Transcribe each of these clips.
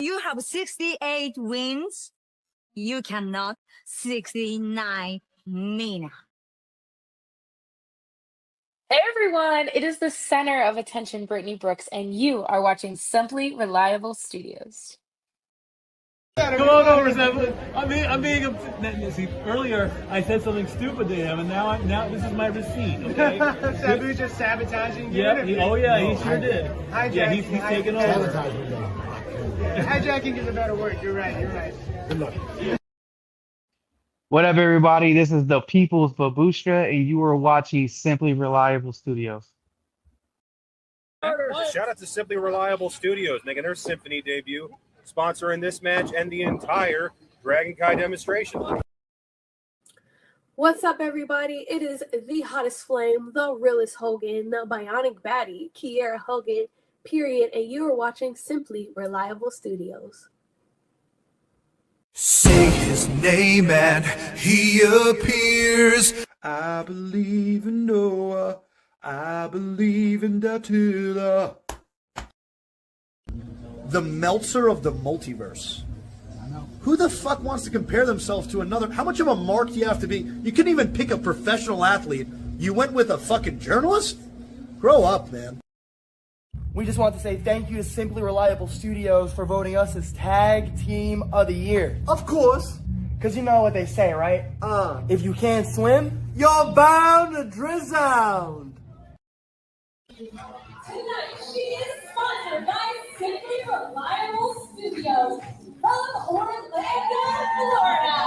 You have 68 wins. You cannot 69 Mina. Hey everyone, it is the center of attention, Brittany Brooks, and you are watching Simply Reliable Studios. Come on over, Simply. I'm being see, earlier I said something stupid to him, and now this is my receipt. Okay. Sabu's just sabotaging you. Yeah. He sure did. Hijacking. Yeah, he's taking over. Hijacking is a better word. You're right. Good luck. What up, everybody? This is the People's Babushka, and you are watching Simply Reliable Studios. Shout out to Simply Reliable Studios making their Symphony debut, sponsoring this match and the entire Dragon Kai demonstration. What's up, everybody? It is the hottest flame, the realest Hogan, the bionic baddie, Kiera Hogan, period, and you are watching Simply Reliable Studios. Say his name and he appears. I believe in Noah. I believe in Datula. The Meltzer of the multiverse. Who the fuck wants to compare themselves to another? How much of a mark do you have to be? You couldn't even pick a professional athlete. You went with a fucking journalist? Grow up, man. We just want to say thank you to Simply Reliable Studios for voting us as Tag Team of the Year. Of course. Because you know what they say, right? If you can't swim, You're bound to drown. Tonight, she is sponsored by Simply Reliable Studios from Orlando, Florida.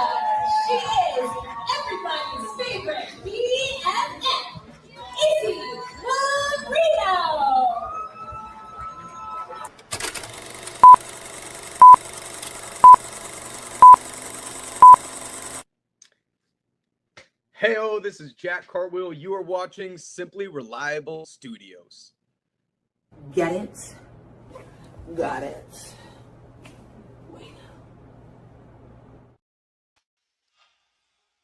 She is everybody's favorite BFF, Izzy Brodido. Heyo, this is Jack Cartwheel. You are watching Simply Reliable Studios. Get it? Got it.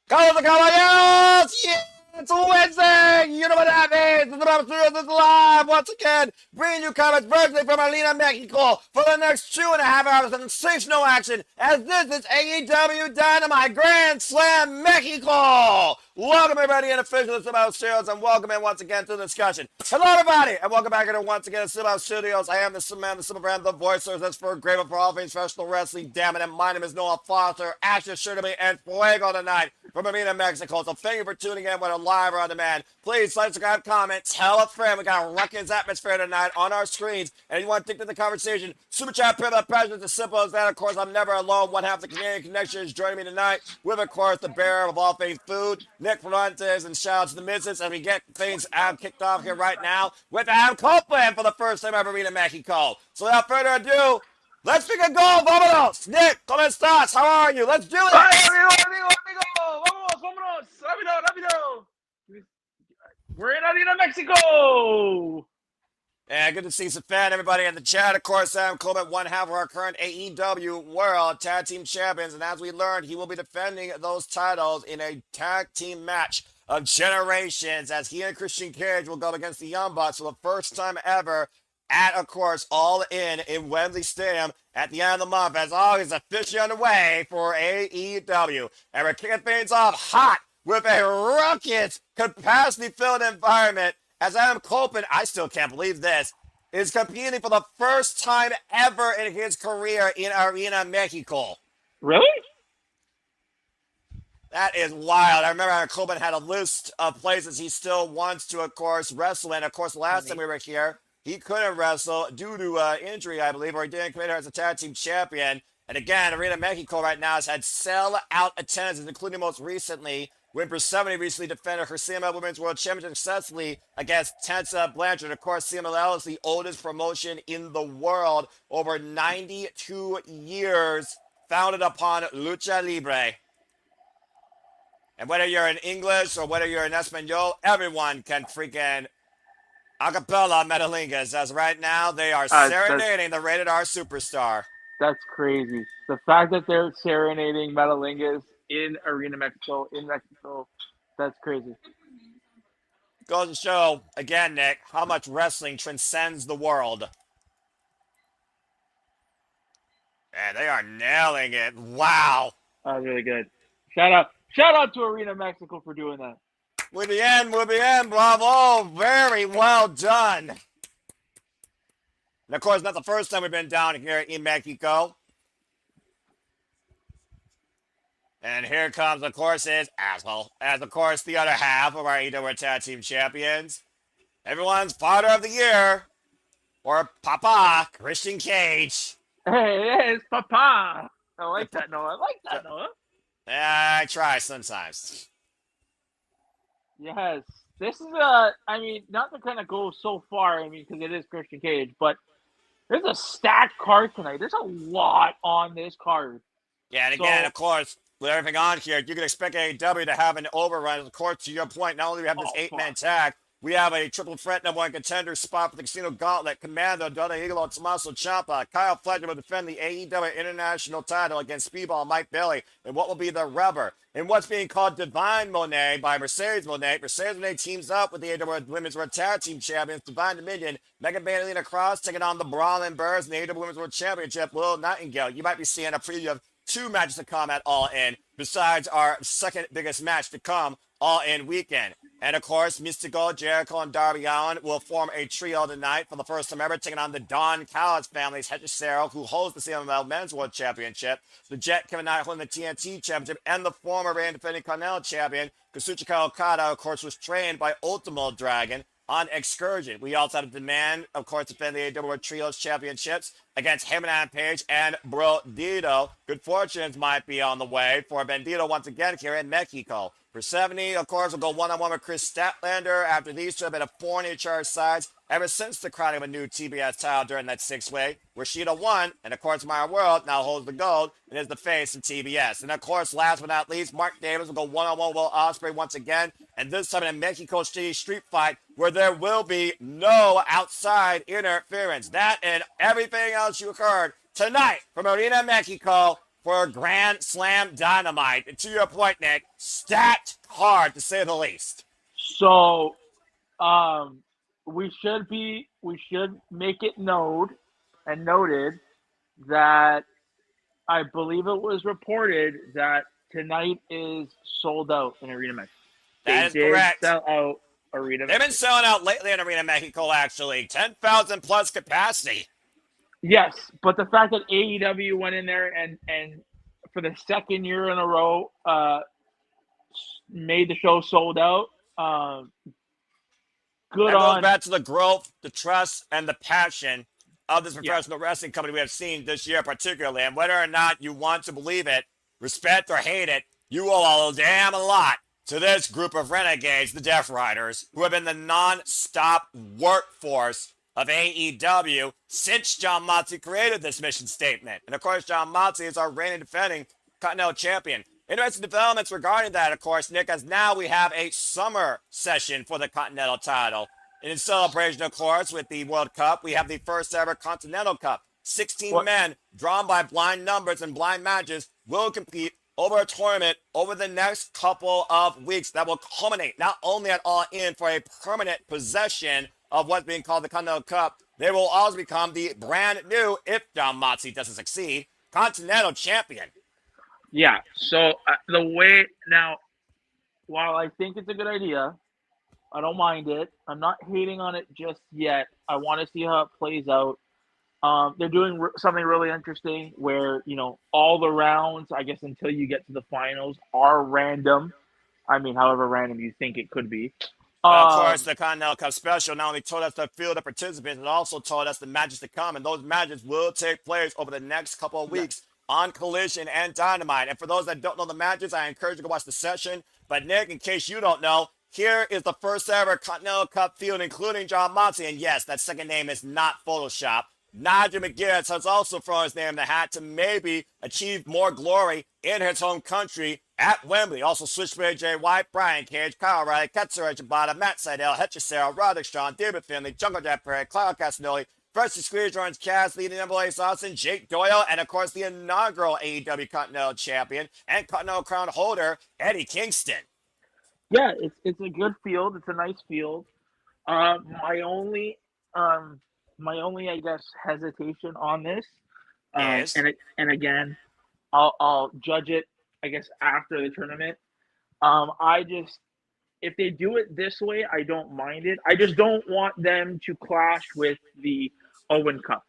¡Caballeros, caballeros! Yeah! It's Wednesday! You know what that means! It's about Studios is live once again, bringing you coverage virtually from Arena, Mexico for the next 2.5 hours of sensational action as this is AEW Dynamite Grand Slam Mexico! Welcome everybody in official to Studios Studios and welcome in once again to the discussion. Hello everybody and welcome back here once again to Studios Studios. I am the Simple Man, the Simple Brand, the voicer that's for Graven for all things professional wrestling. Damn it, and my name is Noah Foster, Ashes sure to be and Fuego tonight from Arena, Mexico. So thank you for tuning in whether live or on demand. Please like, subscribe, comment, tell a friend. We got a ruckus atmosphere tonight on our screens. And if you want to take to the conversation, super chat, privilege, pleasure. It's as simple as that. Of course, I'm never alone. One half of the Canadian Connection is joining me tonight with, of course, the bearer of all things food, Nick Ferrante, and shout out to the missus as we get things kicked off here right now with Adam Copeland for the first time ever Arena, Mexico. So without further ado, let's pick a goal. Vámonos. Nick, ¿cómo estás? How are you? Let's do it. Amigo. Vámonos. Rápido. We're in Arena, Mexico. And good to see some fan, everybody in the chat. Of course, Adam Coleman, one half of our current AEW World Tag Team Champions. And as we learned, he will be defending those titles in a tag team match of generations as he and Christian Cage will go against the Young Bucks for the first time ever at, of course, All In Wembley Stadium at the end of the month as August is officially underway for AEW. And we're kicking things off hot with a ruckus, capacity-filled environment as Adam Copeland, I still can't believe this, is competing for the first time ever in his career in Arena, Mexico. Really? That is wild. I remember Adam Copeland had a list of places he still wants to, of course, wrestle in. Of course, last time we were here, he couldn't wrestle due to injury, I believe, or he didn't come in here as a tag team champion. And again, Arena Mexico right now has had sell-out attendances, including most recently when Persephone recently defended her CML Women's World Championship successfully against Tessa Blanchard. Of course, CMLL is the oldest promotion in the world, over 92 years, founded upon Lucha Libre. And whether you're in English or whether you're in Espanol, everyone can freaking acapella Metalingas, as right now they are serenading the Rated R superstar. That's crazy. The fact that they're serenading Metalingas in Arena Mexico, that's crazy. Goes to show, again, Nick, how much wrestling transcends the world. Man, they are nailing it. Wow. That was really good. Shout out to Arena Mexico for doing that. Muy bien, bravo. Very well done. And of course, not the first time we've been down here in Mexico. And here comes, of course, his asshole. As, of course, the other half of our AEW Tag Team Champions. Everyone's Father of the Year. Or Papa, Christian Cage. Hey, it's Papa. I like that, Noah. Yeah, I try sometimes. Yes. This is I mean, not to kind of go so far, I mean, because it is Christian Cage, but there's a stacked card tonight. There's a lot on this card. Yeah, and again, of course, with everything on here, you can expect AEW to have an overrun. Of course, to your point, not only do we have this 8-man tag, we have a triple threat number 1 contender spot for the Casino Gauntlet. Commando, Donna Eagle, and Tommaso Ciampa. Kyle Fletcher will defend the AEW International title against Speedball Mike Bailey in what will be the rubber. In what's being called Divine Monet by Mercedes Monet. Mercedes Monet teams up with the AEW Women's World Tag Team Champions, Divine Dominion. Megan Bailey and Cross taking on the Brawling Birds in the AEW Women's World Championship. Will Nightingale. You might be seeing a preview of 2 matches to come at All In, besides our second biggest match to come, All In weekend. And of course, Mystical, Jericho, and Darby Allin will form a trio tonight for the first time ever, taking on the Don Callis family's Hechicero, who holds the CMLL Men's World Championship, the Jet Kevin Knight holding the TNT Championship, and the former reigning defending Continental Champion, Kazuchika Okada, of course, was trained by Ultimo Dragon on Excursion. We also have a demand, of course, to defend the AEW Trios Championships against Hangman Page and Brodido. Good fortunes might be on the way for Bandito once again here in Mexico. Persephone, of course, will go one-on-one with Kris Statlander after these two have been a thorn in each other's sides ever since the crowning of a new TBS title during that 6-way, where Shida won, and of course, Maya World now holds the gold and is the face of TBS. And of course, last but not least, Mark Davis will go one-on-one with Will Ospreay once again, and this time in a Mexico City street fight where there will be no outside interference. That and everything else you heard tonight from Arena Mexico for Grand Slam Dynamite. And to your point, Nick, stacked hard to say the least. So, we should make it noted that I believe it was reported that tonight is sold out in Arena Mexico. That is correct. Sell out Arena They've Mexico. been selling out lately in Arena Mexico, actually. 10,000 plus capacity. Yes, but the fact that AEW went in there and for the second year in a row made the show sold out. Good that on. goes back to the growth, the trust, and the passion of this professional wrestling company we have seen this year particularly. And whether or not you want to believe it, respect or hate it, you owe a damn lot to this group of renegades, the Death Riders, who have been the non-stop workforce of AEW since John Moxley created this mission statement. And of course, John Moxley is our reigning defending Continental Champion. Interesting developments regarding that, of course, Nick, as now we have a summer session for the Continental title. And in celebration, of course, with the World Cup, we have the first ever Continental Cup. 16 men drawn by blind numbers and blind matches will compete over a tournament over the next couple of weeks that will culminate not only at All In for a permanent possession of what's being called the Continental Cup, they will also become the brand new, if John Moxley doesn't succeed, Continental Champion. Yeah, so the way, now, while I think it's a good idea, I don't mind it. I'm not hating on it just yet. I want to see how it plays out. They're doing something really interesting where, all the rounds, I guess until you get to the finals, are random. I mean, however random you think it could be. Of course, the Continental Cup Special not only told us the field of participants, it also told us the matches to come, and those matches will take place over the next couple of weeks on Collision and Dynamite. And for those that don't know the matches, I encourage you to watch the session. But Nick, in case you don't know, here is the first ever Continental Cup field, including John Moxley. And yes, that second name is not Photoshop. Nigel McGuinness has also thrown his name in the hat to maybe achieve more glory in his home country at Wembley. Also, Switchblade Jay White, Brian Cage, Kyle O'Reilly, Katsura Shibata, Matt Seidel, Hechicero, Roderick Strong, David Finley, Jungle Jack Perry, Claudio Castagnoli, Freshly Squeezed Orange Cassidy, the Number Ace Austin, Jake Doyle, and of course the inaugural AEW Continental Champion and Continental Crown holder, Eddie Kingston. Yeah, it's a good field. It's a nice field. My only, I guess, hesitation on this Yes. And again, I'll judge it, I guess, after the tournament. If they do it this way, I don't mind it. I just don't want them to clash with the Owen Cup,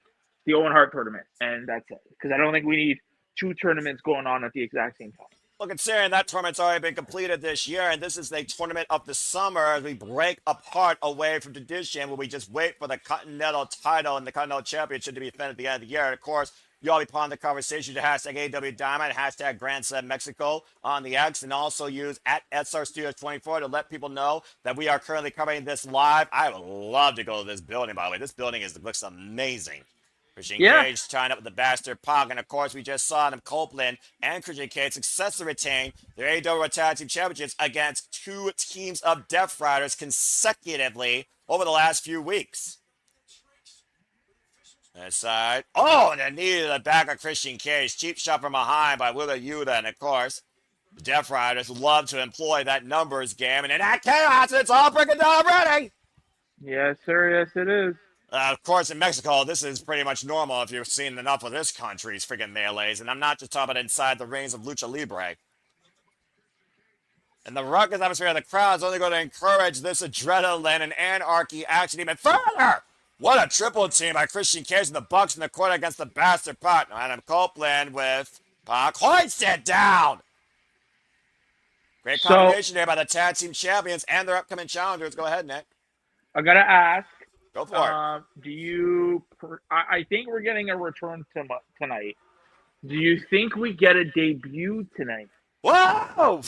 the Owen Hart tournament, and that's it. Because I don't think we need two tournaments going on at the exact same time. Well, considering that tournament's already been completed this year, and this is the tournament of the summer as we break apart away from tradition, where we just wait for the Continental title and the Continental Championship to be defended at the end of the year. And of course, you all be part of the conversation to hashtag AEW Dynamite, hashtag Grand Slam Mexico on the X, and also use at SR Studios 24 to let people know that we are currently covering this live. I would love to go to this building, by the way. This building looks amazing. Christian Cage tying up with the Bastard Pac, and of course, we just saw Adam Copeland and Christian Cage successfully retain their AEW Tag Team Championships against two teams of Death Riders consecutively over the last few weeks. Inside. Oh, and a knee to the back of Christian Cage. Cheap shot from behind by Willa Yuta, and of course, the Death Riders love to employ that numbers game, and in that chaos, it's all breaking down already. Yes, sir. Yes, it is. Of course, in Mexico, this is pretty much normal if you've seen enough of this country's freaking melees. And I'm not just talking about inside the rings of Lucha Libre. And the ruckus atmosphere of the crowd is only going to encourage this adrenaline and anarchy action even further. What a triple team by Christian Cage and the Bucks in the corner against the Bastard Pac. Adam Copeland with Pac hoisted down. Great combination there by the tag team champions and their upcoming challengers. Go ahead, Nick. I got to ask. Go for it. I think we're getting a return tonight. Do you think we get a debut tonight? Whoa!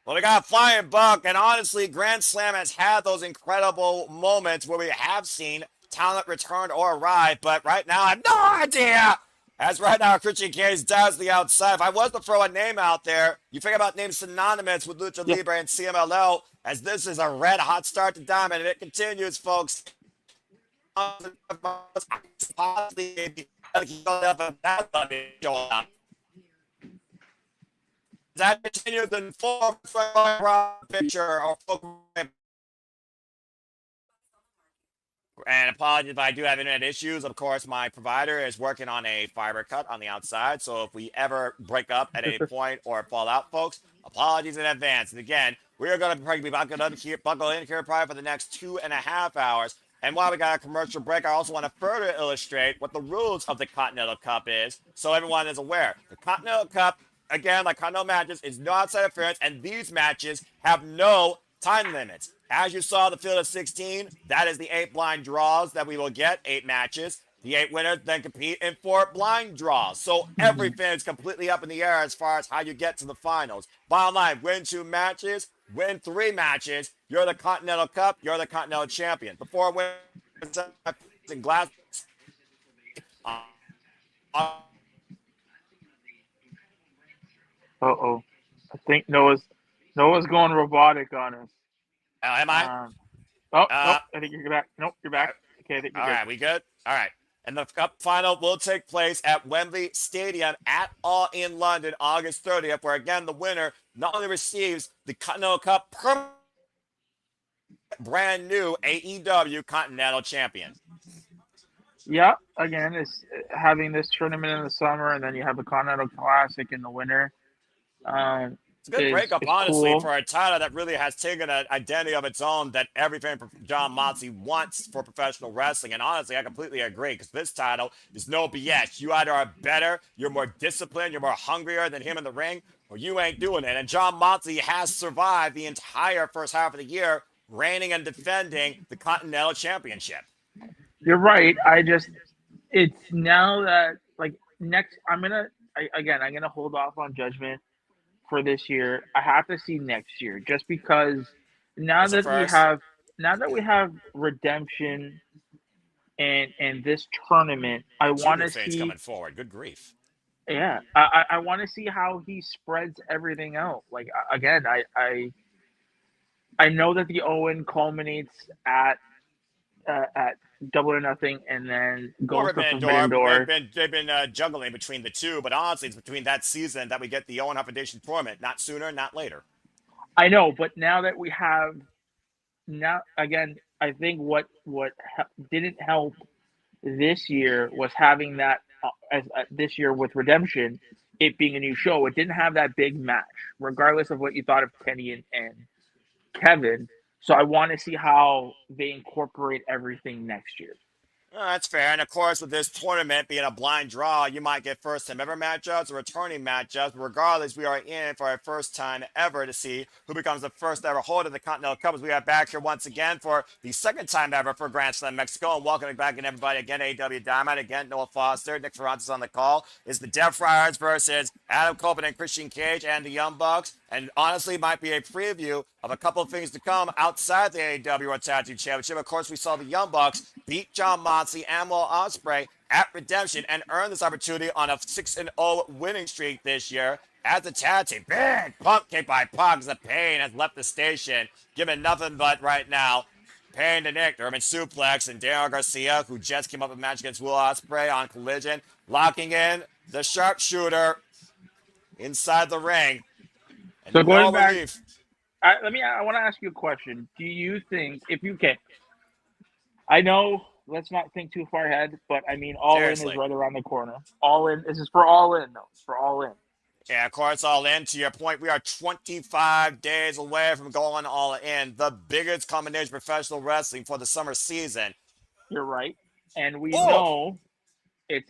Well, we got Flying Buck, and honestly, Grand Slam has had those incredible moments where we have seen talent return or arrive, but right now I have no idea. As right now, Christian Cage does the outside. If I was to throw a name out there, you think about names synonymous with Lucha Libre and CMLL, as this is a red-hot start to Diamond, and it continues, folks. That continues in full picture or and apologies if I do have internet issues. Of course, my provider is working on a fiber cut on the outside, so if we ever break up at any point or fall out, folks, apologies in advance. And again, we are going to probably be buckled in here probably for the next 2.5 hours. And while we got a commercial break, I also want to further illustrate what the rules of the Continental Cup is, so everyone is aware. The Continental Cup, again, like Continental matches, is no outside interference, and these matches have no time limits. As you saw, the field of 16, that is the 8 blind draws that we will get, 8 matches. The 8 winners then compete in 4 blind draws. So everything is completely up in the air as far as how you get to the finals. Bottom line, win 2 matches, win 3 matches, you're the Continental Cup, you're the Continental Champion. Before winning in glass. Uh-oh. I think Noah's going robotic on us. Am I? I think you're back. Nope, you're back. Okay, I think you're all good. Right, we good? All right. And the Cup final will take place at Wembley Stadium at All in London, August 30th, where, again, the winner not only receives the Continental Cup brand new AEW Continental Champion. Yeah, again, it's having this tournament in the summer, and then you have the Continental Classic in the winter. It's a good breakup, honestly, cool. for a title that really has taken an identity of its own that every fan John Moxley wants for professional wrestling. And honestly, I completely agree, because this title is no BS. You either are better, you're more disciplined, you're more hungrier than him in the ring, or you ain't doing it. And John Moxley has survived the entire first half of the year, reigning and defending the Continental Championship. You're right. It's now that, like, next, I'm going to hold off on judgment for this year. I have to see next year, just because now that we have redemption and this tournament, I want to see coming forward. Good grief. Yeah, I want to see how he spreads everything out. Like, again, I know that the Owen culminates at Double or Nothing, and then goes to Forbidden Door. They've been juggling between the two, but honestly, it's between that season that we get the Owen Foundation tournament. Not sooner, not later. I know, but now that we have, again, I think what didn't help this year was having that this year with Redemption, it being a new show, it didn't have that big match, regardless of what you thought of Kenny and Kevin. So I want to see how they incorporate everything next year. Oh, that's fair. And of course, with this tournament being a blind draw, you might get first time ever matchups or returning matchups. Regardless, we are in for our first time ever to see who becomes the first ever holder of the Continental Cup. As we are back here once again for the second time ever for Grand Slam Mexico. And welcoming back in everybody again, AEW Dynamite. Again, Noah Foster, Nick Ferrante on the call. It's the Death Friars versus Adam Copeland and Christian Cage and the Young Bucks. And honestly, might be a preview of a couple of things to come outside the AEW World Tag Team Championship. Of course, we saw the Young Bucks beat John Moxley and Will Ospreay at Redemption and earn this opportunity on a 6-0 winning streak this year as a tag team. Big pump kick by Pugs. The Pain has left the station, giving nothing but right now Pain to Nick, German suplex, and Daniel Garcia, who just came up with a match against Will Ospreay on Collision, locking in the sharpshooter inside the ring. And so going back, relief. I want to ask you a question. Do you think, if you can, I know, let's not think too far ahead, but I mean, All In is right around the corner. All In, this is for All In, though. It's for All In. Yeah, of course, All In. To your point, we are 25 days away from going All In, the biggest combination of professional wrestling for the summer season. You're right. And we know,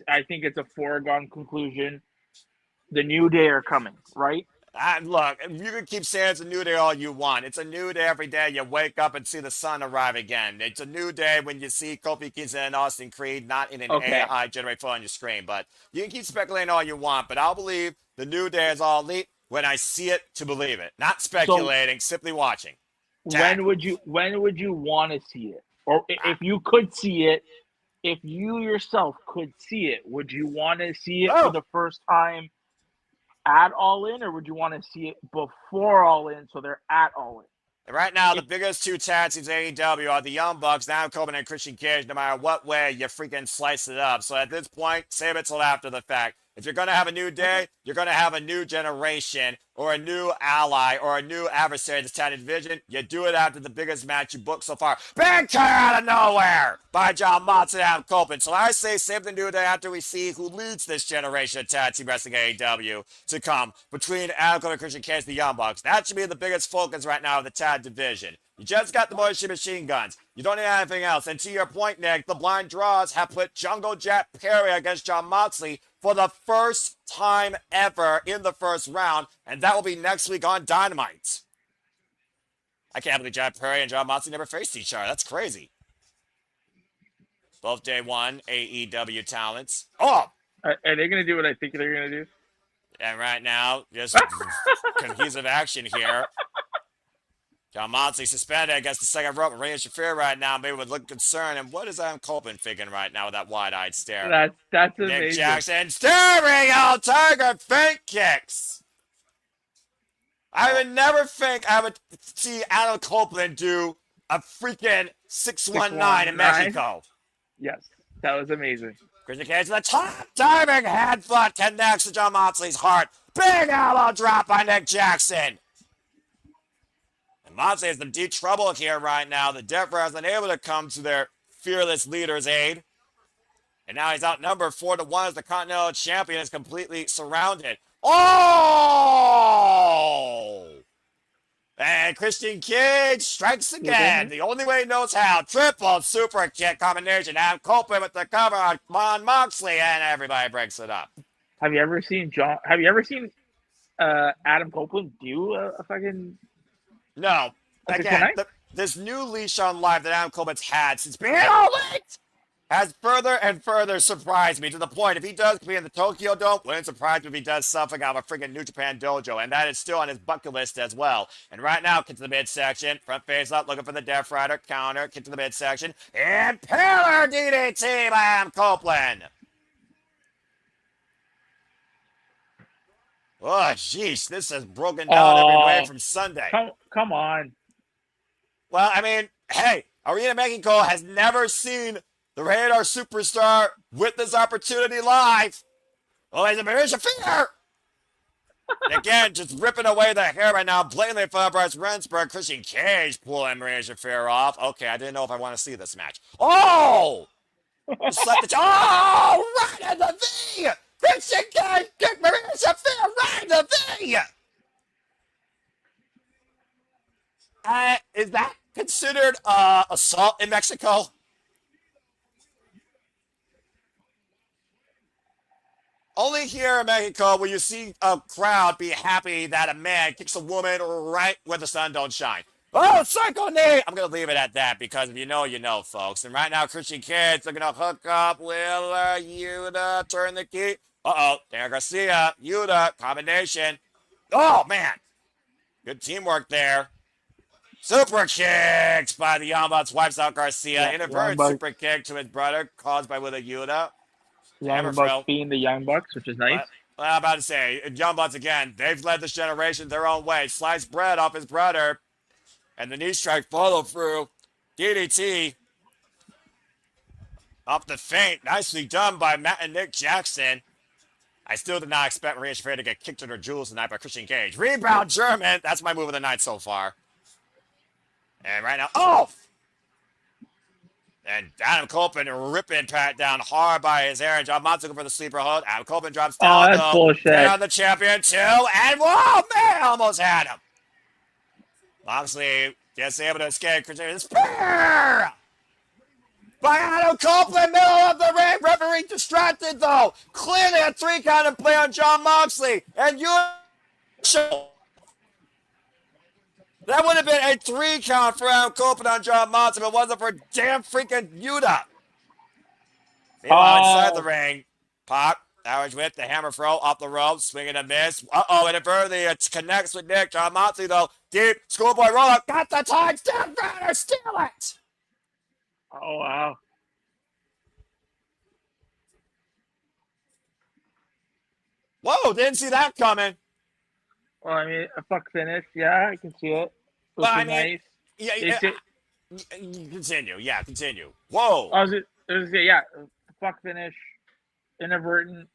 I think it's a foregone conclusion, the New Day are coming, right? Look, you can keep saying it's a new day all you want. It's a new day every day you wake up and see the sun arrive again. It's a new day when you see Kofi Kingston and Austin Creed, not in an AI generated photo on your screen. But you can keep speculating all you want, but I'll believe the new day is all elite when I see it to believe it. Not speculating, simply watching. When would you want to see it? Or if you could see it, if you yourself could see it, would you want to see it for the first time at All In, or would you want to see it before All In so they're at All In? Right now, the biggest two tag teams in AEW are the Young Bucks, Adam Copeland and Christian Cage, no matter what way you freaking slice it up. So at this point, save it till after the fact. If you're going to have a new day, you're going to have a new generation or a new ally or a new adversary in this tag division. You do it after the biggest match you booked so far. Big Chair out of nowhere by John Moxley and Adam Copeland. So I say save the new day after we see who leads this generation of tag team wrestling AEW to come between Adam Copeland and Christian Cage and the Young Bucks. That should be the biggest focus right now of the tag division. You just got the Motion Machine Guns. You don't need anything else. And to your point, Nick, the blind draws have put Jungle Jack Perry against John Moxley for the first time ever in the first round, and that will be next week on Dynamite. I can't believe Jack Perry and John Moxley never faced each other. That's crazy. Both day one AEW talents. Oh! Are they going to do what I think they're going to do? And right now, just cohesive action here. John Moxley suspended against the second rope. Rhea Shafir right now, maybe would look concerned. And what is Adam Copeland thinking right now with that wide-eyed stare? That's Nick amazing. Jackson staring out Tiger feint kicks. I would never think I would see Adam Copeland do a freaking 619 in Mexico. Yes, that was amazing. Christian Cage to the top, diving head foot connects to John Moxley's heart. Big elbow drop by Nick Jackson. Moxley is in deep trouble here right now. The Death Friars unable to come to their fearless leader's aid. And now he's outnumbered 4-1 as the Continental Champion is completely surrounded. Oh! And Christian Cage strikes again. The only way he knows how. Triple super kick combination. Adam Copeland with the cover on Moxley, and everybody breaks it up. Have you ever seen Adam Copeland do a fucking... No. Again, this new leash on life that Adam Copeland's had since being all late has further and further surprised me to the point if he does be in the Tokyo Dome, wouldn't surprise me if he does something out of a freaking New Japan dojo, and that is still on his bucket list as well. And right now, get to the midsection, front face up, looking for the Death Rider, counter, get to the midsection, Impaler DDT by Adam Copeland. Oh, jeez, this has broken down every way from Sunday. Come on. Well, I mean, hey, Arena Mexico has never seen the Radar Superstar with this opportunity live. Oh, there's a Marisha Fear. And again, just ripping away the hair right now, blatantly from Bryce Rensburg. Christian Cage pulling Marisha Fear off. Okay, I didn't know if I want to see this match. Oh! Slap the oh, right in the V! Christian Cage kick Maria Shafir right in the V! Is that considered assault in Mexico? Only here in Mexico will you see a crowd be happy that a man kicks a woman right where the sun don't shine. Oh, Psycho Nate! I'm going to leave it at that because if you know, you know, folks. And right now, Christian Cage's looking to hook up Willa, Yuta, turn the key. Uh-oh, Daniel Garcia, Yuta, combination. Oh, man. Good teamwork there. Super kicks by the Young Bucks, wipes out Garcia. Yeah, Inadvertent super kick to his brother, caused by Willa Yuta. Young Bucks being the Young Bucks, which is nice. Well, I'm about to say, Young Bucks again, they've led this generation their own way. Sliced bread off his brother. And the knee strike follow through. DDT. Up the feint. Nicely done by Matt and Nick Jackson. I still did not expect Maria Shafir to get kicked in her jewels tonight by Christian Cage. Rebound German. That's my move of the night so far. And right now, oh! And Adam Copeland ripping Pat down hard by his hair. And John Mox looking for the sleeper hold. Adam Copeland drops down. Oh, that's bullshit. Down the champion too. And whoa, man, almost had him. Moxley gets able to escape. Spear! By Adam Copeland, middle of the ring. Referee distracted though. Clearly a 3 count in play on John Moxley. And you that would have been a 3 count for Adam Copeland on John Moxley if it wasn't for damn freaking Yuta. Meanwhile, inside the ring, Pac, Howard with the hammer throw off the rope, swinging a miss. Uh-oh, and inadvertently it connects with Nick. John Moxley, though, deep, schoolboy roll up, got the time, Step Runner, steal it! Oh, wow. Whoa, didn't see that coming. Well, I mean, a fuck finish. Yeah, I can see it. Well, I mean, nice. Continue. Yeah, continue. Whoa. Yeah, fuck finish, inadvertent.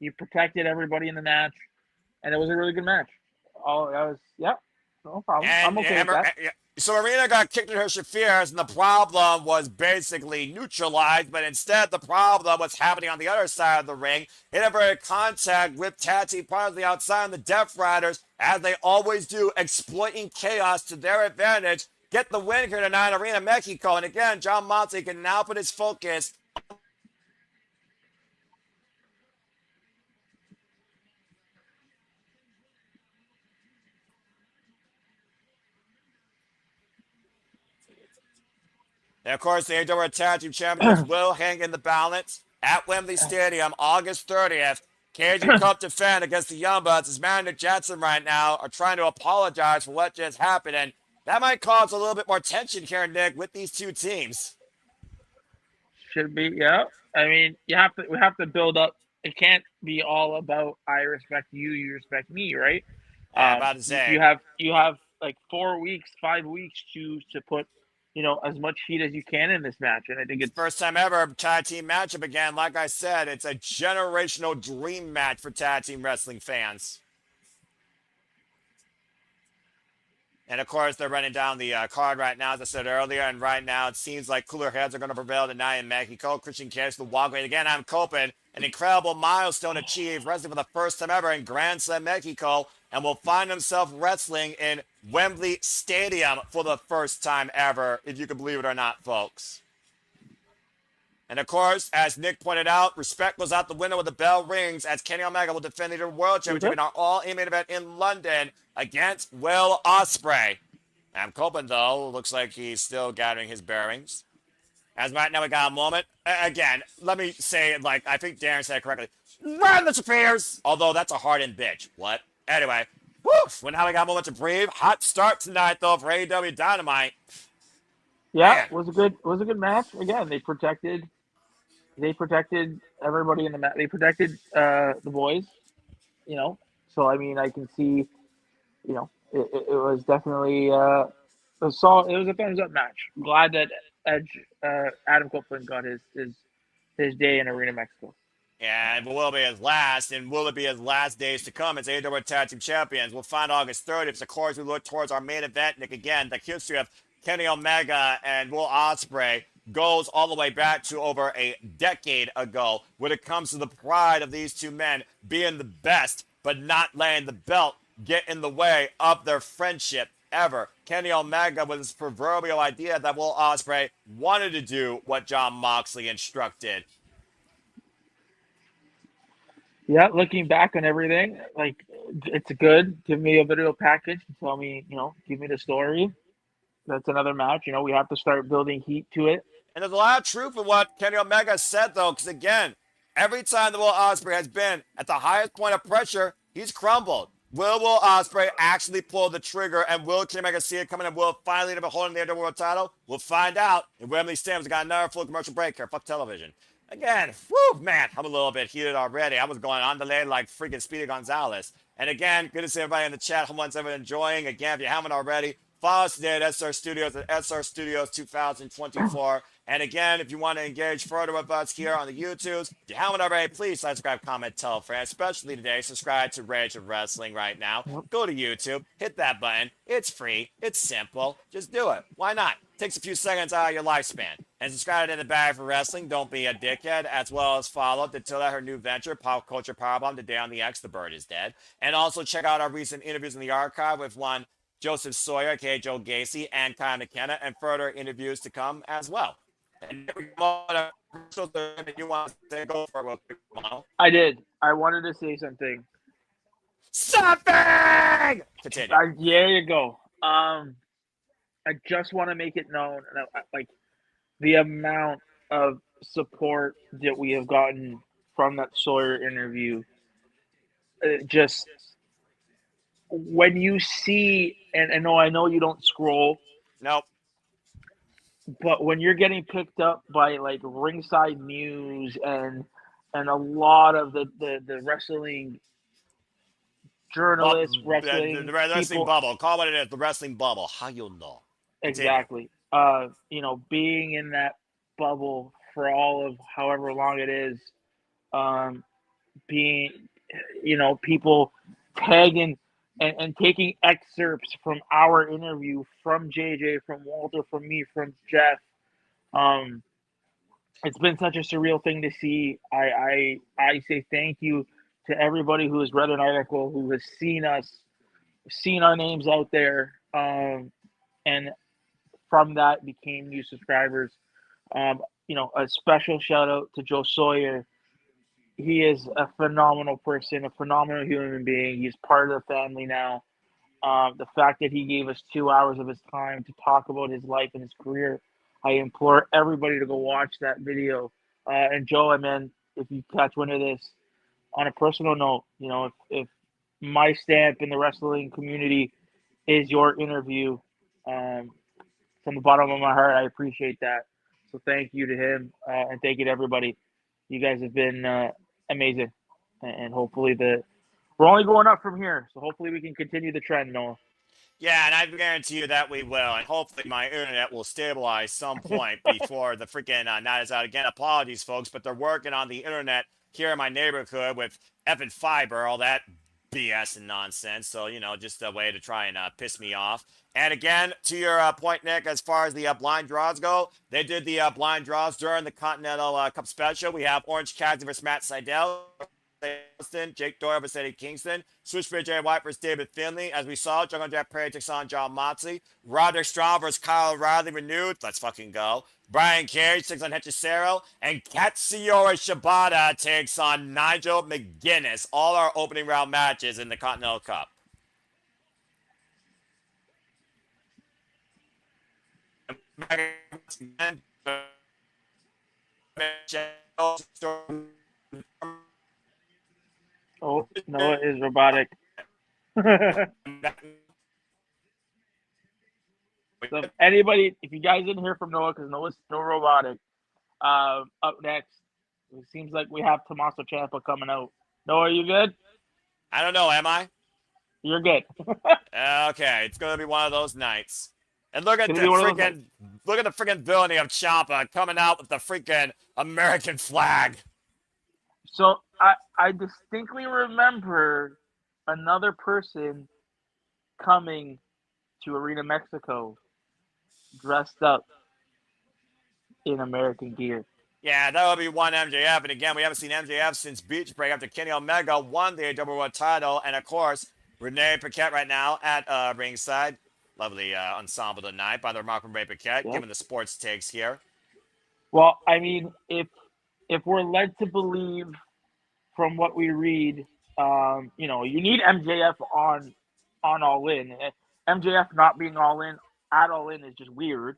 You protected everybody in the match, and it was a really good match. Oh, that was, no problem. I'm okay with that. So Arena got kicked in her Shafirs, and the problem was basically neutralized, but instead the problem was happening on the other side of the ring. Inadvertent contact with Tati part of the outside and the Death Riders, as they always do, exploiting chaos to their advantage. Get the win here tonight in Arena Mexico. And again, John Moxley can now put his focus. And of course, the AEW Tag Team Champions will hang in the balance at Wembley Stadium, August 30th. Cajun Cup defend against the Young Bucks as Matt and Nick Jackson right now are trying to apologize for what just happened. And that might cause a little bit more tension here, Nick, with these two teams. Should be, yeah. I mean, we have to build up. It can't be all about I respect you, you respect me, right? I'm about to say you have like 4 weeks, 5 weeks to put, as much heat as you can in this match. And I think it's first time ever tag team matchup again. Like I said, it's a generational dream match for tag team wrestling fans. And of course, they're running down the card right now, as I said earlier. And right now, it seems like cooler heads are going to prevail tonight in Mexico. Christian Cage, the walkway again. I'm Copen, an incredible milestone achieved, wrestling for the first time ever in Grand Slam Mexico, and will find himself wrestling in Wembley Stadium for the first time ever, if you can believe it or not, folks. And of course, as Nick pointed out, respect goes out the window when the bell rings, as Kenny Omega will defend the World Championship in our All-In main event in London against Will Ospreay. Adam Copeland, though, looks like he's still gathering his bearings. As right now we got a moment. Again, let me say it like I think Darren said it correctly. Run the Shafirs! Although that's a hard-in bitch. What? Anyway, woof! Well, now we got a moment to breathe. Hot start tonight, though, for AEW Dynamite. Yeah, Man. it was a good match. Again, they protected everybody in the match. They protected the boys, So I mean, I can see, it was definitely it was a thumbs up match. Glad that Adam Copeland got his day in Arena Mexico. Yeah, and will it be his last? And will it be his last days to come as AEW Tag Team Champions? We'll find August 30th. Of course, we look towards our main event, Nick, again, the history of Kenny Omega and Will Ospreay goes all the way back to over a decade ago when it comes to the pride of these two men being the best, but not letting the belt get in the way of their friendship ever. Kenny Omega with his proverbial idea that Will Ospreay wanted to do what Jon Moxley instructed. Yeah, looking back on everything, like, it's good. Give me a video package and tell me, give me the story. That's another match. We have to start building heat to it. And there's a lot of truth in what Kenny Omega said, though, because, again, every time that Will Ospreay has been at the highest point of pressure, he's crumbled. Will Ospreay actually pull the trigger, and will Kenny Omega see it coming, and will finally end up holding the World title? We'll find out. And Wembley Stadium's got another full commercial break here. Fuck television. Again, whew, man, I'm a little bit heated already. I was going on delay like freaking Speedy Gonzalez. And again, good to see everybody in the chat. Hope everyone enjoying. Again, if you haven't already, follow us today at SR Studios at SR Studios 2024. And again, if you want to engage further with us here on the YouTubes, if you haven't already, please subscribe, comment, tell a friend. Especially today, subscribe to Rage of Wrestling right now. Go to YouTube, hit that button. It's free. It's simple. Just do it. Why not? Takes a few seconds out of your lifespan. And subscribe to The Bag for Wrestling. Don't be a dickhead. As well as follow Datilla, her new venture, Pop Culture Powerbomb, Today on the X, The Bird is Dead. And also check out our recent interviews in the archive with one Joseph Sawyer, aka Joe Gacy, and Kyle McKenna, and further interviews to come as well. And you want to say, go for it real quick, Mono. I did. I wanted to say something. Something! Continue. There you go. I just want to make it known, like, the amount of support that we have gotten from that Sawyer interview. Just when you see, and no, I know you don't scroll. Nope. But when you're getting picked up by like Ringside News and a lot of the wrestling journalists, wrestling the wrestling people, bubble. Call what it is, the wrestling bubble. How you know? Exactly. Being in that bubble for all of however long it is, being, people tagging and taking excerpts from our interview, from JJ, from Walter, from me, from Jeff. It's been such a surreal thing to see. I say thank you to everybody who has read an article, who has seen us, seen our names out there, and from that became new subscribers. A special shout out to Joe Sawyer. He is a phenomenal person, a phenomenal human being. He's part of the family now. The fact that he gave us 2 hours of his time to talk about his life and his career, I implore everybody to go watch that video. And Joe, man, if you catch wind of this, on a personal note, if my stamp in the wrestling community is your interview, from the bottom of my heart, I appreciate that. So thank you to him, and thank you to everybody. You guys have been amazing, and hopefully we're only going up from here. So hopefully we can continue the trend, Noah. Yeah, and I guarantee you that we will, and hopefully my internet will stabilize some point before the freaking night is out. Again, apologies, folks, but they're working on the internet here in my neighborhood with effing fiber, all that BS and nonsense. So, just a way to try and piss me off. And again, to your point, Nick, as far as the blind draws go, they did the blind draws during the Continental Cup Special. We have Orange Cassidy versus Matt Sydal, Jake Doyle versus Eddie Kingston, Switchblade Jay White versus David Finlay. As we saw, Jungle Jack Perry takes on Jon Moxley. Roderick Strong versus Kyle O'Reilly renewed. Let's fucking go. Brian Cage takes on Hechicero, and Katsuyori Shibata takes on Nigel McGuinness. All our opening round matches in the Continental Cup. Oh, Noah is robotic. So if you guys didn't hear from Noah, because Noah's still robotic, up next, it seems like we have Tommaso Ciampa coming out. Noah, are you good? I don't know, am I? You're good. Okay, it's gonna be one of those nights. And look at the freaking villainy of Ciampa coming out with the freaking American flag. So I distinctly remember another person coming to Arena Mexico dressed up in American gear. Yeah, that would be one MJF. And again, we haven't seen MJF since Beach Break after Kenny Omega won the AEW World title. And of course, Renee Paquette right now at ringside. Lovely ensemble tonight by the remarkable Renee Paquette, Yep. giving the sports takes here. Well, I mean, if we're led to believe from what we read, you need MJF on All In. MJF not being All In at All In is just weird.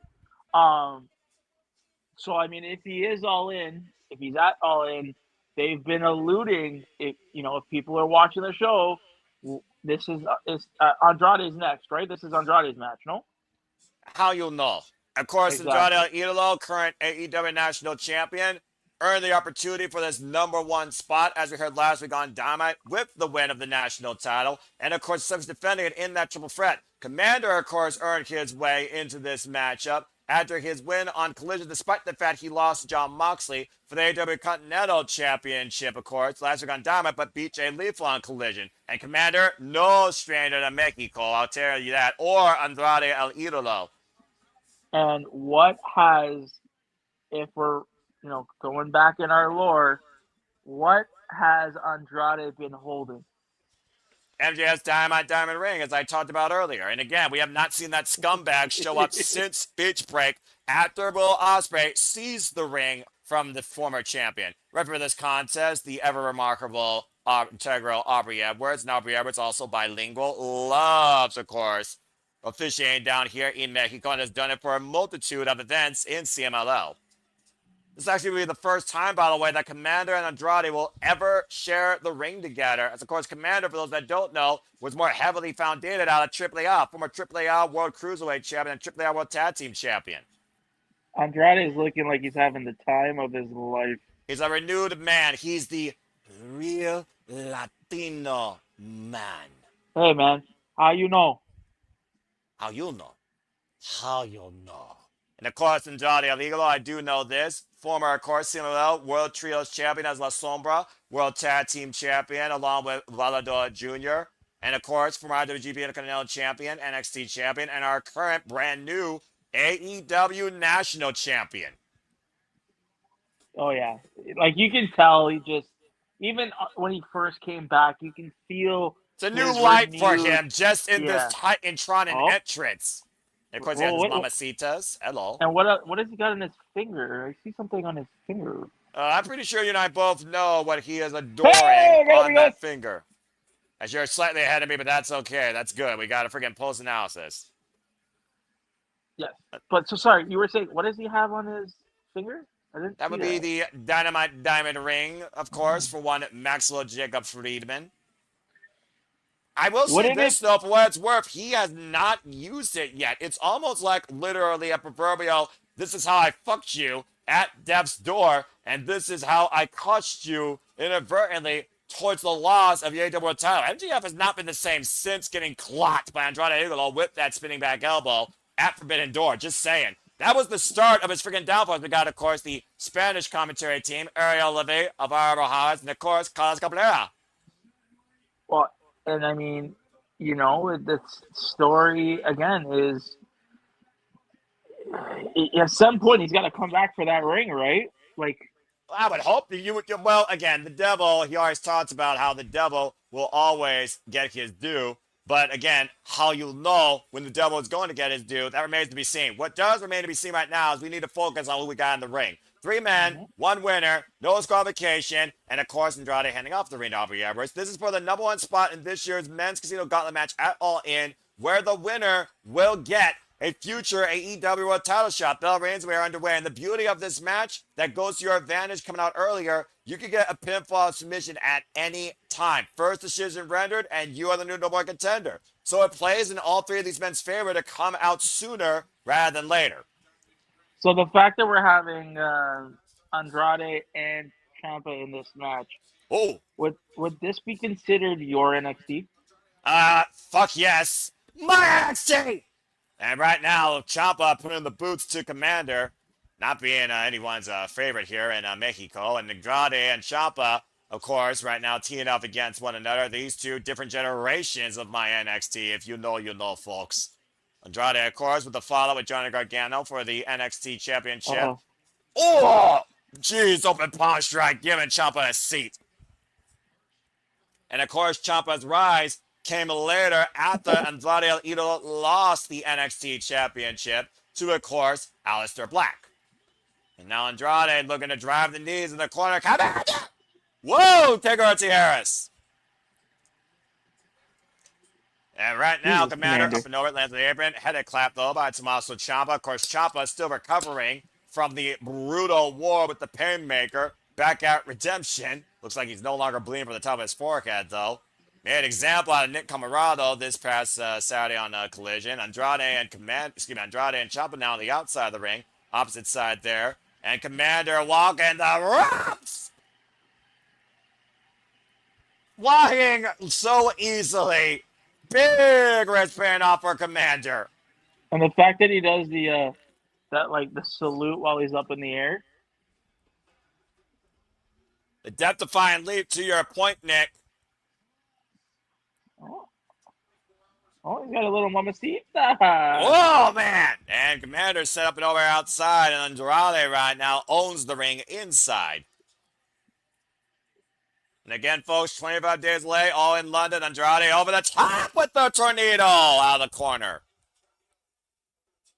So I mean, if he is All In, if he's at All In, they've been alluding. If people are watching the show, this is Andrade's next, right? This is Andrade's match, no? How you'll know? Of course, Exactly. Andrade El Idolo, current AEW National Champion, earned the opportunity for this #1 spot, as we heard last week on Dynamite, with the win of the national title. And of course, Suggs defending it in that triple threat. Commander, of course, earned his way into this matchup after his win on Collision, despite the fact he lost to John Moxley for the AEW Continental Championship, of course, last week on Dynamite, but beat Jay Lethal on Collision. And Commander, no stranger to Mexico, I'll tell you that, or Andrade El Idolo. And what has, if we're going back in our lore, what has Andrade been holding? MJF's Diamond Ring, as I talked about earlier. And again, we have not seen that scumbag show up since Beach Break after Will Ospreay seized the ring from the former champion. Referee for this contest, the ever-remarkable integral Aubrey Edwards. And Aubrey Edwards, also bilingual, loves, of course, officiating down here in Mexico and has done it for a multitude of events in CMLL. This actually will be the first time, by the way, that Commander and Andrade will ever share the ring together. As, of course, Commander, for those that don't know, was more heavily founded out of AAA, former AAA World Cruiserweight Champion and AAA World Tag Team Champion. Andrade is looking like he's having the time of his life. He's a renewed man. He's the real Latino man. Hey, man, how you know? How you know? How you know? And of course, Andrade El Idolo, I do know this. Former, of course, CMLL World Trios Champion as La Sombra, World Tag Team Champion, along with Valador Jr. And of course, former IWGP Intercontinental Champion, NXT Champion, and our current brand new AEW National Champion. Oh, yeah. Like, you can tell he just, even when he first came back, you can feel it's a new light for him just in this Titan entrance. And of course, he has his Mamacitas. Hello. And what has he got in his finger? I see something on his finger. I'm pretty sure you and I both know what he is adoring on that finger. As you're slightly ahead of me, but that's okay. That's good. We got a freaking post-analysis. Yes. But, so sorry, you were saying, what does he have on his finger? That would be the Dynamite Diamond Ring, of course, for one Maxwell Jacob Friedman. I will say this, though, for what it's worth, he has not used it yet. It's almost like literally a proverbial, this is how I fucked you at death's door, and this is how I cussed you inadvertently towards the loss of the AEW World title. MJF has not been the same since getting clocked by Andrade El Idolo with that spinning back elbow at Forbidden Door. Just saying. That was the start of his freaking downfall. We got, of course, the Spanish commentary team, Ariel Levy, Alvaro Rojas, and, of course, Carlos Cabrera. Well, and I mean, the story, again, is at some point he's got to come back for that ring, right? Like, I would hope that you would. Well, again, the devil, he always talks about how the devil will always get his due. But again, how you'll know when the devil is going to get his due, that remains to be seen. What does remain to be seen right now is we need to focus on who we got in the ring. 3 men, 1 winner, no disqualification, and of course Andrade handing off the ring to Aubrey Edwards. This is for the #1 spot in this year's Men's Casino Gauntlet match at All In, where the winner will get a future AEW World title shot. Bell Reigns, we are underway. And the beauty of this match that goes to your advantage coming out earlier, you can get a pinfall submission at any time. First decision rendered, and you are the new number 1 contender. So it plays in all 3 of these men's favor to come out sooner rather than later. So the fact that we're having Andrade and Ciampa in this match, would this be considered your NXT? Fuck yes. My NXT! And right now, Ciampa putting the boots to Commander, not being anyone's favorite here in Mexico. And Andrade and Ciampa, of course, right now teeing up against one another. These 2 different generations of my NXT. If you know, you know, folks. Andrade, of course, with the follow with Johnny Gargano for the NXT Championship. Oh, jeez, open palm strike, giving Ciampa a seat. And of course, Ciampa's rise came later after Andrade El Idolo lost the NXT Championship to, of course, Aleister Black. And now Andrade looking to drive the knees in the corner. Whoa, Taker Harris. And right now, Commander up and over, lands the apron. Headed clap, though, by Tommaso Ciampa. Of course, Ciampa is still recovering from the brutal war with the Painmaker. Back at Redemption. Looks like he's no longer bleeding from the top of his forehead, though. Made an example out of Nick Camarado this past Saturday on Collision. Andrade and Ciampa now on the outside of the ring. Opposite side there. And Commander walking the ropes! Walking so easily. Big wristband off for Commander. And the fact that he does the salute while he's up in the air. The death-defying leap to your point, Nick. Oh, he's got a little mamacita. Whoa, man! And Commander set up and over outside, and Andrade right now owns the ring inside. And again, folks, 25 days late, all in London. Andrade over the top with the tornado out of the corner.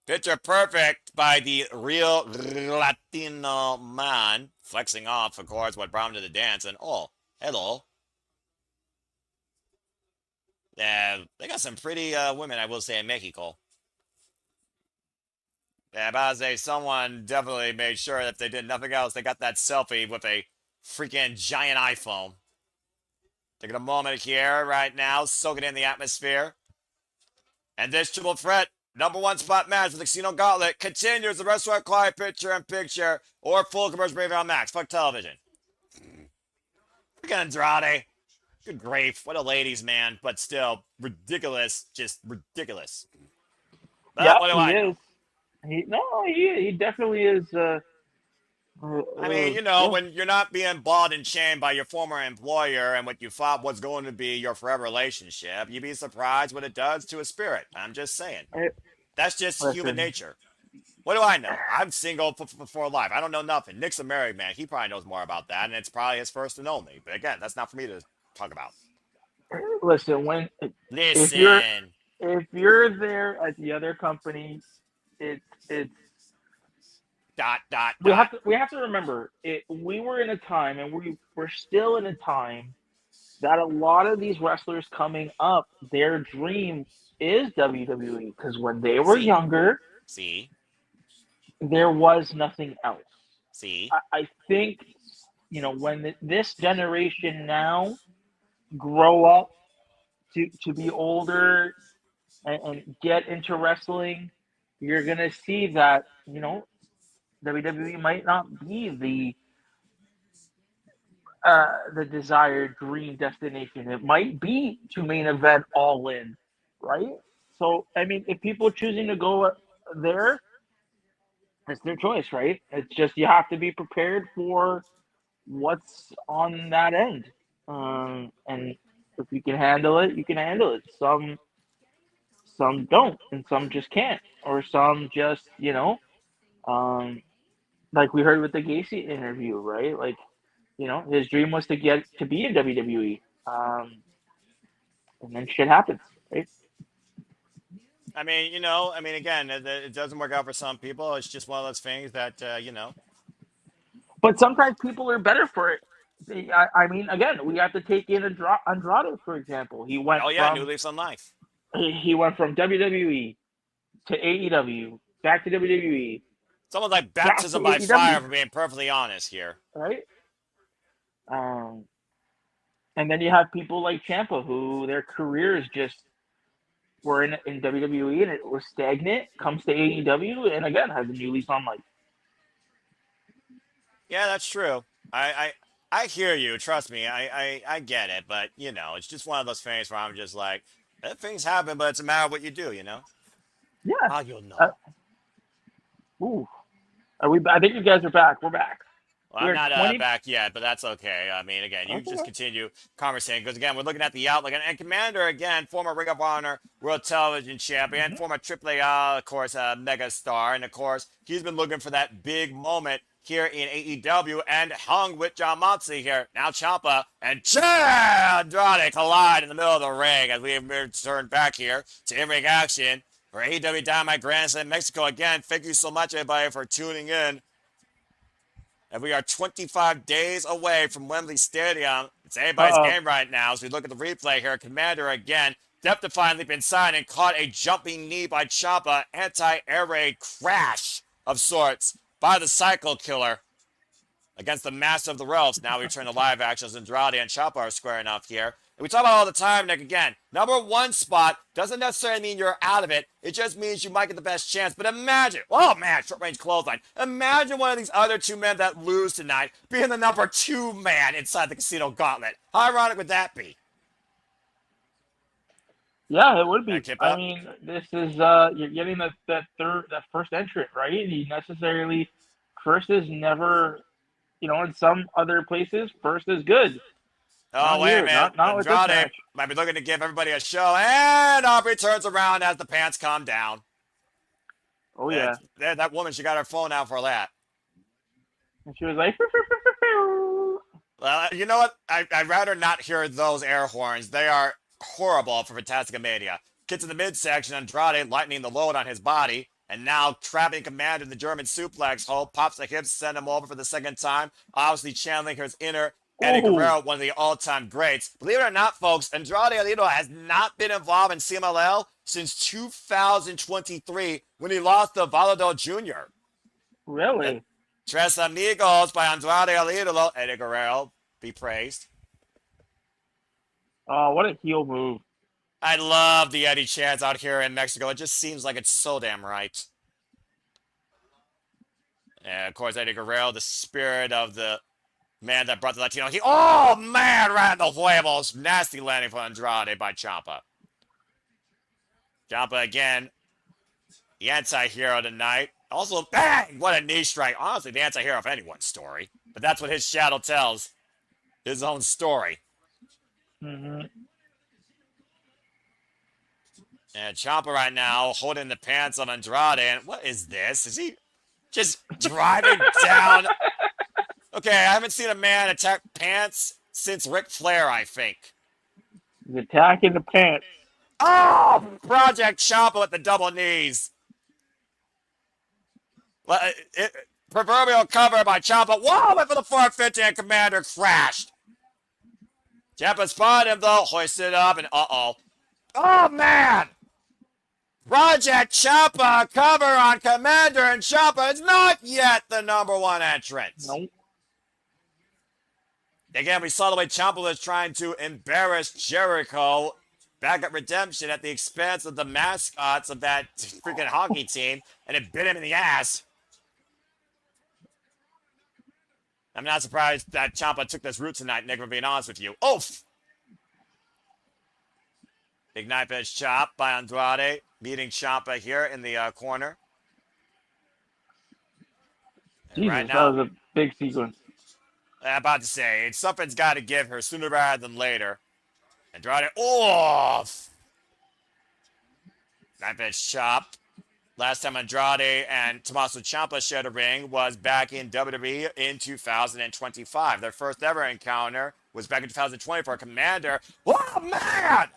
Picture perfect by the real Latino man. Flexing off, of course, what brought him to the dance. And, oh, hello. They got some pretty women, I will say, in Mexico. Yeah, but I say someone definitely made sure that if they did nothing else, they got that selfie with a freaking giant iPhone. Taking a moment here right now, soaking in the atmosphere. And this triple threat, #1 spot match with the Casino Gauntlet continues. The rest of quiet picture-in-picture or full commercial break on Max. Fuck television. Freaking Andrade. Good grief. What a ladies' man, but still ridiculous. Just ridiculous. But Yeah, what do I know? He definitely is. I mean, you know, when you're not being bought and chained by your former employer and what you thought was going to be your forever relationship, you'd be surprised what it does to a spirit. I'm just saying. That's just human nature. What do I know? I'm single for life. I don't know nothing. Nick's a married man. He probably knows more about that, and it's probably his first and only. But again, that's not for me to talk about. Listen, if you're there at the other company, it's we have to remember we were in a time, and we're still in a time that a lot of these wrestlers coming up, their dream is WWE, because when they were younger, there was nothing else. I think, you know, when this generation now grow up to be older and get into wrestling, you're gonna see that, you know, WWE might not be the desired dream destination. It might be to main event All In, right? So, I mean, if people are choosing to go there, it's their choice, right? It's just you have to be prepared for what's on that end. And if you can handle it, you can handle it. Some don't, and some just can't, or some just, you know, like we heard with the Gacy interview, right? Like, you know, his dream was to get to be in WWE, and then shit happens, right? I mean, you know, again, it doesn't work out for some people. It's just one of those things that, you know. But sometimes people are better for it. I mean, again, we have to take in Andrade, for example. He went New leaves on life. He went from WWE to AEW, back to WWE. It's almost like baptism by fire, for being perfectly honest here. Right? And then you have people like Ciampa, who their careers just were in WWE and it was stagnant, comes to AEW, and again, has a new lease on life. Yeah, that's true. I hear you. Trust me. I get it. But, you know, it's just one of those things where I'm just like, things happen, but it's a matter of what you do, you know? Yeah. How you'll know. Ooh. I think you guys are back. We're back. Well, I'm not back yet, but that's okay. I mean, again, you just continue conversating. Because, again, we're looking at the outlook. And Commander, again, former Ring of Honor World Television Champion, former AAA, of course, mega star. And, of course, he's been looking for that big moment here in AEW and hung with John Moxley here. Now Ciampa and Andrade collide in the middle of the ring as we return back here to in-ring action for AEW Dynamite Grand Slam Mexico. Again, thank you so much, everybody, for tuning in. And we are 25 days away from Wembley Stadium. It's anybody's game right now. As we look at the replay here, Commander again, death-defying leap inside and caught a jumping knee by Ciampa. Anti-air raid crash of sorts by the Cycle Killer against the Master of the Ropes. Now we turn to live action as Andrade and Ciampa are squaring off here. And we talk about all the time, Nick, again, number one spot doesn't necessarily mean you're out of it. It just means you might get the best chance. But imagine, oh man, short-range clothesline. Imagine one of these other two men that lose tonight being the number 2 man inside the Casino Gauntlet. How ironic would that be? Yeah, it would be. I mean, this is you're getting that first entrant, right? He necessarily first is never, in some other places, first is good. Oh, wait a minute. Andrade might be looking to give everybody a show, and Aubrey turns around as the pants calm down. Oh, yeah. That woman, she got her phone out for that. And she was like, well, you know what? I'd rather not hear those air horns. They are horrible for Fantastica Mania. Gets to the midsection, Andrade lightening the load on his body, and now trapping Commander in the German suplex hold, pops the hips, send him over for the second time, obviously channeling his inner Eddie Guerrero, one of the all-time greats. Believe it or not, folks, Andrade Alito has not been involved in CMLL since 2023 when he lost to Valado Jr. Really? Tres Amigos by Andrade Alito. Eddie Guerrero, be praised. Oh, what a heel move. I love the Eddie chants out here in Mexico. It just seems like it's so damn right. And, of course, Eddie Guerrero, the spirit of the man that brought the Latino. Oh, man, right in the huevos. Nasty landing for Andrade by Ciampa. Ciampa, again, the anti-hero tonight. Also, bang! What a knee strike. Honestly, the anti-hero of anyone's story. But that's what his shadow tells. His own story. Mm-hmm. And Ciampa right now holding the pants of Andrade. And what is this? Is he just driving down? Okay, I haven't seen a man attack pants since Ric Flair, I think. He's attacking the pants. Oh! Project Ciampa with the double knees. Proverbial cover by Ciampa. Whoa! Went for the 450 and Commander crashed. Ciampa spotted him, though. Hoisted up and uh-oh. Oh, man! Project Ciampa cover on Commander, and Ciampa is not yet the number 1 entrant. Nope. Again, we saw the way Ciampa was trying to embarrass Jericho back at Redemption at the expense of the mascots of that freaking hockey team, and it bit him in the ass. I'm not surprised that Ciampa took this route tonight, Nick, for being honest with you. Oof! Big knife edge chop by Andrade, meeting Ciampa here in the corner. Jesus, right now, that was a big sequence. I'm about to say, something's got to give her sooner rather than later. Andrade, off! Knife edge chop. Last time Andrade and Tommaso Ciampa shared a ring was back in WWE in 2025. Their first ever encounter was back in 2020 for Commander. Oh, man!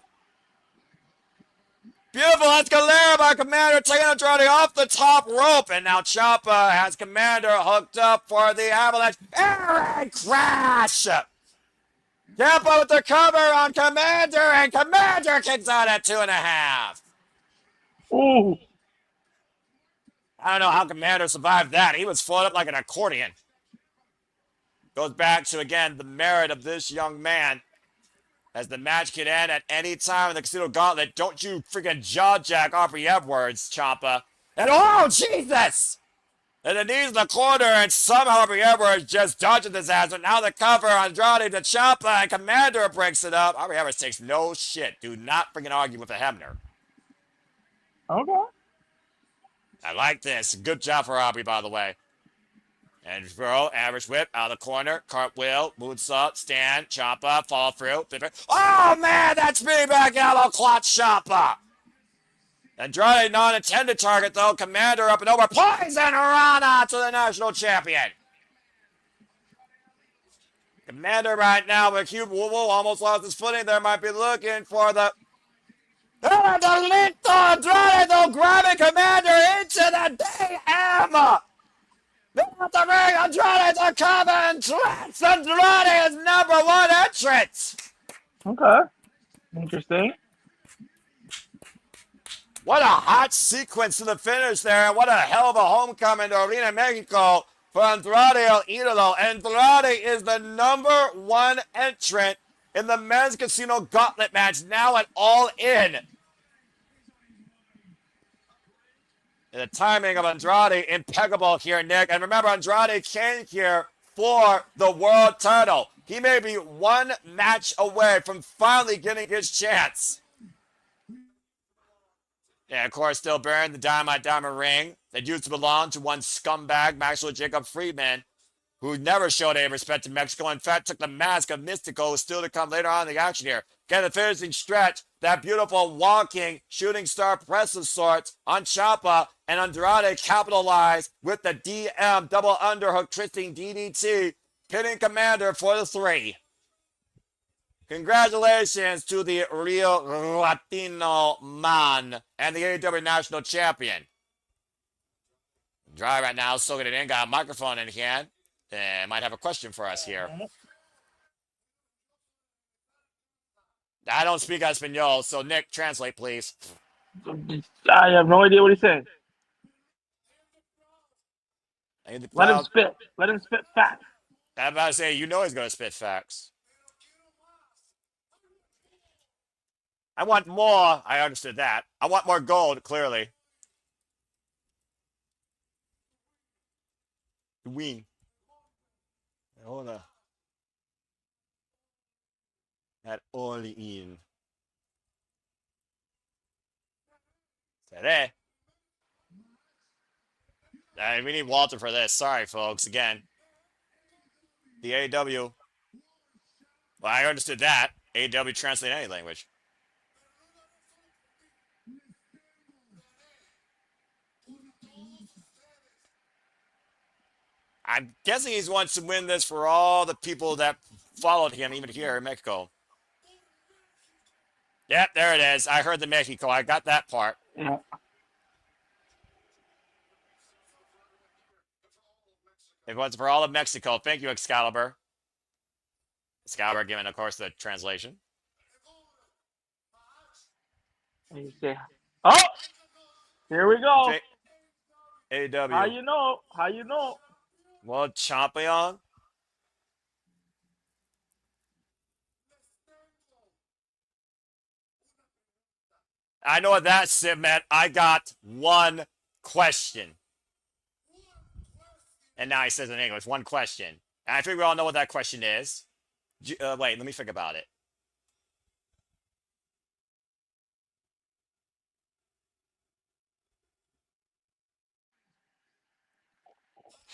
Beautiful Escalera by Commander, taking Andrade off the top rope. And now Ciampa has Commander hooked up for the avalanche. Air crash! Ciampa with the cover on Commander, and Commander kicks out at 2.5. Ooh. I don't know how Commander survived that. He was floated up like an accordion. Goes back to, again, the merit of this young man. As the match could end at any time in the Casino Gauntlet. Don't you freaking jaw-jack Aubrey Edwards, Ciampa. And oh, Jesus! And the knees in the corner, and somehow Aubrey Edwards just dodges his ass. But now the cover, Andrade to Ciampa, and Commander breaks it up. Aubrey Edwards takes no shit. Do not freaking argue with a Hebner. Okay. I like this. Good job for Aubrey, by the way. And throw, average whip, out of the corner, cartwheel, moonsault, stand, Ciampa, fall through. Oh, man, that's me back, yellow clot Ciampa. Andrade, non-intended target, though. Commander up and over. Poison Rana to the national champion. Commander right now with Hugh Woo almost lost his footing there. Might be looking for the... And the Lito Andrade, though, grabbing Commander into the DM. At the ring, Andrade's a common threats. Andrade is number one entrance. Okay. Interesting. What a hot sequence to the finish there. What a hell of a homecoming to Arena Mexico for Andrade El Idolo. Andrade is the number one entrant in the men's casino gauntlet match, now at All In. And the timing of Andrade, impeccable here, Nick. And remember, Andrade came here for the world title. He may be one match away from finally getting his chance. Yeah, of course, still bearing the Dynamite Diamond ring that used to belong to one scumbag, Maxwell Jacob Friedman, who never showed any respect to Mexico. In fact, took the mask of Mystico, who's still to come later on in the action here. Get the finishing stretch, that beautiful walking shooting star press of sorts on Ciampa, and Andrade capitalized with the DM double underhook twisting DDT, pinning Commander for the 3. Congratulations to the Rio Latino man and the AEW National Champion. Dry right now, still getting in, got a microphone in hand, and might have a question for us here. I don't speak Espanol, so Nick, translate, please. I have no idea what he's saying. Let him spit. Let him spit facts. I'm about to say, you know he's going to spit facts. I want more. I understood that. I want more gold, clearly. Win. Hold on. At All In. Today. We need Walter for this. Sorry, folks. Again. The AEW. Well, I understood that. AEW translate any language. I'm guessing he wants to win this for all the people that followed him, even here in Mexico. Yep, there it is. I heard the Mexico. I got that part. Yeah. It was for all of Mexico. Thank you, Excalibur. Excalibur giving, of course, the translation. And you say, oh, here we go. AEW. How you know? How you know? World champion. I know what that meant. I got one question. And now he says in English, one question. And I think we all know what that question is. Wait, let me think about it.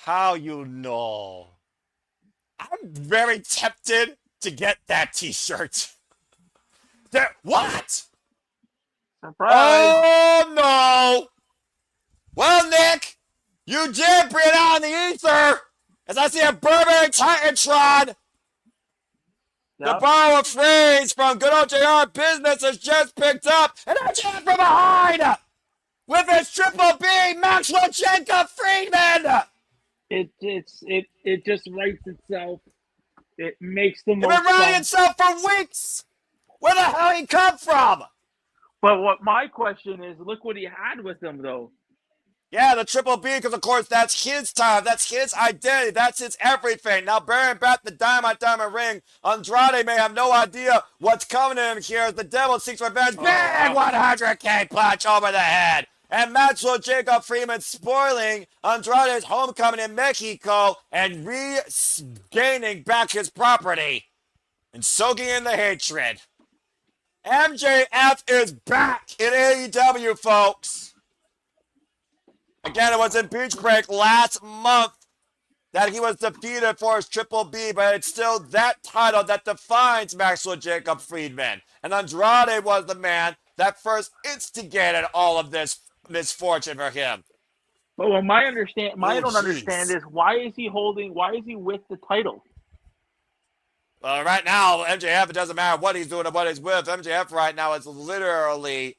How you know? I'm very tempted to get that t-shirt. What? Surprise! Oh, no! Well, Nick, you did bring it out in the ether, as I see a Burberry Titantron. Yep. The borrow a phrase from good old JR Business has just picked up, and I jump from behind with his Triple B, Maxwell Jacob Friedman. It just writes itself. It makes the most. It's been writing itself for weeks. Where the hell he come from? But what my question is, look what he had with him, though. Yeah, the Triple B, because, of course, that's his time. That's his identity. That's his everything. Now, bearing back the Diamond ring, Andrade may have no idea what's coming to him here as the Devil seeks revenge. Big 100K punch over the head. And Maxwell Jacob Friedman spoiling Andrade's homecoming in Mexico and regaining back his property and soaking in the hatred. MJF is back in AEW, folks. Again, it was in Beach Break last month that he was defeated for his Triple B, but it's still that title that defines Maxwell Jacob Friedman. And Andrade was the man that first instigated all of this misfortune for him. But what I don't understand is why is he with the title? Right now, MJF, it doesn't matter what he's doing or what he's with. MJF right now is literally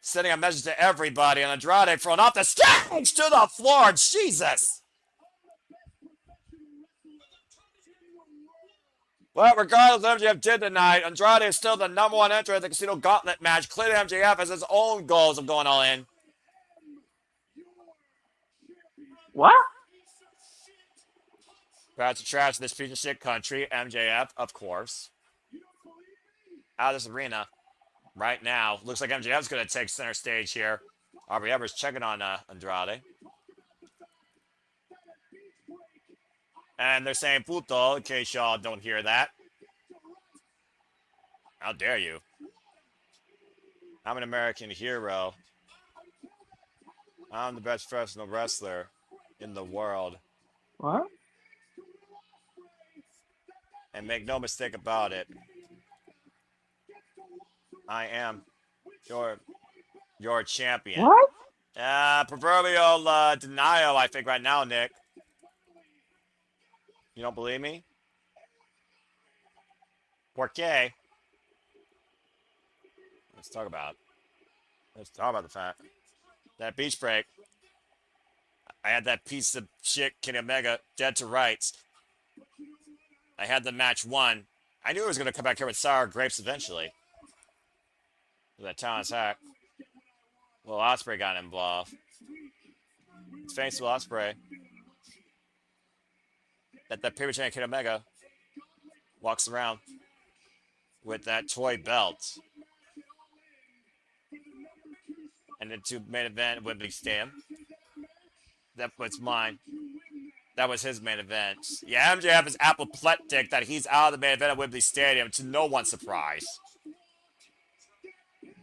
sending a message to everybody. And Andrade thrown off the stage to the floor. Jesus. Well, regardless of what MJF did tonight, Andrade is still the number one entrant in the Casino Gauntlet match. Clearly, MJF has his own goals of going all in. What? That's the trash of this piece of shit country. MJF, of course. Out of this arena right now. Looks like MJF's going to take center stage here. Aubrey Evers checking on Andrade. And they're saying puto, in case y'all don't hear that. How dare you? I'm an American hero. I'm the best professional wrestler in the world. What? And make no mistake about it, I am your champion. What? Proverbial denial, I think, right now, Nick. You don't believe me? Por qué? Let's talk about the fact that beach break. I had that piece of shit, Kenny Omega, dead to rights. I had the match won. I knew he was going to come back here with sour grapes eventually. With that talent hack. Well, Ospreay got involved. It's thanks to Ospreay that paper chain Kenny Omega walks around with that toy belt. And then to main event, Wembley Stadium. That was mine. That was his main event. Yeah, MJF is apoplectic that he's out of the main event at Wembley Stadium, to no one's surprise.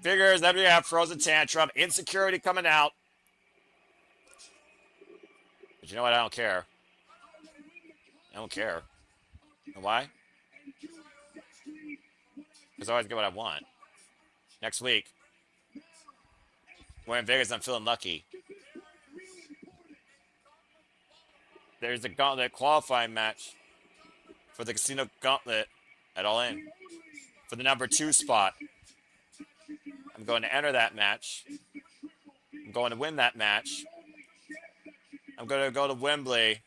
Figures MJF throws a tantrum, insecurity coming out. But you know what? I don't care. I don't care. And why? Because I always get what I want. Next week, we're in Vegas. I'm feeling lucky. There's a gauntlet qualifying match for the Casino Gauntlet at All In for the number 2 spot. I'm going to enter that match. I'm going to win that match. I'm going to go to Wembley,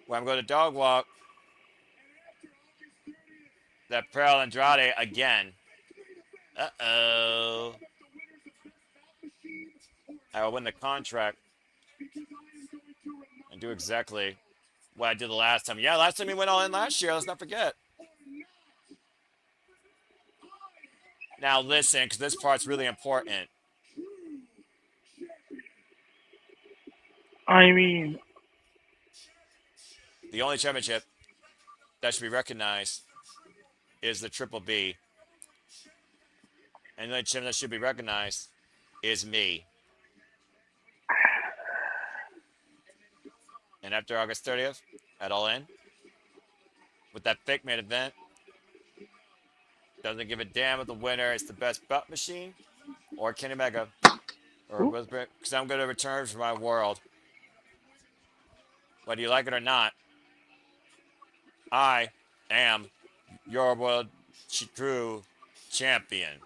where I'm going to dog walk that Pearl Andrade again. Uh-oh. I will win the contract and do exactly what I did the last time. Yeah, last time he went all in last year. Let's not forget. Now listen, because this part's really important. I mean, the only championship that should be recognized is the Triple B. And the only championship that should be recognized is me. And after August 30th, at All In, with that fake main event, doesn't give a damn if the winner is the best belt machine or Kenny Omega or Elizabeth, because I'm going to return for my world. Whether you like it or not, I am your world true champion.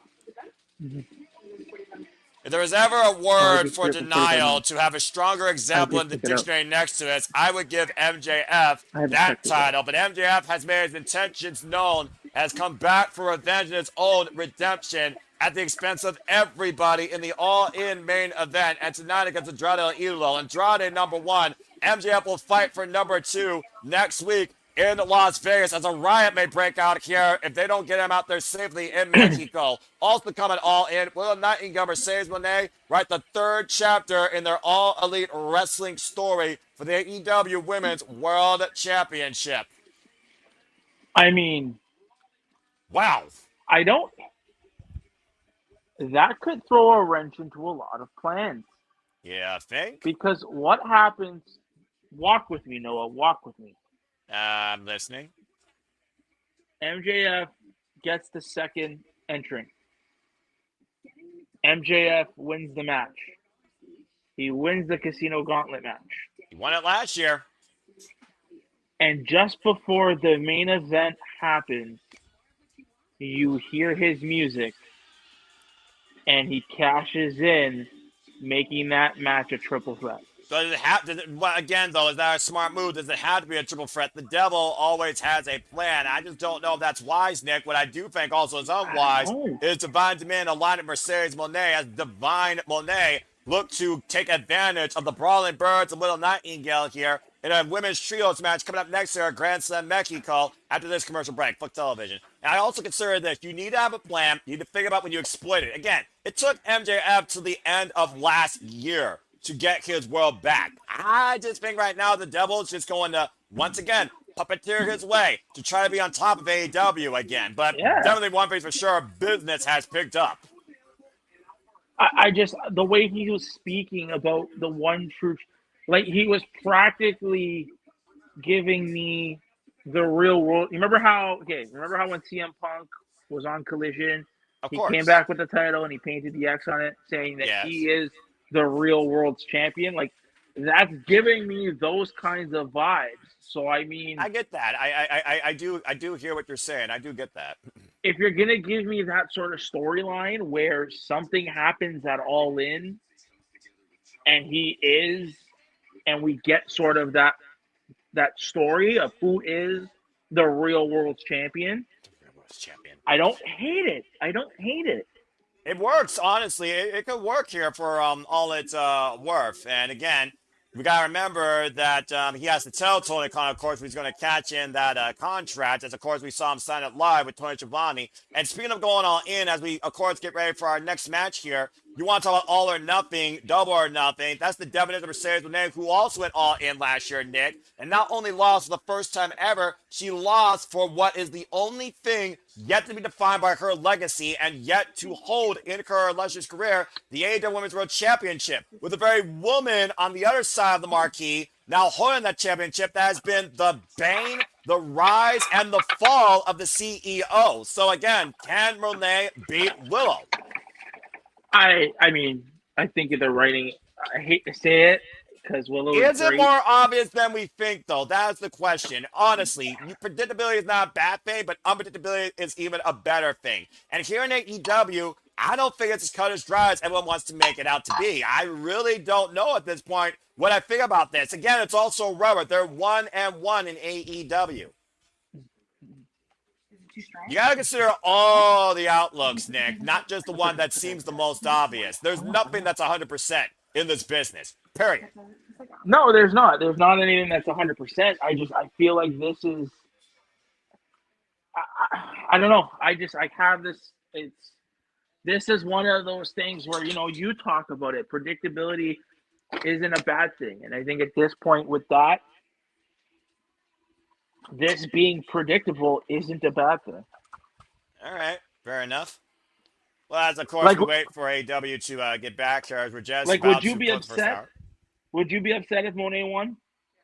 If there was ever a word for denial to have a stronger example in the dictionary next to it, I would give MJF that title. But MJF has made his intentions known, has come back for revenge and his own redemption at the expense of everybody in the All-In main event. And tonight against Andrade El Idolo. Andrade number 1. MJF will fight for number 2 next week in Las Vegas, as a riot may break out here if they don't get him out there safely in Mexico. Also coming All In, Will Nightingale Mercedes Moné write the 3rd chapter in their All Elite Wrestling story for the AEW Women's World Championship. I mean, wow. That could throw a wrench into a lot of plans. Yeah, I think. Because what happens, walk with me, Noah, walk with me. I'm listening. MJF gets the 2nd entrant. MJF wins the match. He wins the Casino Gauntlet match. He won it last year. And just before the main event happens, you hear his music, and he cashes in, making that match a triple threat. Does it have to, well, again, though, is that a smart move? Does it have to be a triple threat? The devil always has a plan. I just don't know if that's wise, Nick. What I do think also is unwise is Divine Demand aligned with Mercedes Monet as Divine Monet look to take advantage of the Brawling Birds and Little Nightingale here in a women's trios match coming up next year at Grand Slam Mexico after this commercial break. Fuck television. And I also consider this. You need to have a plan. You need to figure out when you exploit it. Again, it took MJF to the end of last year to get his world back. I just think right now the devil's just going to, once again, puppeteer his way to try to be on top of AEW again. But definitely one thing for sure, business has picked up. I just, the way he was speaking about the one true, like he was practically giving me the real world. Remember how when CM Punk was on Collision, he came back with the title and he painted the X on it saying that he is the real world's champion? Like, that's giving me those kinds of vibes. So I mean, I get that. I do hear what you're saying. I do get that. If you're gonna give me that sort of storyline where something happens at All In, and we get sort of that story of who is the real world's champion. I don't hate it. It works, honestly. It could work here for all it's worth. And again, we got to remember that he has to tell Tony Khan, of course, he's going to catch in that contract, as, of course, we saw him sign it live with Tony Schiavone. And speaking of going all in, as we, of course, get ready for our next match here, you want to talk about all or nothing, double or nothing. That's the definition of Mercedes Moné, who also went all in last year, Nick. And not only lost for the first time ever, she lost for what is the only thing yet to be defined by her legacy and yet to hold in her illustrious career, the AEW Women's World Championship, with a very woman on the other side of the marquee now holding that championship that has been the bane, the rise, and the fall of the CEO. So again, can Moné beat Willow? I mean, I think they're writing. I hate to say it because Willow is it more obvious than we think, though? That's the question. Honestly, predictability is not a bad thing, but unpredictability is even a better thing. And here in AEW, I don't think it's as cut as dry as everyone wants to make it out to be. I really don't know at this point what I think about this. Again, it's also rubber. They're 1-1 in AEW. You gotta consider all the outlooks, Nick, not just the one that seems the most obvious. There's nothing that's 100% in this business, period. No, there's not. There's not anything that's 100%. I feel like this is, I don't know. I have this, this is one of those things where, you talk about it. Predictability isn't a bad thing. And I think at this point with that, this being predictable isn't a bad thing. All right, fair enough. Well, as of course we wait for AEW to get back here, as we're just would you be upset? Would you be upset if Moné won?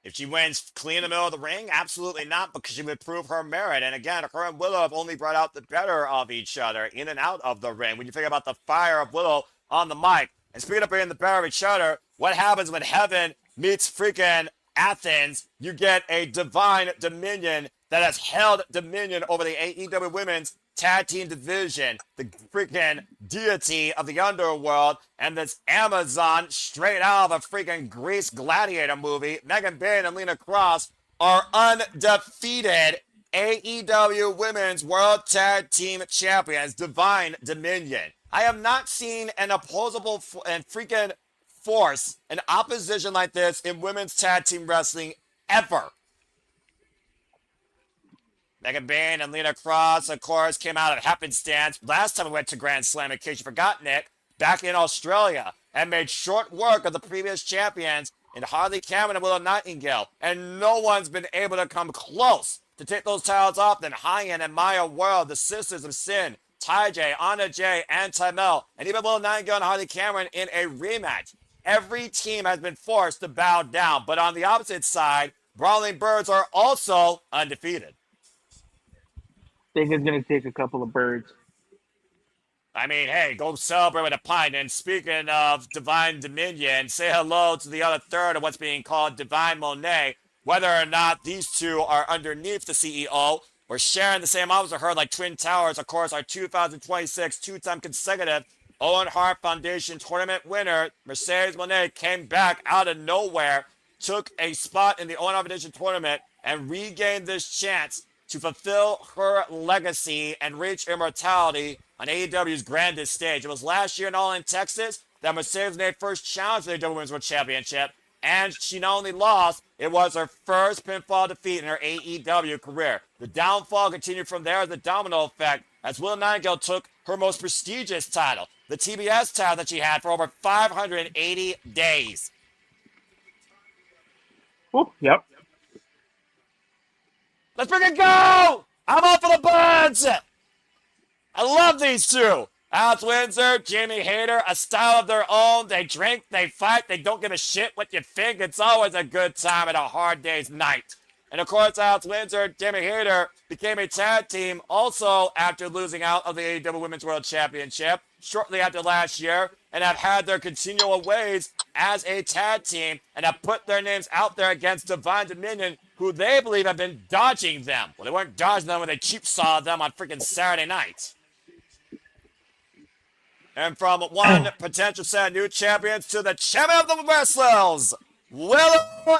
If she wins clean in the middle of the ring, absolutely not, because she would prove her merit. And again, her and Willow have only brought out the better of each other in and out of the ring. When you think about the fire of Willow on the mic, and speaking of bringing the better of each other, what happens when heaven meets freaking Athens? You get a divine dominion that has held dominion over the AEW Women's Tag Team Division, the freaking deity of the underworld, and this Amazon straight out of a freaking Greece gladiator movie. Megan Bayne and Lena Cross are undefeated AEW Women's World Tag Team Champions, Divine Dominion. I have not seen an opposable and freaking force, an opposition like this in women's tag team wrestling ever. Megan Bayne and Lena Cross, of course, came out of happenstance last time we went to Grand Slam, in case you forgot, Nick, back in Australia, and made short work of the previous champions in Harley Cameron and Willow Nightingale. And no one's been able to come close to take those titles off than Hyan and Maya World, the Sisters of Sin, Ty J, Anna J, and Tymel, and even Willow Nightingale and Harley Cameron in a rematch. Every team has been forced to bow down, but on the opposite side, Brawling Birds are also undefeated. I think it's going to take a couple of birds. I mean, hey, go celebrate with a pint. And speaking of Divine Dominion, say hello to the other third of what's being called Divine Moné. whether or not these two are underneath the CEO or sharing the same office with her like Twin Towers. Of course, our 2026 two-time consecutive Owen Hart Foundation tournament winner, Mercedes Moné, came back out of nowhere, took a spot in the Owen Hart Foundation tournament, and regained this chance to fulfill her legacy and reach immortality on AEW's grandest stage. It was last year in All In Texas that Mercedes Moné first challenged for the AEW Women's World Championship, and she not only lost, it was her first pinfall defeat in her AEW career. The downfall continued from there as the domino effect, as Willow Nightingale took her most prestigious title, the TBS title that she had for over 580 days. Oh, yep. Let's bring it go! I'm all for the birds! I love these two. Alex Windsor, Jamie Hayter, a style of their own. They drink, they fight, they don't give a shit what you think. It's always a good time at a hard day's night. And of course, Alex Windsor, Jamie Hayter became a tag team also after losing out of the AEW Women's World Championship shortly after last year, and have had their continual ways as a tag team and have put their names out there against Divine Dominion, who they believe have been dodging them. Well, they weren't dodging them when they cheap saw them on freaking Saturday night. And from one potential set of new champions to the champion of the wrestlers, Willow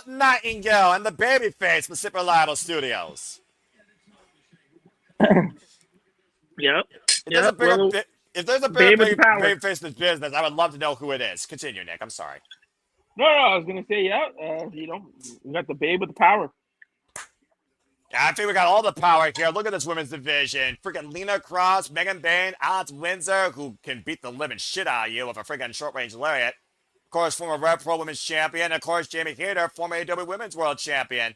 Nightingale and the babyface from Super Reliable Studios. Yep. If there's a bigger babyface in this business, I would love to know who it is. Continue, Nick. I'm sorry. No, I was gonna say, we got the babe with the power. Yeah, I think we got all the power here. Look at this women's division. Freaking Lena Cross, Megan Bayne, Alex Windsor, who can beat the living shit out of you with a freaking short-range lariat. Of course, former Rev Pro Women's Champion. Of course, Jamie Hayter, former AEW Women's World Champion.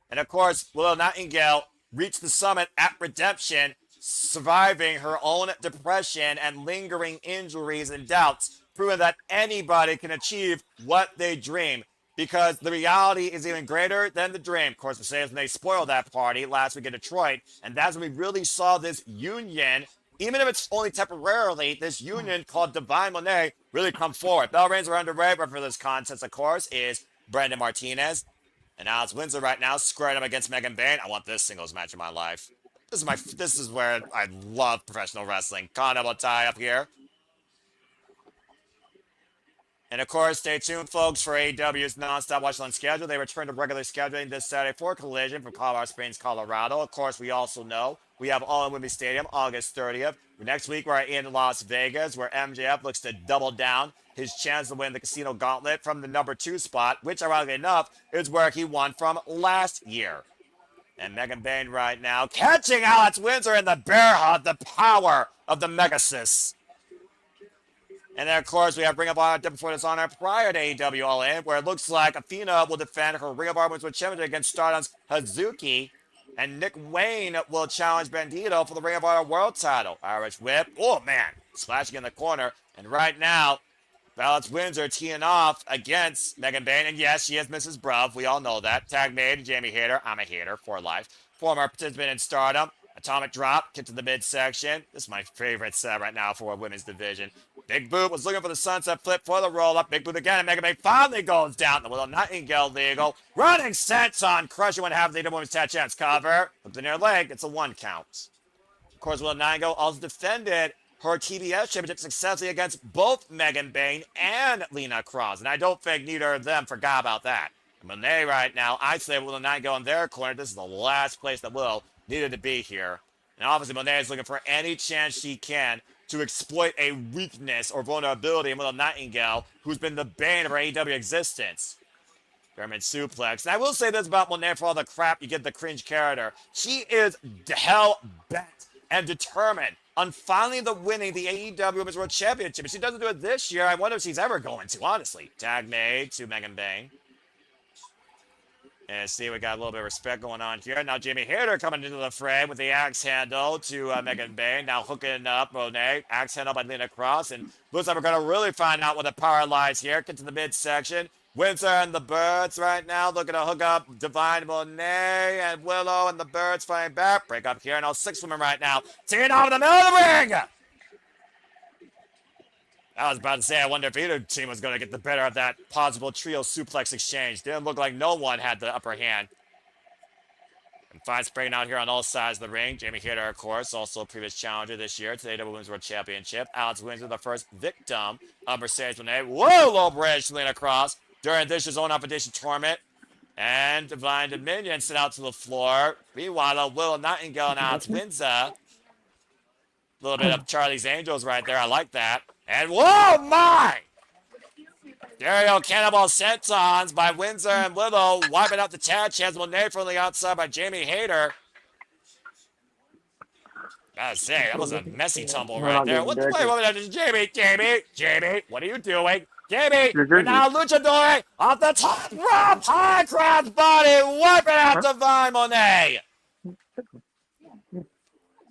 And of course, Willow Nightingale reached the summit at Redemption, surviving her own depression and lingering injuries and doubts, proving that anybody can achieve what they dream, because the reality is even greater than the dream. Of course, they spoiled that party last week in Detroit, and that's when we really saw this union, even if it's only temporarily, this union called Divine Moné really come forward. Bell Reigns are underway, but for this contest, of course, is Brandon Martinez. And Alex Windsor right now squared up against Megan Bayne. I want this singles match in my life. This is where I love professional wrestling. Double tie up here. And of course, stay tuned, folks, for AEW's non-stop watch-along schedule. They return to regular scheduling this Saturday for Collision from Colorado Springs, Colorado. Of course, we also know we have All in Wembley Stadium August 30th. Next week, we're in Las Vegas, where MJF looks to double down his chance to win the Casino Gauntlet from the number 2 spot, which, ironically enough, is where he won from last year. And Megan Bayne right now catching Alex Windsor in the bear hug, the power of the Megasis. And then, of course, we have Ring of Honor before this honor prior to AEW All In, where it looks like Athena will defend her Ring of Honor Women's Championship against Stardust's Hazuki, and Nick Wayne will challenge Brodido for the Ring of Honor World title. Irish Whip. Oh, man. Splashing in the corner. And right now, Alex Windsor teeing off against Megan Bayne. And yes, she is Mrs. Bruv. We all know that. Tag made Jamie Hayter. I'm a hater for life. Former participant in Stardom. Atomic drop. Kick to the midsection. This is my favorite set right now for a women's division. Big Boot was looking for the sunset flip for the roll-up. Big Boot again, and Megan Bayne finally goes down. The Willow Nightingale legal. Running senton. Crushing one half of the Women's Tag Champs cover. Up the near leg. It's a 1 count. Of course, Willow Nightingale also defended her TBS championship successfully against both Megan Bayne and Lena Cross. And I don't think neither of them forgot about that. And Moné right now, I say Willow Nightingale in their corner. This is the last place that Willow needed to be here. And obviously, Moné is looking for any chance she can to exploit a weakness or vulnerability in Willow Nightingale, who's been the bane of her AEW existence. German suplex. And I will say this about Moné, for all the crap you get the cringe character. She is hell-bent and determined on finally winning the AEW Women's World Championship. If she doesn't do it this year, I wonder if she's ever going to, honestly. Tag made to Megan Bayne. And see, we got a little bit of respect going on here. Now Jamie Hayter coming into the frame with the axe handle to Megan Bayne. Now hooking up Moné. Axe handle by Lena Cross. And looks like we're going to really find out where the power lies here. Get to the midsection. Windsor and the Birds right now looking to hook up Divine Moné and Willow and the Birds fighting back. Break up here. Now 6 women right now. Teeing off in the middle of the ring. I was about to say, I wonder if either team was going to get the better of that possible trio suplex exchange. Didn't look like no one had the upper hand. And fights breaking out here on all sides of the ring. Jamie Hayter, of course, also a previous challenger this year to the AEW Women's World Championship. Alex Windsor, the first victim of Mercedes Moné. Whoa, low bridge lean across during this own competition tournament. And Divine Dominion sit out to the floor. Meanwhile, Will Nightingale and Alex Windsor. A little bit of Charlie's Angels right there. I like that. And whoa, my! Dario Cannibal Sentons by Windsor and Willow, wiping out the tag chance. Monet from the outside by Jamie Hayter. Gotta say, that was a messy tumble right there. What the wait, Jamie, what are you doing? Jamie, you're now luchador off the top rope, high cross body, wiping out Divine Monet.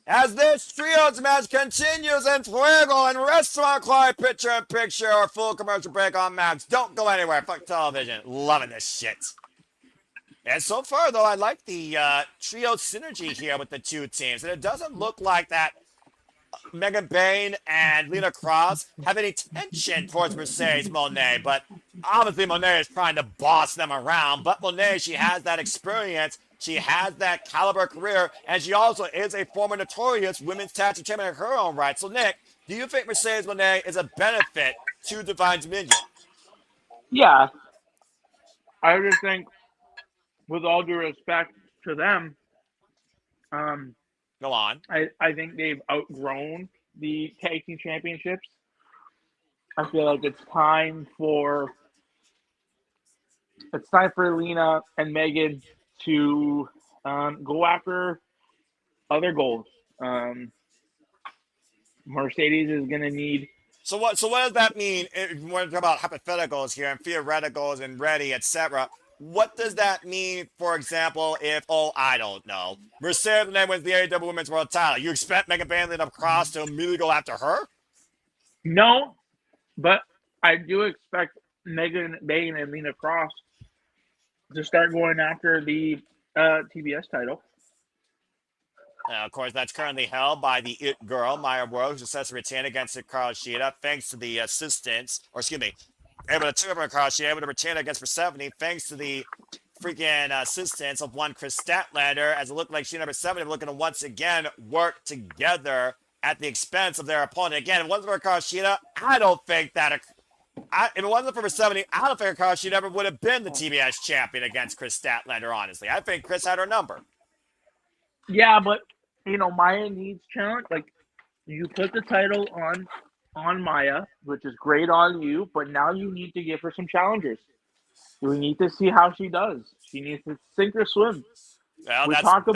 As this trios match continues in Fuego and Restaurant Clyde picture-in-picture or full commercial break on Max. Don't go anywhere. Fuck television. Loving this shit. And so far, though, I like the trio synergy here with the two teams. And it doesn't look like that Megan Bayne and Lena Cross have any tension towards Mercedes Moné. But obviously, Moné is trying to boss them around. But Moné, she has that experience. She has that caliber career, and she also is a former notorious women's tag team champion in her own right. So, Nick, do you think Mercedes Moné is a benefit to Divine Dominion? Yeah. I just think, with all due respect to them, go on. I think they've outgrown the tag team championships. I feel like it's time for Lena and Megan to go after other goals. Mercedes is going to need. So what does that mean? We're talking about hypotheticals here and theoreticals and ready, etc. What does that mean, for example, if, I don't know, Mercedes wins the AEW Women's World title? You expect Megan Bayne and Cross to immediately go after her? No, but I do expect Megan Bayne and Lena Cross to start going after the TBS title. Of course, that's currently held by the It Girl, Maya Rose, who sets to retain against Carl Shida, thanks to the assistance, able to retain against Persephone, thanks to the freaking assistance of one Kris Statlander, as it looked like she number 7 looking to once again work together at the expense of their opponent. Again, if it wasn't for Carl Shida, I don't think that if it wasn't for Persephone, I don't think Carl Shida ever would have been the TBS champion against Kris Statlander, honestly. I think Kris had her number. Yeah, but, Maya needs challenge. Like, you put the title on Maya, which is great on you, but now you need to give her some challengers. We need to see how she does. She needs to sink or swim. Well, we talked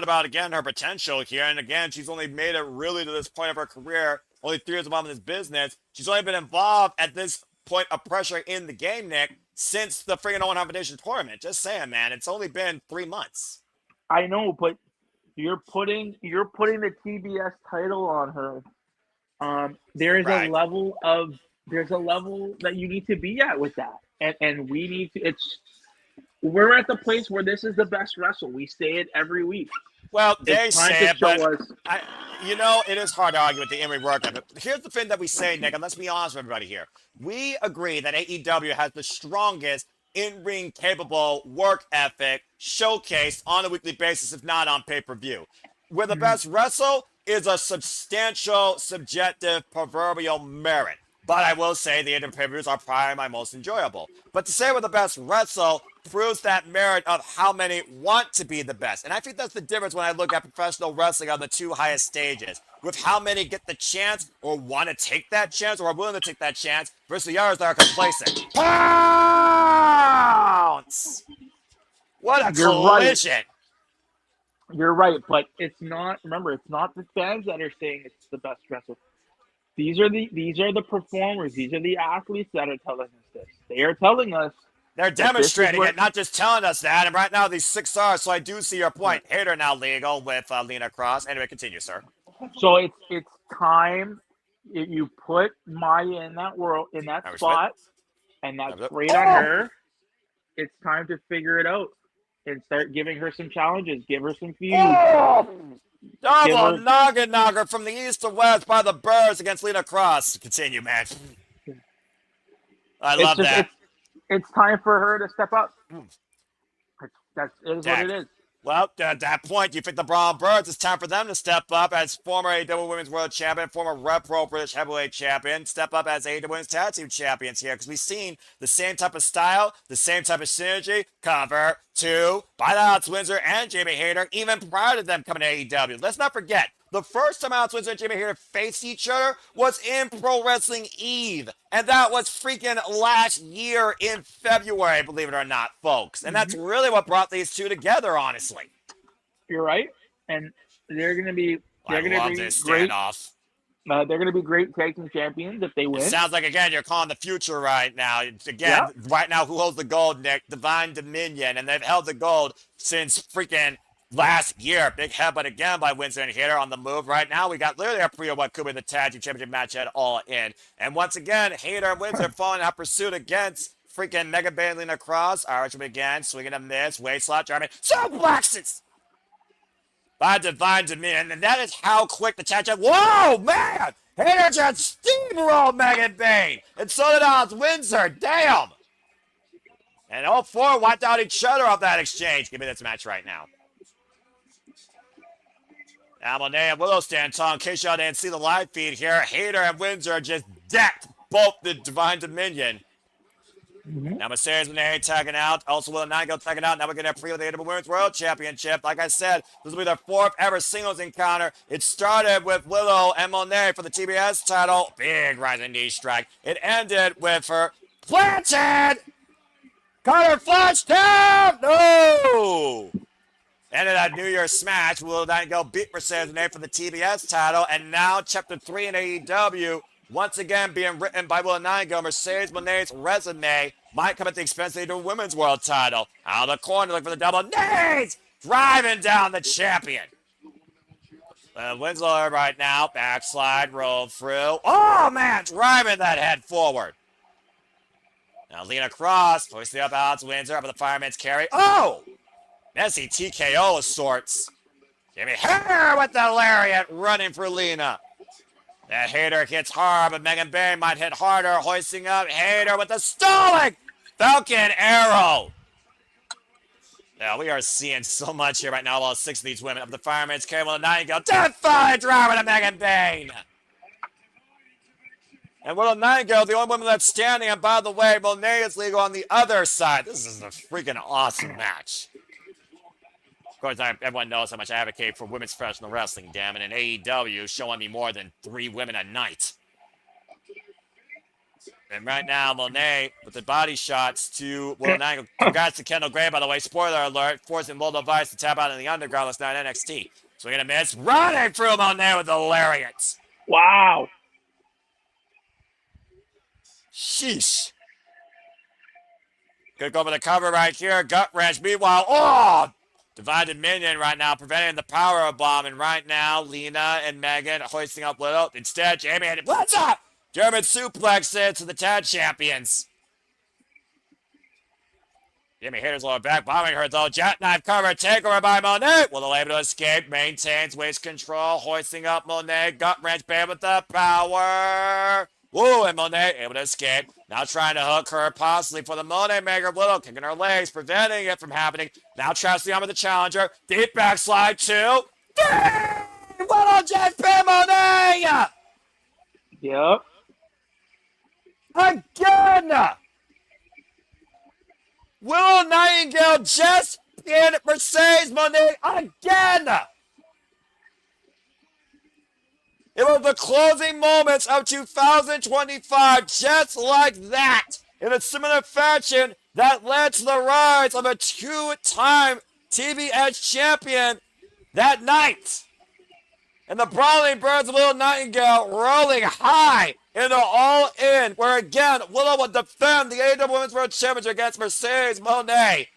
about, again, her potential here. And, again, she's only made it really to this point of her career. Only 3 years involved in this business. She's only been involved at this point of pressure in the game, Nick, since the freaking Owen Competition tournament. Just saying, man. It's only been 3 months. I know, but you're putting the TBS title on her. There's a level that you need to be at with that. And we need to, we're at the place where this is the best wrestle. We say it every week. Well, they say it, but it is hard to argue with the in-ring work. But here's the thing that we say, Nick, and let's be honest with everybody here. We agree that AEW has the strongest in-ring capable work ethic showcased on a weekly basis, if not on pay-per-view. Where the best wrestle is a substantial, subjective, proverbial merit. But I will say the AEW pay-per-views are probably my most enjoyable. But to say we're the best wrestle proves that merit of how many want to be the best. And I think that's the difference when I look at professional wrestling on the 2 highest stages. With how many get the chance or want to take that chance or are willing to take that chance versus the others that are complacent. Pounce! What a collision! You're right, but it's not the fans that are saying it's the best wrestler. These are the performers. These are the athletes that are telling us this. They are telling us. They're demonstrating it, not just telling us that. And right now, these 6 are. So I do see your point. Hater now legal with Lena Cross. Anyway, continue, sir. So it's time. You put Maya in that spot, and that's great on her. It's time to figure it out and start giving her some challenges. Give her some feuds. Double noggin knocker from the east to west by the Birds against Lita Cross. Continue, man. I love that. It's time for her to step up. It is what it is. Well, at that point, do you think the Braun Birds, it's time for them to step up as former AEW Women's World Champion, former Rep Pro British Heavyweight Champion, step up as AEW Women's Tag Team Champions here, because we've seen the same type of style, the same type of synergy, cover, two, by Alex Windsor and Jamie Hayter, even prior to them coming to AEW. Let's not forget, the first time Alex Windsor and Jamie Hayter faced each other was in Pro Wrestling Eve. And that was freaking last year in February, believe it or not, folks. And that's really what brought these two together, honestly. You're right. And they're going to be I love this standoff. They're going to be great tag team champions if they win. It sounds like, again, you're calling the future right now. Again, right now, who holds the gold, Nick? Divine Dominion. And they've held the gold since freaking last year. Big headbutt again by Windsor and Hayter on the move. Right now, we got literally a pre of what could be the tag team championship match at All In. And once again, Hayter and Windsor following up pursuit against freaking Mega Band Lina Cross. Irish again, swinging a miss, waist slot, German suplexes by Divine Dominion. And that is how quick the tag champ. Whoa, man! Hayter just steamrolled Megan Bane. And so did Alex Windsor. Damn! And all four wiped out each other off that exchange. Give me this match right now. Now Monet and Willow stand tall. In case y'all didn't see the live feed here, Hayter and Windsor just decked both the Divine Dominion. Now Mercedes Monet tagging out. Also Willow Nightingale tagging out. Now we're going to pre with the AEW Women's World Championship. Like I said, this will be their fourth ever singles encounter. It started with Willow and Monet for the TBS title. Big rising knee strike. It ended with her planted. Caught her flash down. No! Ended that New Year's smash. Willow Nightingale beat Mercedes Moné for the TBS title. And now Chapter 3 in AEW, once again being written by Willow Nightingale. Mercedes Moné's resume might come at the expense of the Women's World title. Out of the corner, looking for the double knees. Driving down the champion. Winslow right now. Backslide, roll through. Oh, man, driving that head forward. Now Lina Cross, hoisting up Alex Windsor up with the fireman's carry. Oh! Messy TKO of sorts. Jamie Hayter with the lariat running for Lina. That Hayter hits hard, but Megan Bane might hit harder. Hoisting up Hayter with the stalling Falcon Arrow. Now we are seeing so much here right now. All six of these women up the fireman's carry. Willow Nightingale. Defy driver to Megan Bane. And Willow Nightingale, the only woman that's standing. And by the way, Monet is legal on the other side. This is a freaking awesome match. Of course, everyone knows how much I advocate for women's professional wrestling, damn it, and AEW showing me more than 3 women a night. And right now, Monet with the body shots to Willow Nightingale. Congrats to Kendall Gray, by the way. Spoiler alert, forcing Little Device to tap out in the underground last night NXT. So we're going to miss. Running through Monet with the lariats. Wow. Sheesh. Could go for the cover right here. Gut wrench. Meanwhile, oh! Divine Dominion right now preventing the power bomb. And right now, Lina and Megan hoisting up Willow. Instead, Jamie and what's up? German suplexes to the tag champions. Jamie Hayter's lower back, bombing her though. Jackknife cover, takeover by Monet. Willow able to escape, maintains waist control, hoisting up Monet. Gut wrench, Bam with the power. Woo, and Monet able to escape. Now trying to hook her, possibly for the Monet Maker. Willow kicking her legs, preventing it from happening. Now traps the arm of the challenger. Deep backslide to Willow just pin Monet! Yep. Again! Willow Nightingale just pinned Mercedes Monet again! It was the closing moments of 2025, just like that, in a similar fashion that led to the rise of a 2-time TBS champion that night. And the Brawling Birds of Willow Nightingale rolling high into All In, where again, Willow would defend the AEW Women's World Championship against Mercedes Monet.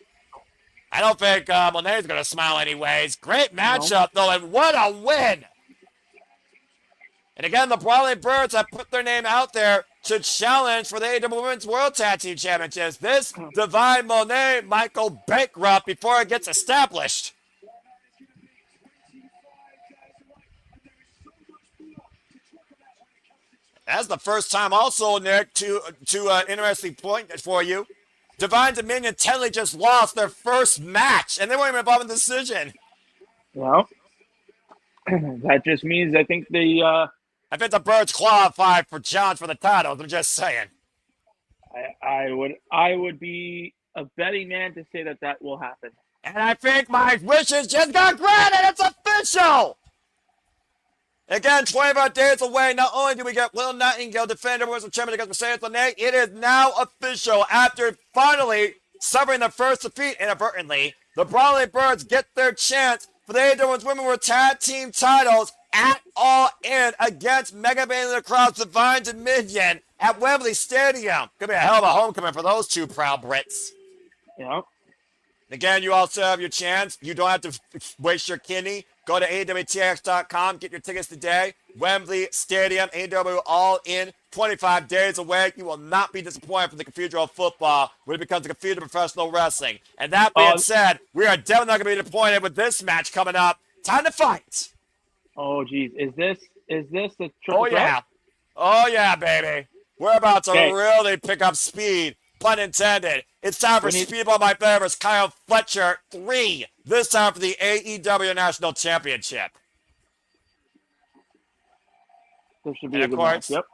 I don't think Monet's going to smile anyways. Great matchup, though, and what a win! And again, the Brawling Birds have put their name out there to challenge for the AEW Women's World Tag Team Championships. This Divine Monet might go bankrupt before it gets established. That's the first time also, Nick, to interesting point for you. Divine Dominion technically just lost their first match, and they weren't even involved in the decision. Well, that just means I think I think the Birds qualified for challenge for the titles. I'm just saying. I would be a betting man to say that will happen. And I think my wishes just got granted. It's official. Again, 25 days away. Not only do we get Will Nightingale defend Universal Champion against Mercedes Moné, it is now official. After finally suffering their first defeat inadvertently, the Brawley Birds get their chance for the AEW Women's World Tag Team titles at All In against Mega Bailey across Divine Dominion at Wembley Stadium. Gonna be a hell of a homecoming for those two proud Brits. Yeah. Again, you also have your chance. You don't have to waste your kidney. Go to AEWTX.com. Get your tickets today. Wembley Stadium, AEW All In, 25 days away. You will not be disappointed from the Cathedral of Football when it becomes the Cathedral of Professional Wrestling. And that being said, we are definitely not going to be disappointed with this match coming up. Time to fight. Oh, geez. Is this the triple threat? Oh, yeah, baby. We're about to really pick up speed. Pun intended. It's time for Speedball My Favorite versus Kyle Fletcher 3. This time for the AEW National Championship. There should be a good match. Yep.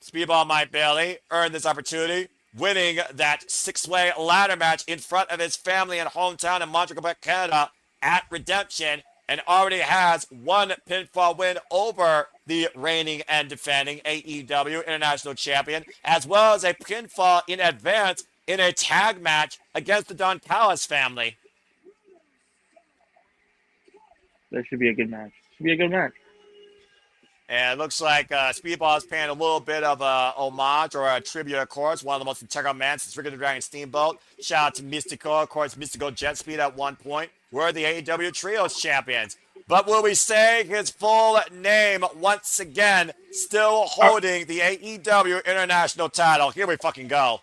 Speedball Mike Bailey earned this opportunity, winning that six-way ladder match in front of his family and hometown in Montreal, Quebec, Canada at Redemption, and already has one pinfall win over the reigning and defending AEW International Champion, as well as a pinfall in advance in a tag match against the Don Callis family. That should be a good match. Should be a good match. And it looks like Speedball is paying a little bit of a homage or a tribute, of course. One of the most integral men since Rick the Dragon Steamboat. Shout out to Mystico, of course, Mystico Jet Speed at one point. We're the AEW Trios champions. But will we say his full name once again, still holding the AEW International title? Here we fucking go.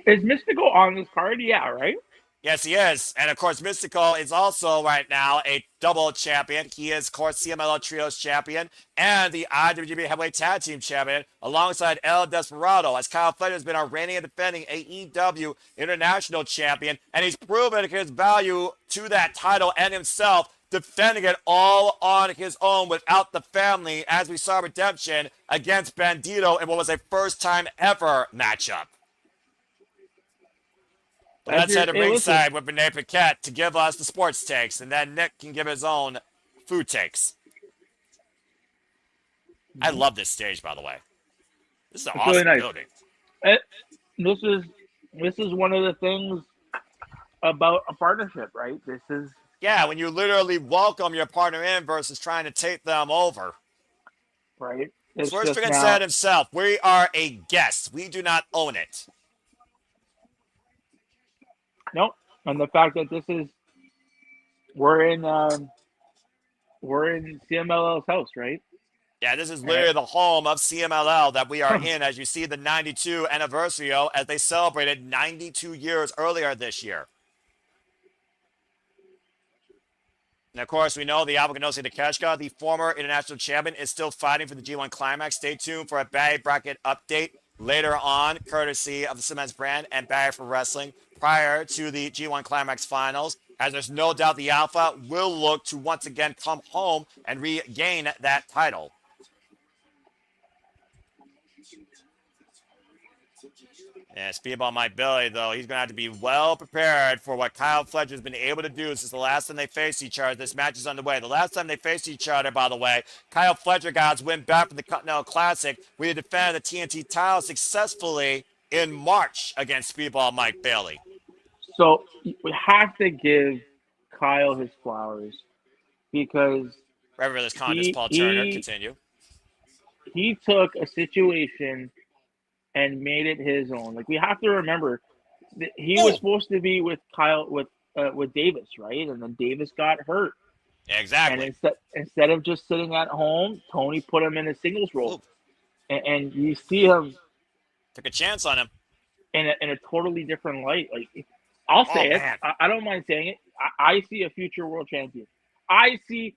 Is Mystico on this card? Yeah, right? Yes, he is. And, of course, Mystical is also right now a double champion. He is, of course, CMLL Trios champion and the IWGP Heavyweight Tag Team champion alongside El Desperado, as Kyle Fletcher has been our reigning and defending AEW International champion, and he's proven his value to that title and himself, defending it all on his own without the family, as we saw Redemption against Brodido in what was a first-time ever matchup. Let's head to ringside with Renee Paquette to give us the sports takes, and then Nick can give his own food takes. I love this stage, by the way. This is an awesome really nice. building. This is one of the things about a partnership, right? This is when you literally welcome your partner in versus trying to take them over. Right. Swerve said himself, "We are a guest. We do not own it." Nope. And the fact that we're in CMLL's house, right? Yeah, this is literally the home of CMLL that we are in, as you see the 92 anniversary as they celebrated 92 years earlier this year. And of course, we know the Alvaganosi Takeshka, the former international champion, is still fighting for the G1 Climax. Stay tuned for a Barry Bracket update later on, courtesy of the Simmons brand and Barry for Wrestling, prior to the G1 Climax finals, as there's no doubt the Alpha will look to once again come home and regain that title. Yeah, Speedball Mike Billy, though, he's going to have to be well prepared for what Kyle Fletcher's been able to do since the last time they faced each other. This match is underway. The last time they faced each other, by the way, Kyle Fletcher got his win back from the Continental Classic. We had defended the TNT title successfully in March against Speedball Mike Bailey. So we have to give Kyle his flowers because Reverend Condis, Paul Turner, continue. He took a situation and made it his own. Like, we have to remember that he was supposed to be with Kyle with Davis, right? And then Davis got hurt. Yeah, exactly. And instead of just sitting at home, Tony put him in a singles role, and you see him took a chance on him in a totally different light. Like, I'll say it. I don't mind saying it. I see a future world champion. I see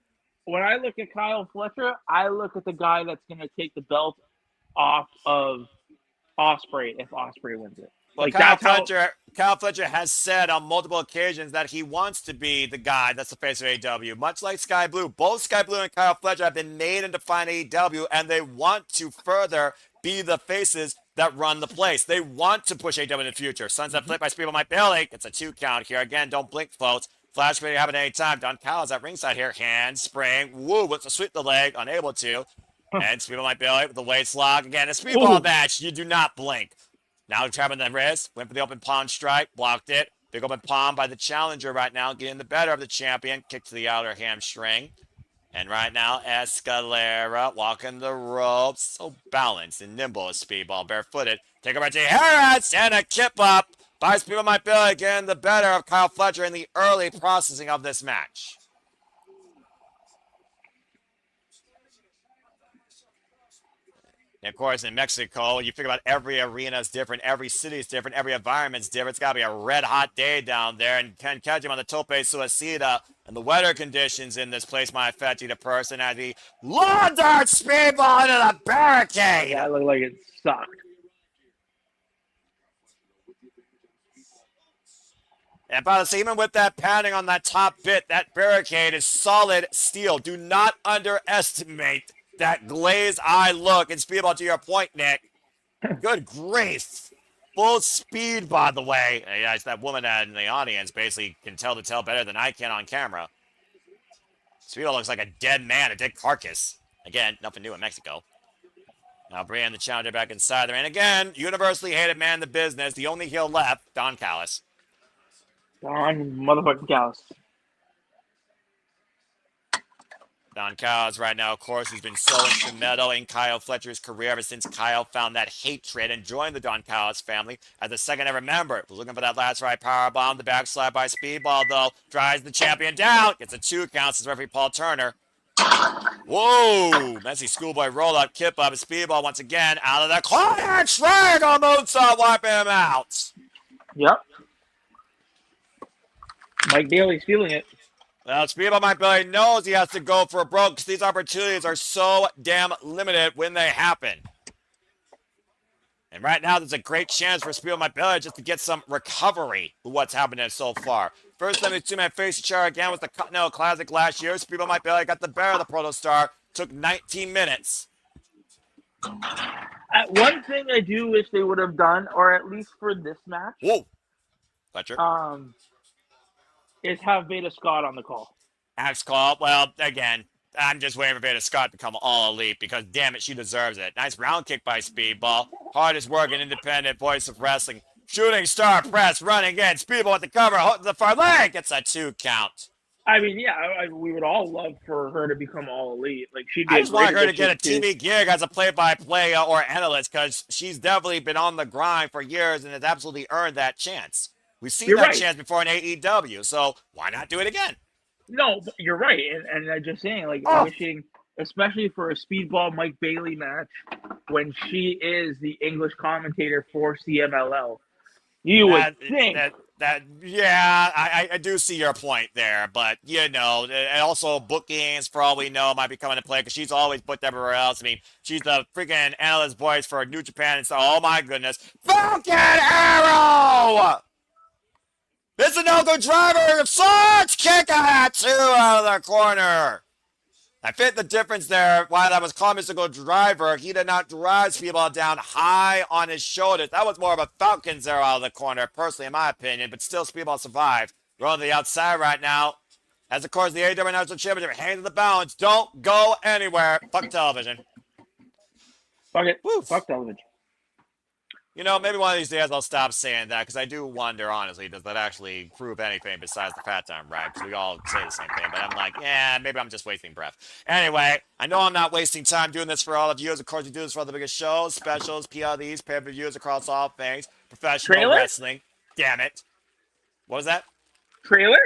when I look at Kyle Fletcher, I look at the guy that's going to take the belt off of Ospreay if Ospreay wins it. Well, Like Kyle Fletcher has said on multiple occasions that he wants to be the guy that's the face of AEW. Much like Sky Blue, both Sky Blue and Kyle Fletcher have been made and defined AEW, and they want to further be the faces that run the place. They want to push AEW in the future. Sunset Flip by Speedball Mike Bailey. It's a 2 count here. Again, don't blink, folks. Flash may happen at any time. Don Callis at ringside here. Hand, spring. Woo, what's a sweep the leg. Unable to. And Speedball Mike Bailey with the waist lock. Again, a Speedball match. You do not blink. Now trapping the wrist. Went for the open palm strike. Blocked it. Big open palm by the challenger right now. Getting the better of the champion. Kick to the outer hamstring. And right now, Escalera walking the ropes. So balanced and nimble as Speedball. Barefooted. Take over to Harris. And a kip up by Speedball Mike Bailey. Getting the better of Kyle Fletcher in the early processing of this match. And of course, in Mexico, you figure about every arena is different, every city is different, every environment's different. It's got to be a red-hot day down there, and can catch him on the Tope Suicida. And the weather conditions in this place might affect the person as he laundered Speedball into the barricade. That looked like it sucked. And by the way, even with that padding on that top bit, that barricade is solid steel. Do not underestimate that glazed eye look. And Speedball, to your point, Nick. Good grief. Full speed, by the way. Yeah, it's that woman in the audience basically can tell the tale better than I can on camera. Speedball looks like a dead man, a dead carcass. Again, nothing new in Mexico. Now bringing the challenger back inside there. And again, universally hated man in the business. The only heel left, Don Callis. Don motherfucking Callis. Don Callis right now, of course, who's been so instrumental in Kyle Fletcher's career ever since Kyle found that hatred and joined the Don Callis family as the second ever member. Was looking for that last right powerbomb. The backslide by Speedball, though, drives the champion down. Gets a 2 count as referee Paul Turner. Whoa! Messy schoolboy roll-up, kip up. Speedball once again out of the corner. Triangle moonsault, wiping him out. Yep. Mike Bailey's feeling it. Well, Speedball Mike Bailey knows he has to go for a broke because these opportunities are so damn limited when they happen. And right now, there's a great chance for Speedball Mike Bailey just to get some recovery with what's happening so far. First time these two-man face each other again was the Continental Classic last year. Speedball Mike Bailey got the better of the Protostar. Took 19 minutes. One thing I do wish they would have done, or at least for this match. Whoa. Fletcher. Is have Veda Scott on the call. Axe call. Well, again, I'm just waiting for Veda Scott to become all elite because, damn it, she deserves it. Nice round kick by Speedball. Hardest working independent voice of wrestling. Shooting star press, running in. Speedball with the cover, holding the far leg. Gets a 2 count. I mean, yeah, we would all love for her to become all elite. Like I just want her to get a TV gig as a play-by-play or analyst because she's definitely been on the grind for years and has absolutely earned that chance. We've seen that chance before in AEW, so why not do it again? No, you're right, and I'm just saying, like, wishing, especially for a Speedball Mike Bailey match, when she is the English commentator for CMLL, you would think yeah, I do see your point there, but you know, and also bookings for all we know might be coming to play because she's always booked everywhere else. I mean, she's the freaking analyst voice for New Japan, and so oh my goodness, Falcon Arrow. It's a no-go driver. Sarge kick at 2 out of the corner. I fit the difference there. While that was called Mr. Go Driver, he did not drive Speedball down high on his shoulders. That was more of a Falcon's arrow out of the corner, personally, in my opinion. But still, Speedball survived. Rolling to the outside right now. As, of course, the AEW National Championship hangs in the balance. Don't go anywhere. Fuck television. Fuck it. Woo. Fuck television. You know, maybe one of these days I'll stop saying that because I do wonder, honestly, does that actually prove anything besides the fact I'm right? Because we all say the same thing, but I'm like, yeah, maybe I'm just wasting breath. Anyway, I know I'm not wasting time doing this for all of you. Of course, we do this for all the biggest shows, specials, PLDs, pay-per-views across all things, professional wrestling. Damn it. What was that? Trailer?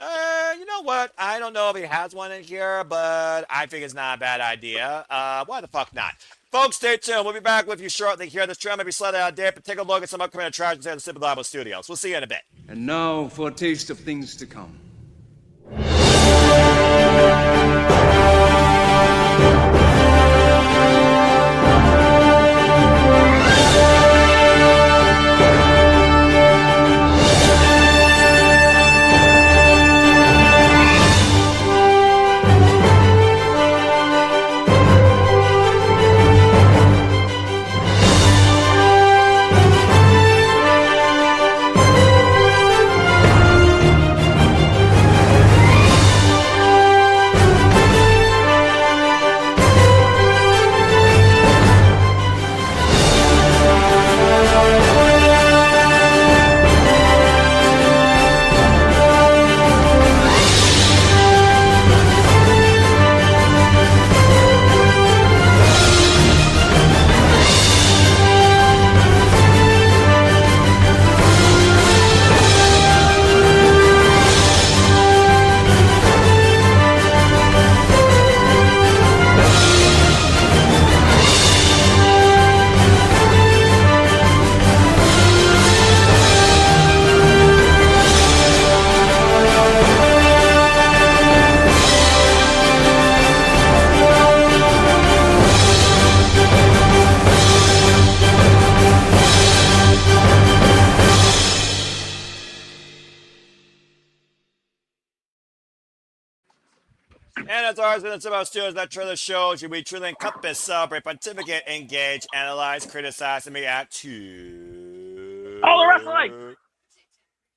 You know what? I don't know if he has one in here, but I think it's not a bad idea. Why the fuck not? Folks, stay tuned. We'll be back with you shortly here. This trail may be slightly out of date, but take a look at some upcoming attractions here at the Simple Bible Studios. We'll see you in a bit. And now for a taste of things to come. And as always, it's about studios that trailer shows you we truly encompass, celebrate, pontificate, engage, analyze, criticize, and react to all the wrestling.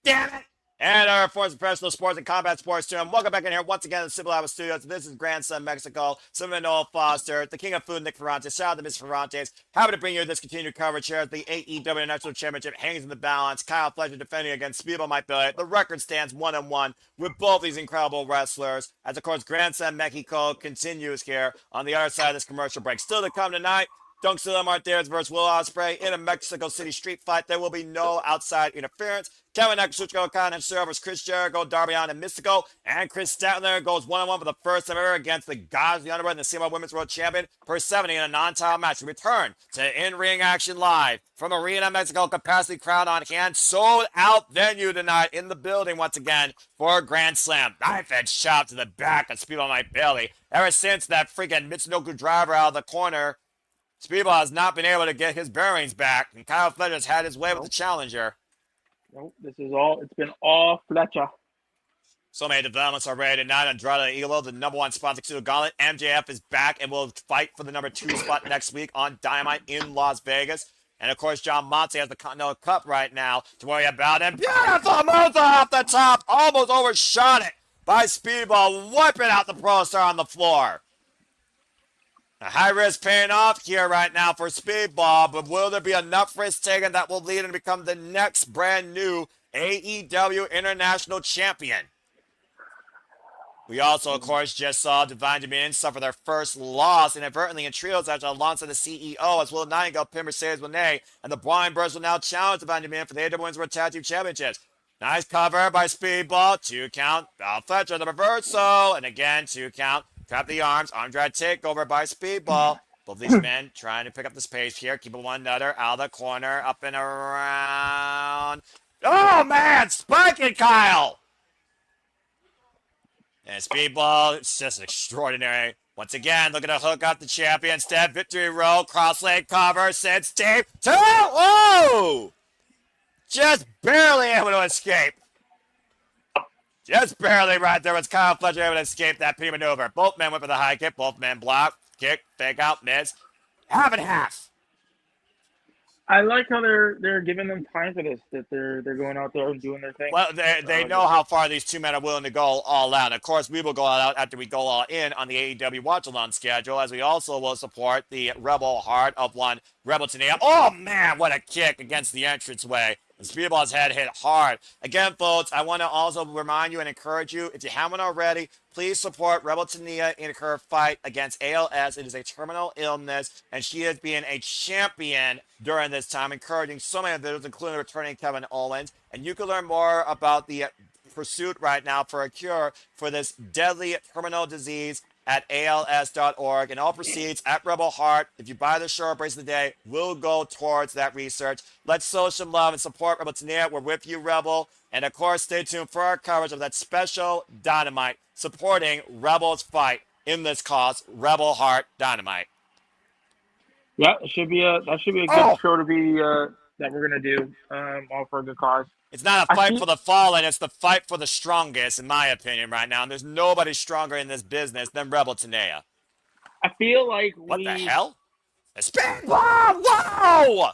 Damn it! And our forms of professional sports and combat sports team. Welcome back in here once again to Simple Iowa Studios. This is Grandson Mexico, Simon Noel Foster, the King of Food, Nick Ferrante. Shout out to Miss Ferrantes. Happy to bring you this continued coverage here as the AEW National Championship hangs in the balance. Kyle Fletcher defending against Speedball Mike Billy. The record stands 1-1 with both these incredible wrestlers. As of course, Grandson Mexico continues here on the other side of this commercial break. Still to come tonight. Dunk Steel Martinez versus Will Ospreay in a Mexico City street fight. There will be no outside interference. Kevin Nakasuchiko Khan and Sarah versus Chris Jericho, Darby Allin and Mystico. And Kris Statlander goes 1-1 for the first time ever against the Gods of the Underworld and the CMO Women's World Champion Persephone in a non-title match. We return to in-ring action live from Arena Mexico. Capacity crowd on hand. Sold out venue tonight in the building once again for a Grand Slam. Knife edge shot to the back of Speedball Mike Bailey. Ever since that freaking Mitsunoku driver out of the corner, Speedball has not been able to get his bearings back, and Kyle Fletcher's had his way with the challenger. Nope, it's been all Fletcher. So many developments already tonight. Andrade Elo, the #1 spot, the Gauntlet. MJF is back and will fight for the #2 spot next week on Dynamite in Las Vegas. And of course, John Moxley has the Continental Cup right now to worry about. And beautiful moonsault off the top, almost overshot it by Speedball, wiping out the Pro Star on the floor. A high risk paying off here right now for Speedball, but will there be enough risk taken that will lead him to become the next brand new AEW International Champion? We also, of course, just saw Divine Dominion suffer their first loss inadvertently in trios after Alonso, the CEO, as Will Nightingale, pin Mercedes Moné, and the Brian Burst will now challenge Divine Dominion for the AEW Women's World Tag Team Championships. Nice cover by Speedball, 2 count, Fletcher, the reversal, and again, 2 count. Trap the arms, arm drag takeover by Speedball. Both these men trying to pick up the pace here, keeping one another out of the corner, up and around. Oh man, spike it, Kyle! And Speedball, it's just extraordinary. Once again, looking to hook up the champion. Step, victory roll, cross leg cover, sets Steve, 2, oh! Just barely able to escape. Just barely right there was Kyle Fletcher able to escape that P maneuver. Both men went for the high kick. Both men block, kick, fake out, miss. Half and half. I like how they're giving them time for this. That they're going out there and doing their thing. Well, they know how far these two men are willing to go all out. Of course, we will go all out after we go all in on the AEW Watch-Along schedule, as we also will support the Rebel Heart of one Rebel Tania. Oh man, what a kick against the entranceway. And Speedball's head hit hard. Again, folks, I want to also remind you and encourage you, if you haven't already, please support Rebel Tania in her fight against ALS. It is a terminal illness, and she is being a champion during this time, encouraging so many individuals, including returning Kevin Owens. And you can learn more about the pursuit right now for a cure for this deadly terminal disease at ALS.org, and all proceeds at Rebel Heart, if you buy the shirt brace of the day, will go towards that research. Let's show some love and support Rebel Tania. We're with you, Rebel. And of course, stay tuned for our coverage of that special Dynamite supporting Rebel's fight in this cause, Rebel Heart Dynamite. Yeah, that should be a good show to be that we're gonna do, all for a good cause. It's not a fight for the fallen, it's the fight for the strongest, in my opinion, right now. And there's nobody stronger in this business than Rebel Tania. I feel like What the hell? A Speedball! Whoa!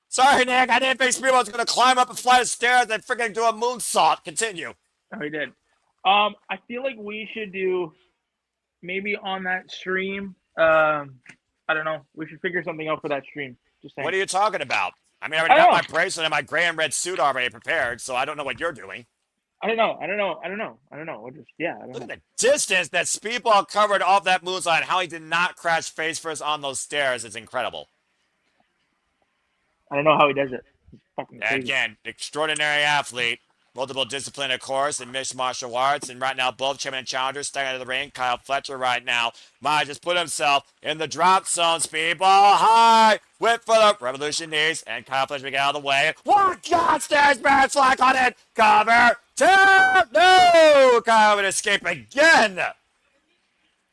Sorry, Nick, I didn't think Speedball was going to climb up a flight of stairs and freaking do a moonsault. Continue. Oh, he did. I feel like we should do, maybe on that stream, I don't know, we should figure something out for that stream. Just saying. What are you talking about? I mean, I already got my bracelet and my gray and red suit already prepared, so I don't know what you're doing. I don't know. Look at the distance that Speedball covered off that moonsault and how he did not crash face first on those stairs is incredible. I don't know how he does it. He's fucking crazy. Again, extraordinary athlete. Multiple discipline, of course, in mixed martial arts. And right now, both champion and challengers staying out of the ring. Kyle Fletcher right now might just put himself in the drop zone. Speedball high. Whip for the Revolution knees. And Kyle Fletcher get out of the way. One God stairs, man, slack on it. Cover. Two. No. Kyle would escape again.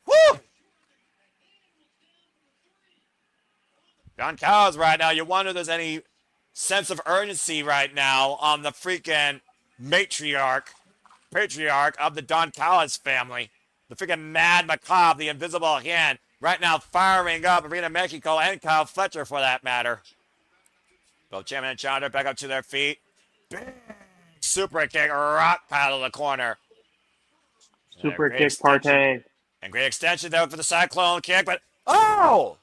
Woo. Don Callis right now. You wonder if there's any sense of urgency right now on the freaking patriarch of the Don Callis family. the freaking Mad Macabre, the Invisible Hand, right now firing up Arena Mexico and Kyle Fletcher for that matter. Both champion and challenger back up to their feet. Big super kick, rock pile to the corner. Super kick party. And great extension there for the Cyclone kick, but oh!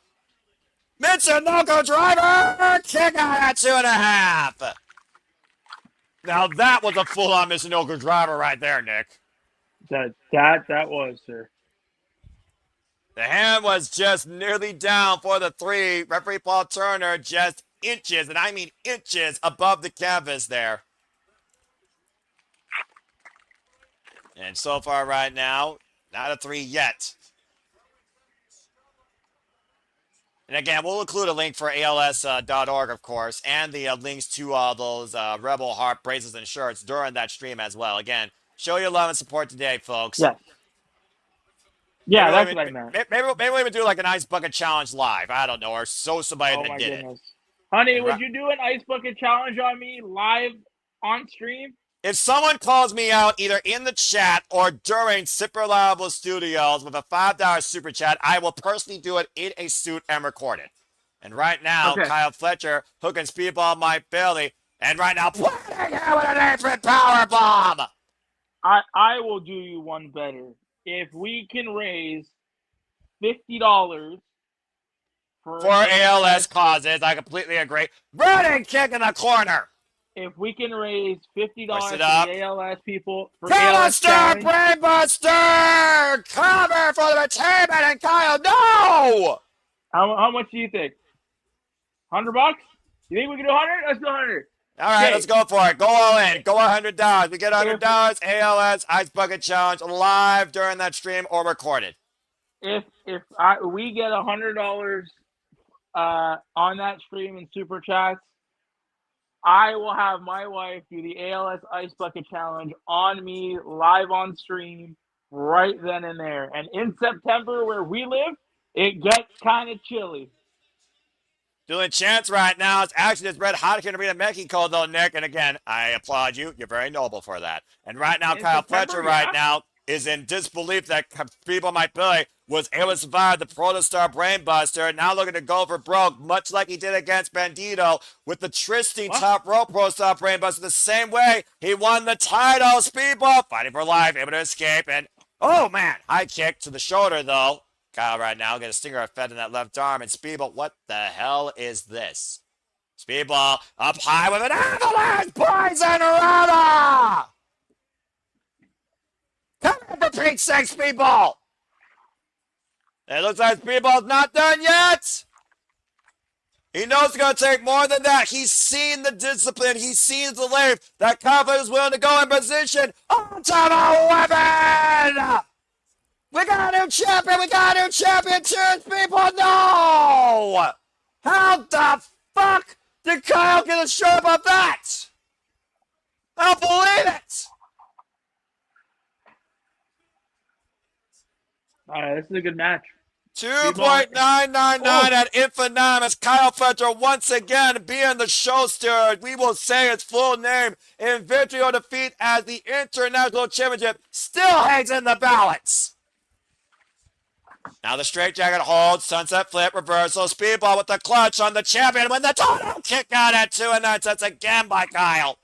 Mitsunoco driver! Kick out at 2.5. Now that was a full-on Mitsunoco driver right there, Nick. That was, sir. The hand was just nearly down for the 3. Referee Paul Turner just inches, and I mean inches, above the canvas there. And so far right now, not a 3 yet. And again, we'll include a link for ALS.org, of course, and the links to all those Rebel Heart bracelets and shirts during that stream as well. Again, show your love and support today, folks. Yeah. Yeah, that's what I meant. Maybe we'll even do like an ice bucket challenge live. I don't know, or so somebody that did it. Honey, would you do an ice bucket challenge on me live on stream? If someone calls me out either in the chat or during Super Reliable Studios with a $5 super chat, I will personally do it in a suit and record it. And right now, Kyle Fletcher hooking Speedball Mike Bailey, and right now, planting him with an apron power bomb. I will do you one better. If we can raise $50 for ALS causes, I completely agree. Running kick in the corner. If we can raise $50 for the ALS people for Brainbuster! Brainbuster! Cover for the retirement and Kyle, no! How much do you think? $100? You think we can do 100? Let's do 100. All right, let's go for it. Go all in. Go $100. We get $100. ALS Ice Bucket Challenge live during that stream or recorded. If we get $100 on that stream in super chats, I will have my wife do the ALS Ice Bucket Challenge on me live on stream right then and there. And in September, where we live, it gets kind of chilly. Doing chants right now. It's actually this Red Hot in Arena Mexico, though, Nick. And again, I applaud you. You're very noble for that. And right now, Kyle Fletcher right now is in disbelief that people might be was able to survive the Protostar Brainbuster. Now looking to go for broke, much like he did against Brodido with the Tristing top rope Protostar Brainbuster. The same way he won the title. Speedball fighting for life, able to escape. And, oh, man, high kick to the shoulder, though. Kyle right now get a stinger fed in that left arm. And Speedball, what the hell is this? Speedball up high with an avalanche poison Rana! Come on for Pete's sake, Speedball! It looks like Speedball's not done yet! He knows it's going to take more than that. He's seen the discipline. He's seen the life. That confidence is willing to go in position on top of a weapon! We got a new champion! We got a new champion! Cheers, people! No! How the fuck did Kyle get a show up of that? I don't believe it! All right, this is a good match. 2.999 at Infinitum. Kyle Fletcher once again being the show steer. We will say his full name in victory or defeat as the International Championship still hangs in the balance. Now the straight jacket hold, sunset flip, reversal, Speedball with the clutch on the champion with the total kick out at 2 9 again by Kyle.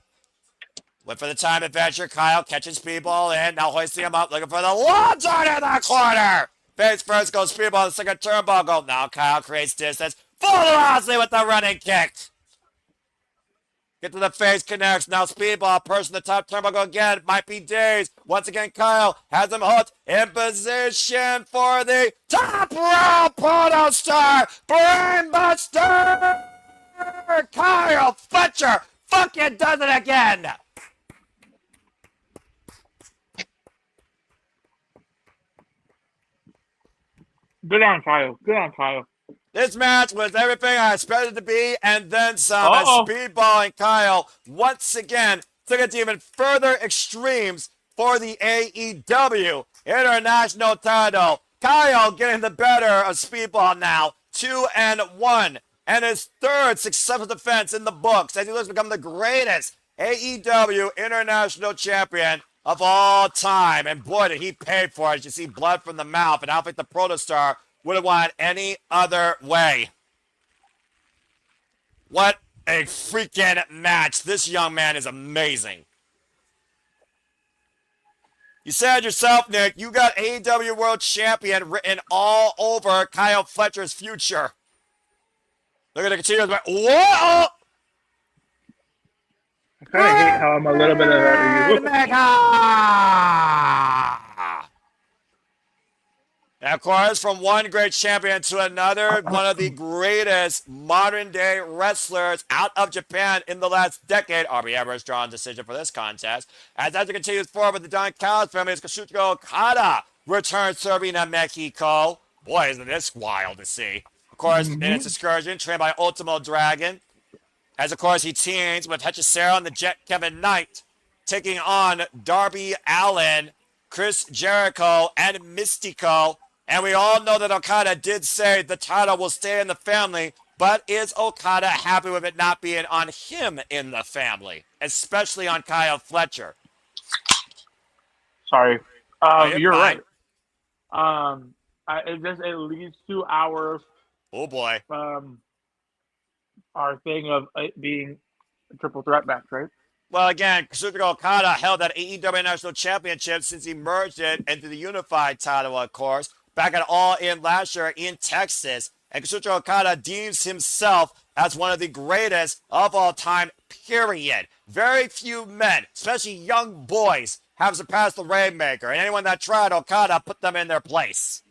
Went for the time adventure. Kyle catching Speedball in, now hoisting him up, looking for the launch on in the corner. Face first goes Speedball, the second turnbuckle goal. Now Kyle creates distance, full velocity with the running kick. Get to the face, connects. Now Speedball, person the top turnbuckle again. Might be dazed. Once again, Kyle has him hooked in position for the top rope Protostar Brainbuster. Kyle Fletcher fucking does it again. Good on Kyle. Good on Kyle. This match was everything I expected it to be, and then some. As Speedball and Kyle once again took it to even further extremes for the AEW International title. Kyle getting the better of Speedball now, 2-1, and his third successful defense in the books as he looks to become the greatest AEW International Champion of all time. And boy, did he pay for it. You see blood from the mouth. And I don't think the Protostar would have won any other way. What a freaking match. This young man is amazing. You said yourself, Nick, you got AEW World Champion written all over Kyle Fletcher's future. Look at the continuous. Whoa! I kind of hate how I'm a little bit of And of course, from one great champion to another, one of the greatest modern-day wrestlers out of Japan in the last decade. RB Everett's drawn decision for this contest. As Edge continues forward with the Don Callis family, as Kazuchika Okada returns to Arena Mexico. Boy, isn't this wild to see. Of course, in its excursion, trained by Ultimo Dragon. As, of course, he teams with Hechicero and the Jet Kevin Knight, taking on Darby Allin, Chris Jericho, and Mystico. And we all know that Okada did say the title will stay in the family, but is Okada happy with it not being on him in the family, especially on Kyle Fletcher? Sorry. You're fine. right. It just at least 2 hours. Oh, boy. Our thing of it being a triple threat match, right? Well, again, Kazuchika Okada held that AEW National Championship since he merged it into the unified title, of course, back at All In last year in Texas. And Kazuchika Okada deems himself as one of the greatest of all time, period. Very few men, especially young boys, have surpassed the Rainmaker. And anyone that tried, Okada put them in their place.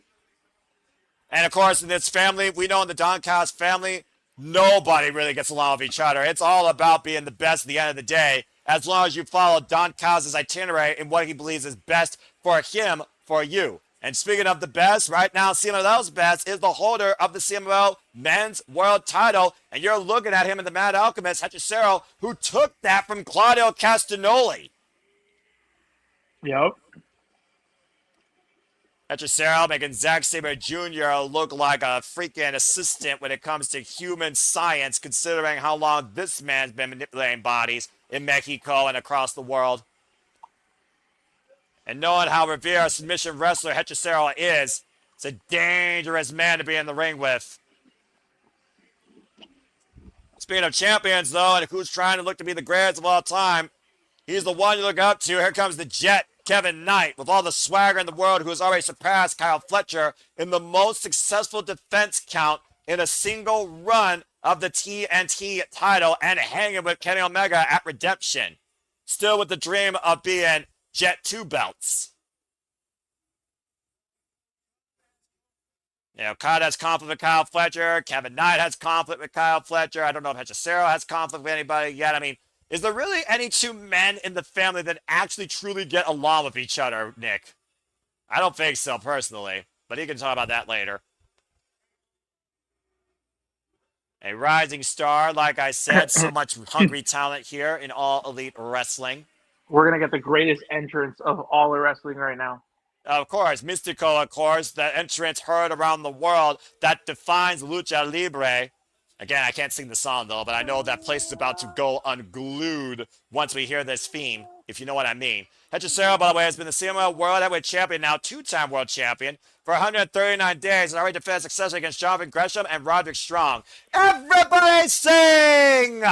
And, of course, in this family, we know in the Don Callis family, nobody really gets along with each other. It's all about being the best at the end of the day, as long as you follow Don Callis' itinerary and what he believes is best for him, for you. And speaking of the best, right now, CMLL's best is the holder of the CMLL Men's World Title. And you're looking at him in the Mad Alchemist, Hechicero, who took that from Claudio Castagnoli. Yep. Hechicero making Zack Sabre Jr. look like a freaking assistant when it comes to human science, considering how long this man's been manipulating bodies in Mexico and across the world. And knowing how revered a submission wrestler Hechicero is, it's a dangerous man to be in the ring with. Speaking of champions, though, and who's trying to look to be the greatest of all time, he's the one you look up to. Here comes the Jet, Kevin Knight, with all the swagger in the world, who has already surpassed Kyle Fletcher in the most successful defense count in a single run of the TNT title, and hanging with Kenny Omega at Redemption. Still with the dream of being Jet 2 belts. You know, Okada has conflict with Kyle Fletcher. Kevin Knight has conflict with Kyle Fletcher. I don't know if Hechicero has conflict with anybody yet. I mean, is there really any two men in the family that actually truly get along with each other, Nick? I don't think so, personally. But he can talk about that later. A rising star, like I said. So much hungry talent here in All Elite Wrestling. We're going to get the greatest entrance of all the wrestling right now. Of course, Mystico, of course, the entrance heard around the world that defines Lucha Libre. Again, I can't sing the song, though, but I know that place is about to go unglued once we hear this theme, if you know what I mean. Hechicero, by the way, has been the CMLL World Heavyweight Champion, now two-time World Champion, for 139 days, and already defended successfully against Jonathan Gresham and Roderick Strong. Everybody sing!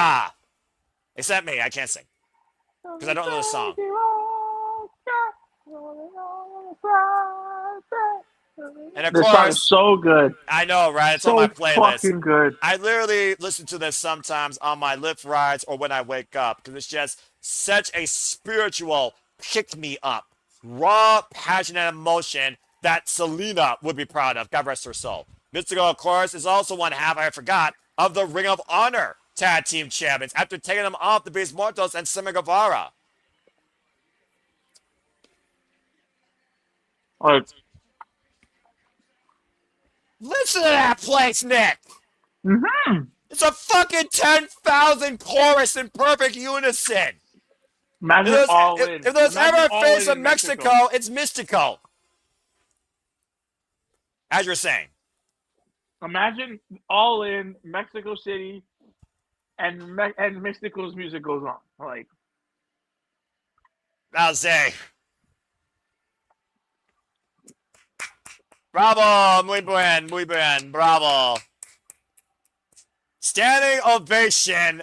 Except me, I can't sing. Because I don't know the song. And of this course, song's so good. I know, right? It's so on my playlist. Fucking good. I literally listen to this sometimes on my lift rides or when I wake up because it's just such a spiritual pick-me-up, raw, passionate emotion that Selena would be proud of. God rest her soul. Mystico, of course, is also one half, I forgot, of the Ring of Honor Tag Team Champions after taking them off the Beast Mortos and Sammy Guevara. Listen to that place, Nick! Mm-hmm. It's a fucking 10,000 chorus in perfect unison! Imagine if there's ever a face of Mexico, it's Mystico. As you're saying. Imagine All In Mexico City and Mystico's music goes on. Like, I'll say. Bravo, muy bien, bravo. Standing ovation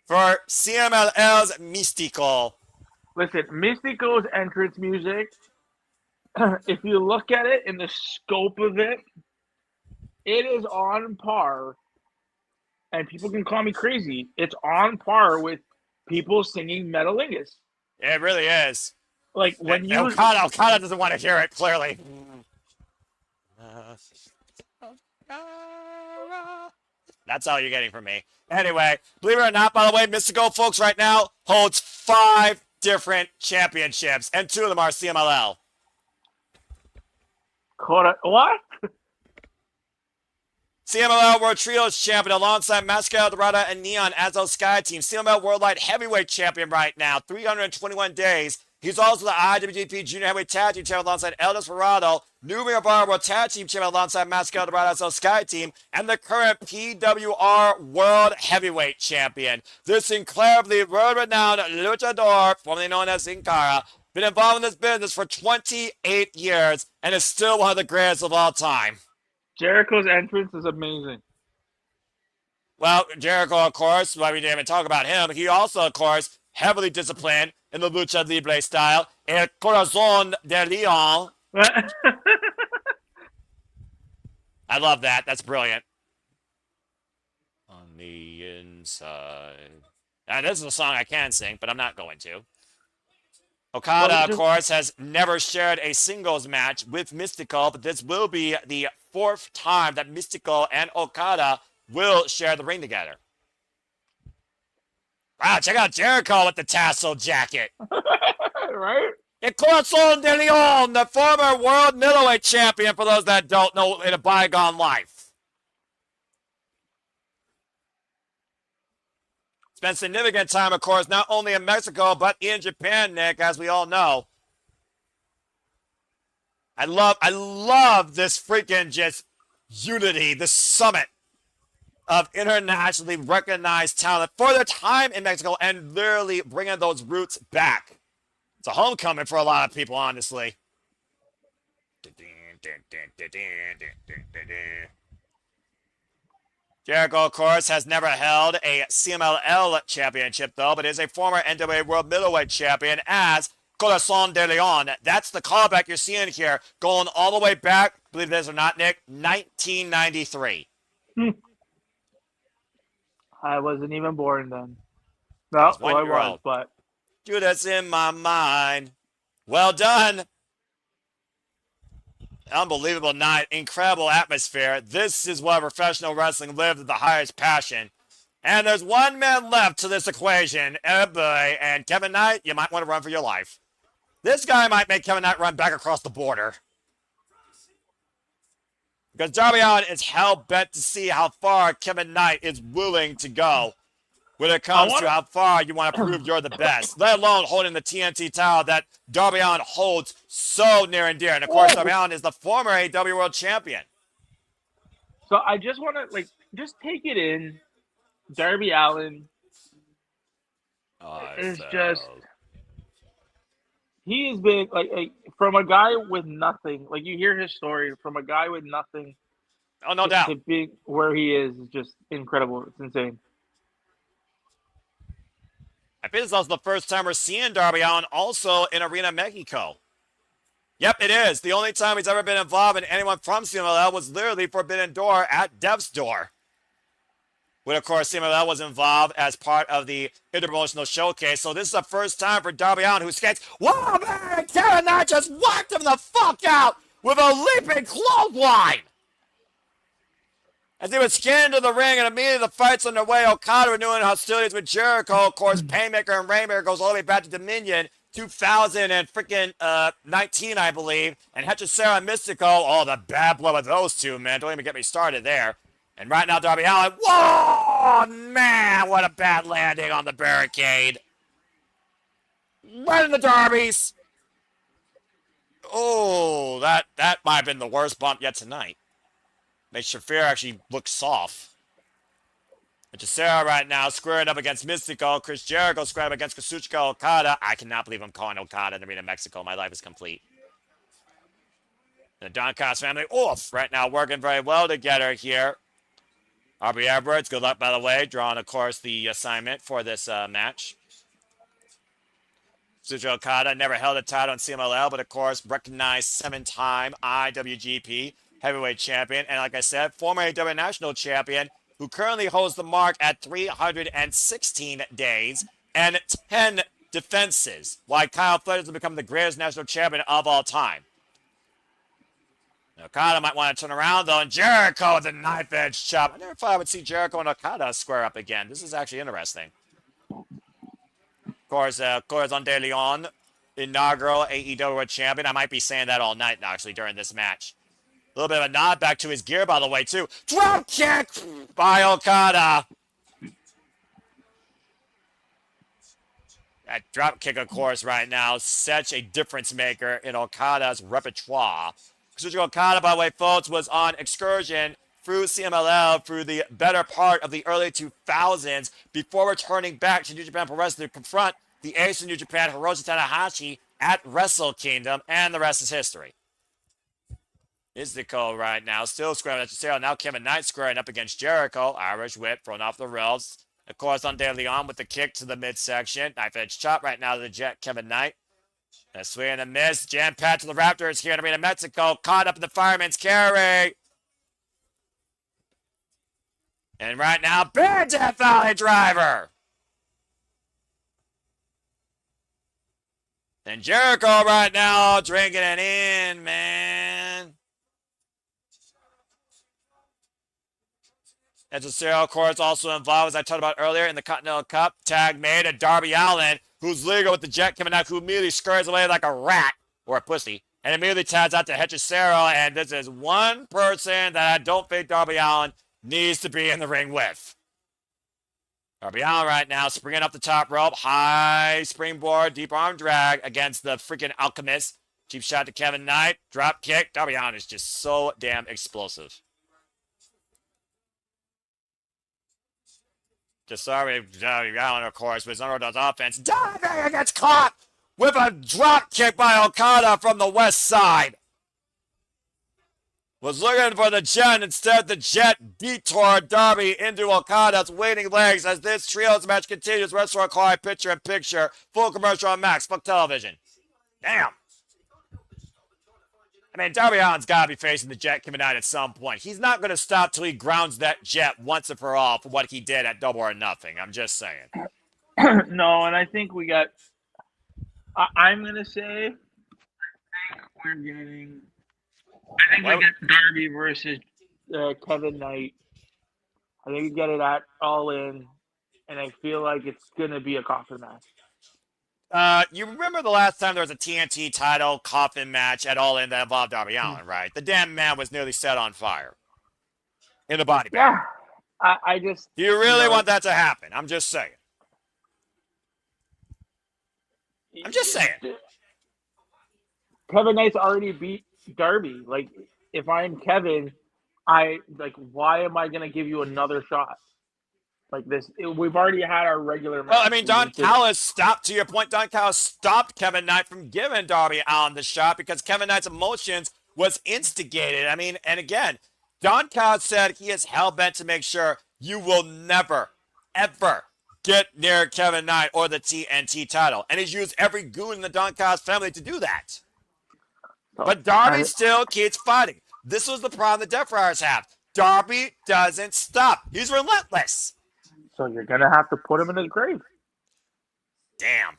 for CMLL's Místico. Listen, Mystico's entrance music, if you look at it in the scope of it, it is on par, and people can call me crazy, it's on par with people singing Metalingus. It really is. Like, when you... Okada doesn't want to hear it, clearly. That's all you're getting from me. Anyway, believe it or not, by the way, Mystico, folks, right now holds 5 different championships, and 2 of them are CMLL. What? CMLL World Trios Champion alongside Mascara Dorada and Neon as those Sky Team. CMLL World Light Heavyweight Champion right now, 321 days. He's also the IWGP Junior Heavyweight Tag Team Champion alongside El Desperado, New Ring of Honor World Tag Team Champion alongside Mascara Dorada as those Sky Team, and the current PWR World Heavyweight Champion. This incredibly world-renowned luchador, formerly known as Sin Cara, been involved in this business for 28 years and is still one of the greatest of all time. Jericho's entrance is amazing. Well, Jericho, of course, why we didn't even talk about him. He also, of course, heavily disciplined in the Lucha Libre style. El Corazón de León. I love that. That's brilliant. On the inside. Now, this is a song I can sing, but I'm not going to. Okada, of course, has never shared a singles match with Mystico, but this will be the 4th time that Mystico and Okada will share the ring together. Wow, check out Jericho with the tassel jacket. Right? El Corazón de León, the former world middleweight champion, for those that don't know, in a bygone life. Spent significant time, of course, not only in Mexico, but in Japan, Nick, as we all know. I love this freaking just unity, this summit of internationally recognized talent for their time in Mexico and literally bringing those roots back. It's a homecoming for a lot of people, honestly. Jericho, of course, has never held a CMLL championship, though, but is a former NWA World Middleweight Champion as Corazón de León. That's the callback you're seeing here, going all the way back, believe it is or not, Nick, 1993. I wasn't even born then. No, well, I was, but... Judas in my mind. Well done. Unbelievable night. Incredible atmosphere. This is what professional wrestling lived at the highest passion. And there's one man left to this equation. Boy, and Kevin Knight, you might want to run for your life. This guy might make Kevin Knight run back across the border. Because Darby Allin is hell-bent to see how far Kevin Knight is willing to go when it comes to how far you want to prove you're the best, let alone holding the TNT title that Darby Allin holds so near and dear. And, of course, Darby Allin is the former AEW World Champion. So I just want to, just take it in. Darby Allin is just... He has been, from a guy with nothing, you hear his story, from a guy with nothing. Oh, no doubt. To be where he is just incredible. It's insane. I think it's also the first time we're seeing Darby Allin also in Arena Mexico. Yep, it is. The only time he's ever been involved in anyone from CMLL was literally Forbidden Door at Death's Door. When, of course, CMLL was involved as part of the interpromotional showcase. So this is the first time for Darby Allin, who skates. Whoa, man! Kevin Knight just whacked him the fuck out with a leaping clothesline. As he was skinned into the ring, and immediately the fight's underway. Okada renewing hostilities with Jericho. Of course, Painmaker and Rainmaker goes all the way back to Dominion 2019, I believe. And Hechicera and Mystico. Oh, the bad blood with those two, man. Don't even get me started there. And right now, Darby Allin. Whoa, man, what a bad landing on the barricade. Right in the Darbies. Oh, that might have been the worst bump yet tonight. Makes Shafir actually look soft. Gisera right now squaring up against Mystico. Chris Jericho squaring up against Kazuchika Okada. I cannot believe I'm calling Okada in Arena Mexico. My life is complete. The Don Cost family, right now working very well together here. Aubrey Edwards, good luck, by the way, drawing, of course, the assignment for this match. Kazuchika Okada never held a title in CMLL, but, of course, recognized 7-time IWGP Heavyweight Champion. And, like I said, former AEW National Champion, who currently holds the mark at 316 days and 10 defenses, while Kyle Fletcher has become the greatest national champion of all time. Okada might want to turn around, though, and Jericho with a knife-edge chop. I never thought I would see Jericho and Okada square up again. This is actually interesting. Of course, Corazon de Leon, inaugural AEW World Champion. I might be saying that all night, actually, during this match. A little bit of a nod back to his gear, by the way, too. Drop kick by Okada. That drop kick, of course, right now, such a difference maker in Okada's repertoire. Kazuchika Okada, by the way, folks, was on excursion through CMLL through the better part of the early 2000s before returning back to New Japan Pro Wrestling to confront the ace of New Japan, Hiroshi Tanahashi, at Wrestle Kingdom, and the rest is history. Mystico right now, still squaring at Gisera. Now Kevin Knight squaring up against Jericho. Irish whip thrown off the rails. Of course, on De Leon with the kick to the midsection. Knife edge chop right now to the Jet Kevin Knight. A swing and a miss. Jam pat to the Raptors here in Arena Mexico. Caught up in the fireman's carry. And right now, big Death Valley driver. And Jericho right now drinking it in, man. And Gisera, of course, also involved, as I talked about earlier, in the Continental Cup. Tag made at Darby Allin, who's legal with the Jet coming out, who immediately scurries away like a rat, or a pussy, and immediately tags out to Gisera, and this is one person that I don't think Darby Allin needs to be in the ring with. Darby Allin right now springing up the top rope, high springboard, deep arm drag against the freaking Alchemist. Cheap shot to Kevin Knight, drop kick. Darby Allin is just so damn explosive. Just sorry, Darby Allin, of course, with unorthodox offense. Diving gets caught with a drop kick by Okada from the west side. Was looking for the Jet. Instead, the Jet detoured Darby into Okada's waiting legs as this trios match continues. Wrestler Kawhi picture-in-picture. Full commercial on Max. Fuck television. Damn. I mean, Darby Allin's got to be facing the Jet coming out at some point. He's not going to stop till he grounds that Jet once and for all for what he did at Double or Nothing. I'm just saying. No, and I think we got... I'm going to say... I think we get Darby versus Kevin Knight. I think we get it at All In, and I feel like it's going to be a coffin match. You remember the last time there was a TNT title coffin match at All In that involved Darby Allin, right? The damn man was nearly set on fire in the body bag. Yeah, I just... Do you really want that to happen? I'm just saying. I'm just saying. Kevin Knight's already beat Darby. Like, if I'm Kevin, why am I going to give you another shot? Like this, we've already had our regular match. Well, I mean, Don Callis stopped, to your point, Don Callis stopped Kevin Knight from giving Darby Allin the shot because Kevin Knight's emotions was instigated. I mean, and again, Don Callis said he is hell-bent to make sure you will never, ever get near Kevin Knight or the TNT title. And he's used every goon in the Don Callis family to do that. But Darby still keeps fighting. This was the problem the Death Riders have. Darby doesn't stop. He's relentless. So you're going to have to put him in his grave. Damn.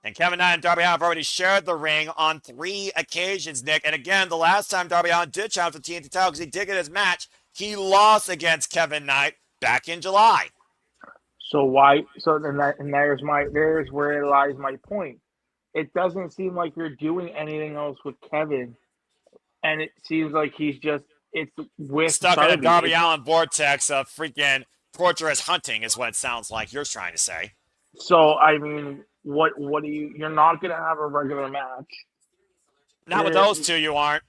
And Kevin Knight and Darby Allin have already shared the ring on 3 occasions, Nick. And again, the last time Darby Allin did challenge for TNT title because he did get his match, he lost against Kevin Knight back in July. So why? So then there's where lies my point. It doesn't seem like you're doing anything else with Kevin, and it seems like it's with stuck Darby. in a Darby Allin vortex of freaking torturous hunting is what it sounds like you're trying to say. So I mean, what do you're not going to have a regular match? Not with those two, you aren't.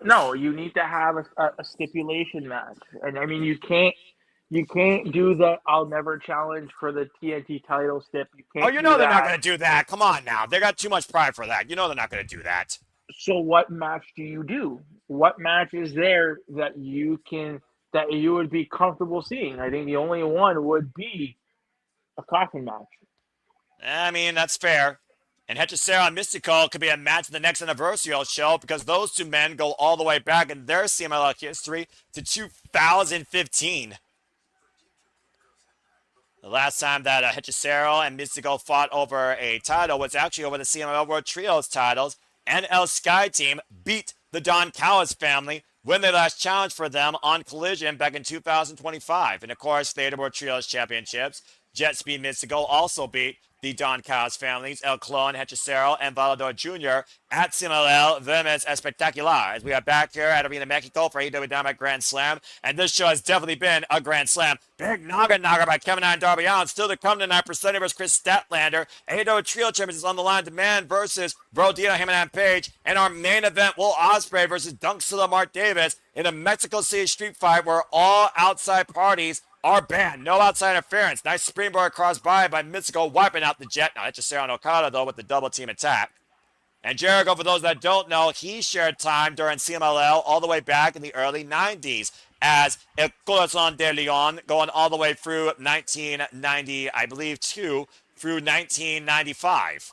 No, you need to have a stipulation match, and I mean you can't You can't do the I'll never challenge for the TNT title stip. You can't. Oh, you know do they're not that. going to do that. Come on now. They got too much pride for that. You know they're not going to do that. So what match do you do? What match is there that you would be comfortable seeing? I think the only one would be a coffin match. I mean, that's fair. And Hechicero and Mystico could be a match in the next anniversary show because those two men go all the way back in their CMLL history to 2015. The last time that Hechicero and Mystico fought over a title was actually over the CMLL World Trios titles, and El Sky Team beat the Don Callis family when they last challenged for them on Collision back in 2025. And of course, the AEW World Trios Championships, Jet Speed Mystico also beat the Don Callis families, El Clone, Hechicero, and Valador Jr. at CMLL Vermes Espectacular. As we are back here at Arena Mexico for AEW Dynamite Grand Slam, and this show has definitely been a Grand Slam. Big Naga by Kevin and Darby Allin. Still to come tonight, Persephone versus Kris Statlander. AEW Trio Champions is on the line. Demand versus Brodido, Hangman and Page. And our main event, Will Ospreay versus Dunkzilla Mark Davis in a Mexico City street fight where all outside parties are banned. No outside interference. Nice springboard cross by Mystico, wiping out the Jet. Now, that's just Sarah Okada, though, with the double team attack. And Jericho, for those that don't know, he shared time during CMLL all the way back in the early 90s as El Corazon de Leon, going all the way through 1990, I believe, through 1995.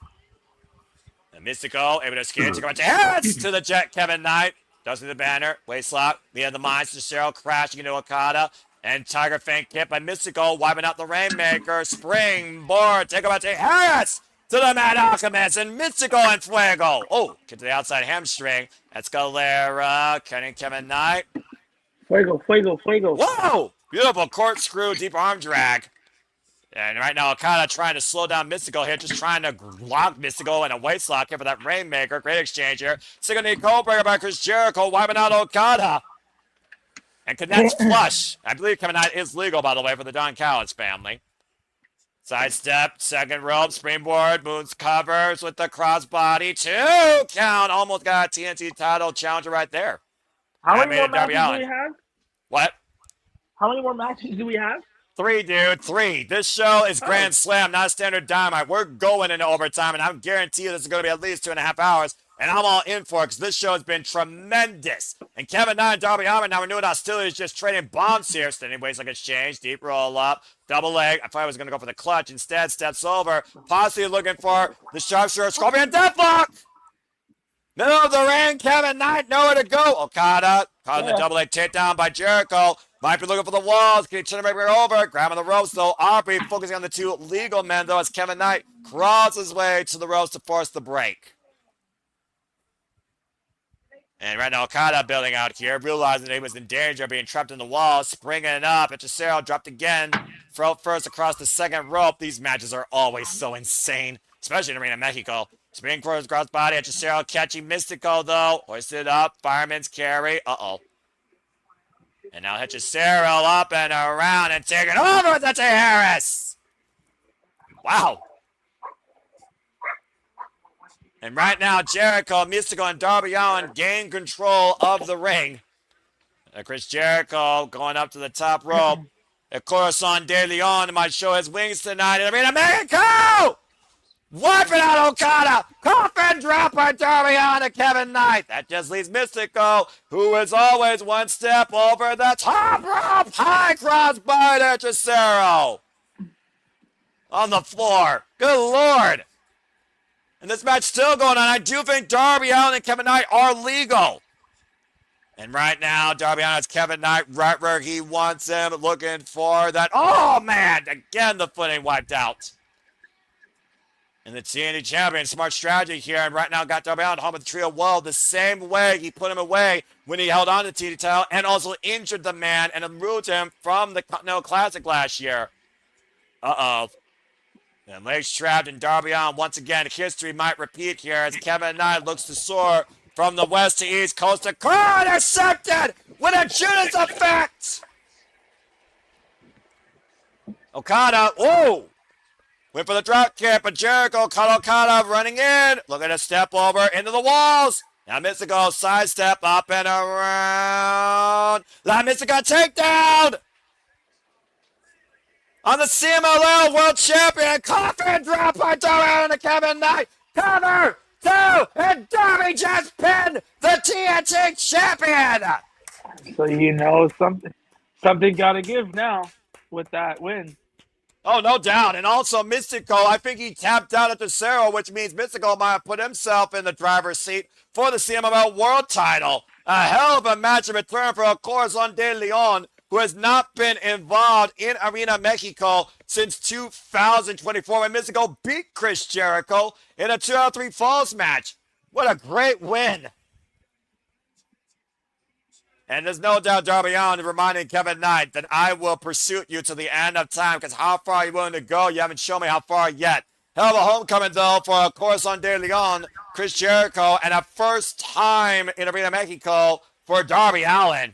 And Mystico, able to escape, take a bunch of hits to the Jet, Kevin Knight. Does the banner, waistlock, we have the Minds to Cheryl crashing into Okada. And Tiger Fang hit by Mystico, wiping out the Rainmaker. Springboard, take a bunch of hits to the Mad Alchemist, and Mystico and Fuego. Oh, get to the outside hamstring. Escalera, Kevin Knight. Fuego. Whoa! Beautiful corkscrew, deep arm drag. And right now, Okada trying to slow down Mystico here, just trying to lock Mystico in a waistlock here for that Rainmaker. Great exchange here. Second knee Codebreaker by Chris Jericho, wiping out Okada. And connects flush. I believe Kevin Knight is legal, by the way, for the Don Callis family. Sidestep, second rope, springboard, moons covers with the crossbody. 2 count. Almost got a TNT title challenger right there. How many more matches do we have? What? How many more matches do we have? 3, dude. 3. This show is Grand Slam, not a standard Dynamite. We're going into overtime, and I'm guarantee you this is going to be at least 2.5 hours. And I'm all in for it because this show has been tremendous. And Kevin Knight and Darby Allin now renewing hostilities, just trading bombs here. Standing waistlock exchange, deep roll up, double leg. I thought I was going to go for the clutch. Instead, steps over, possibly looking for the sharpshooter, Scorpion Deathlock. Middle of the ring, Kevin Knight, nowhere to go. Okada, caught the double leg takedown by Jericho. Might be looking for the walls. Can he turn him over? Grabbing the ropes, though. Aubrey focusing on the 2 legal men, though, as Kevin Knight crawls his way to the ropes to force the break. And right now, Okada building out here, realizing that he was in danger of being trapped in the wall, springing up. Hechicero dropped again. Throw first across the second rope. These matches are always so insane, especially in Arena Mexico. Spring cross body. Hechicero catching Mystico, though. Hoisted up. Fireman's carry. Uh-oh. And now Hechicero up and around and taking over with Hechicero Harris. Wow. And right now, Jericho, Mystico, and Darby Allin gain control of the ring. Chris Jericho going up to the top rope. El Corazon de Leon might show his wings tonight in Arena Mexico! Wiping out Okada! Coffin drop by Darby Allin and Kevin Knight. That just leaves Mystico, who is always one step over the top rope. High cross by Hechicero. On the floor. Good Lord. And this match still going on. I do think Darby Allin and Kevin Knight are legal. And right now, Darby Allin has Kevin Knight right where he wants him, looking for that. Oh, man. Again, the footing wiped out. And the TNT champion, smart strategy here. And right now, got Darby Allin home with the trio well the same way he put him away when he held on to the TNT title and also injured the man and removed him from the Continental Classic last year. Uh-oh. And legs trapped, and Darby Allin once again. History might repeat here as Kevin Knight looks to soar from the west to east, coast to coast. Intercepted with a Judas effect. Okada, whoa! Went for the drop kick, but Jericho caught Okada running in. Looking to step over into the walls. Now Mystico sidestep up and around. La Mystico takedown. on the CMLL World Champion. Coffin drop by Darby Allin to Kevin Knight. Cover 2, and Darby just pinned the TNT champion. So something got to give now with that win. Oh, no doubt. And also Mystico, I think he tapped out at the Cerro, which means Mystico might have put himself in the driver's seat for the CMLL World title. A hell of a match in return for El Corazon de Leon, who has not been involved in Arena Mexico since 2024 when Mystico beat Chris Jericho in a 2-out-of-3 falls match. What a great win. And there's no doubt Darby Allin reminding Kevin Knight that I will pursue you to the end of time, because how far are you willing to go? You haven't shown me how far yet. Hell of a homecoming, though, for Corazon de Leon, Chris Jericho, and a first time in Arena Mexico for Darby Allin.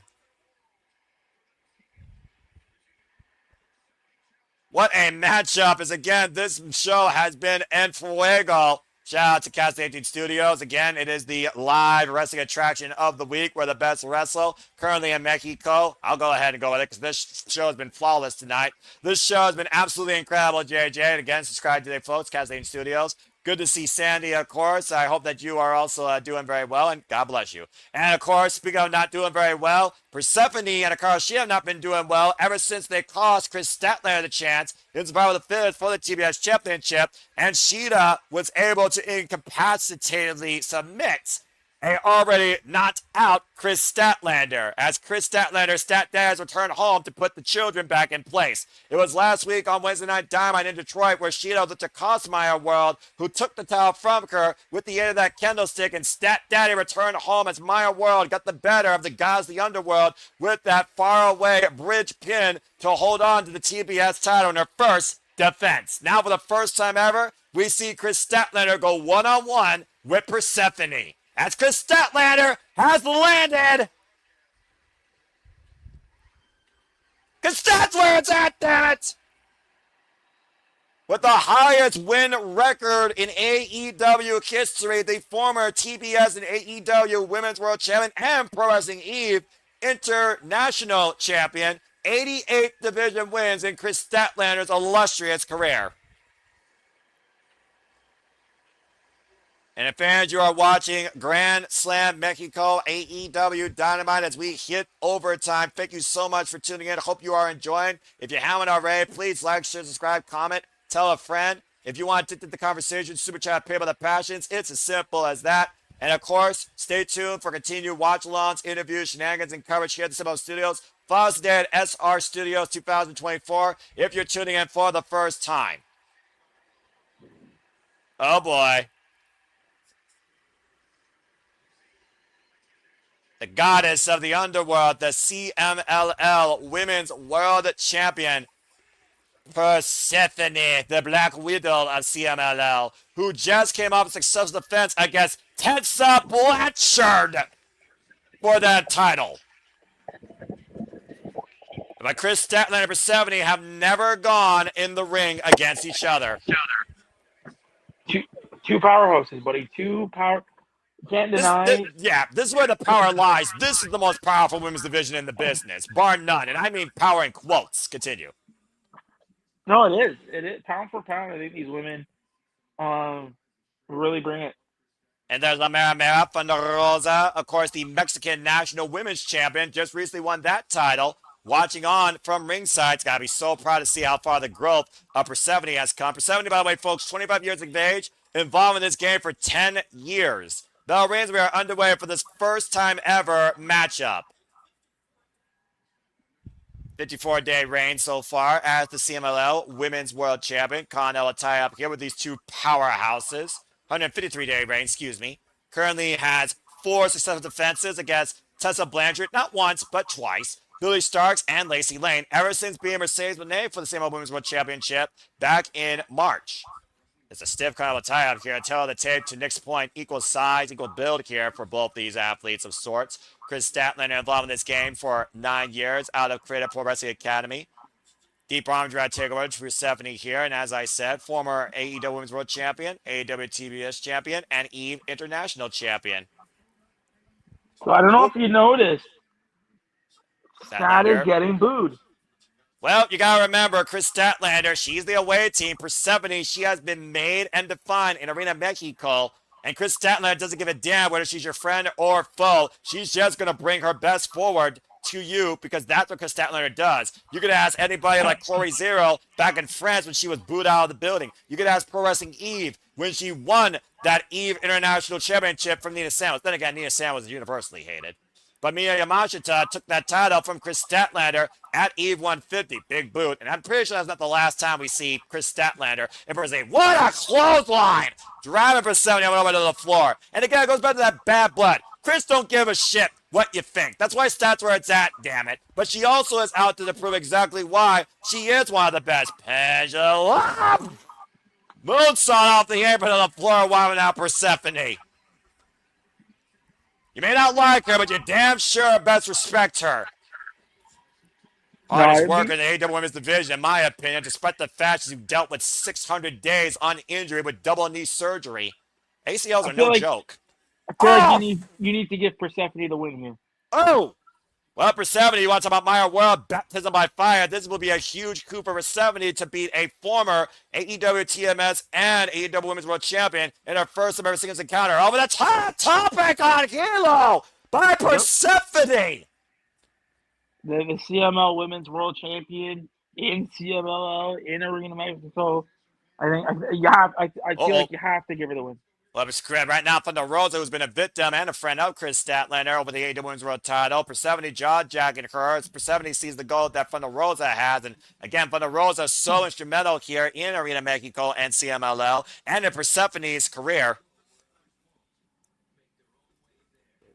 What a matchup, as again, this show has been en fuego. Shout out to Cast 18 Studios. Again, it is the live wrestling attraction of the week where the best wrestle currently in Mexico. I'll go ahead and go with it because this show has been flawless tonight. This show has been absolutely incredible, JJ. And again, subscribe today, folks. Cast 18 Studios. Good to see Sandy, of course. I hope that you are also doing very well, and God bless you. And, of course, speaking of not doing very well, Persephone and Akara, she have not been doing well ever since they cost Kris Statlander the chance in Survival of the Fittest for the TBS Championship, and Sheeta was able to incapacitatedly submit a already not out Kris Statlander, as Kris Statlander Stat Dads returned home to put the children back in place. It was last week on Wednesday Night Dynamite in Detroit where Sheeta looked to Cosmeyer World, who took the title from her with the aid of that candlestick, and Stat Daddy returned home as Maya World got the better of the guys of the underworld with that faraway bridge pin to hold on to the TBS title in her first defense. Now for the first time ever, we see Kris Statlander go one-on-one with Persephone, as Kris Statlander has landed. Because that's where it's at, damn it! With the highest win record in AEW history, the former TBS and AEW Women's World Champion and Pro Wrestling Eve International Champion, 88 division wins in Kris Statlander's illustrious career. And fans, you are watching Grand Slam Mexico AEW Dynamite as we hit overtime. Thank you so much for tuning in. I hope you are enjoying. If you haven't already, please like, share, subscribe, comment, tell a friend. If you want to take the conversation, super chat, pay by the passions. It's as simple as that. And of course, stay tuned for continued watch-alongs, interviews, shenanigans, and coverage here at the Speedball Studios. Follow us today at SR Studios 2024 if you're tuning in for the first time. Oh boy. The goddess of the underworld, the CMLL Women's World Champion, Persephone, the Black Widow of CMLL, who just came off a successful defense against Tessa Blanchard for that title. But Kris Statlander and Persephone have never gone in the ring against each other. Two powerhouses, buddy. Can't deny. This is where the power lies. This is the most powerful women's division in the business, bar none. And I mean power in quotes. Continue. No, it is. It is. Pound for pound, I think these women really bring it. And there's La Mera Mera Rosa, of course, the Mexican National Women's Champion, just recently won that title. Watching on from ringside, it's got to be so proud to see how far the growth of Persephone has come. Persephone, by the way, folks, 25 years of age, involved in this game for 10 years. Bell rings, we are underway for this first time ever matchup. 54-day reign so far as the CMLL Women's World Champion. Connell tie up here with these two powerhouses. 153-day reign, excuse me. Currently has 4 successful defenses against Tessa Blanchard, not once, but twice. Billy Starks and Lacey Lane, ever since being Mercedes Moné for the CMLL Women's World Championship back in March. It's a stiff kind of a tie-up here until the tape to Nick's point. Equal size, equal build here for both these athletes of sorts. Kris Statlander involved in this game for 9 years out of Creative Pro Wrestling Academy. Deep arm drag takeover for Persephone here. And as I said, former AEW Women's World Champion, AEW TBS Champion, and Eve International Champion. So I don't know if you noticed, Stat is getting booed. Well, you gotta remember, Kris Statlander, she's the away team. Persephone, she has been made and defined in Arena Mexico. And Kris Statlander doesn't give a damn whether she's your friend or foe. She's just gonna bring her best forward to you because that's what Kris Statlander does. You could ask anybody like Chloe Zero back in France when she was booed out of the building. You could ask Pro Wrestling Eve when she won that Eve International Championship from Nina Samuels. Then again, Nina Samuels is universally hated. But Miya Yamashita took that title from Kris Statlander at Eve 150. Big boot. And I'm pretty sure that's not the last time we see Kris Statlander. And for say, what a clothesline! Driving Persephone over to the floor. And again, it goes back to that bad blood. Kris don't give a shit what you think. That's why Stat's where it's at, damn it. But she also is out to prove exactly why she is one of the best. Pendulum! Moonsault off the apron to the floor, winding out Persephone. You may not like her, but you damn sure best respect her. Hardest worker in the AEW Women's Division, in my opinion, despite the fact she's dealt with 600 days on injury with double knee surgery. ACLs are no joke. I feel like you need to give Persephone the win here. Oh! Well, Persephone, you want to talk about Maya World, baptism by fire. This will be a huge coup for Persephone to beat a former AEW TMS and AEW Women's World Champion in her first of every singles encounter. Over the top topic on Halo by Persephone. The CML Women's World Champion in CMLL in Arena Mexico. I feel like you have to give her the win. Well, it's right now Thunder Rosa, who's been a victim and a friend of Kris Statlander over the AEW Women's World title. Persephone jaw-jacking her. As Persephone sees the goal that Thunder Rosa has. And again, Thunder Rosa is so instrumental here in Arena Mexico and CMLL and in Persephone's career.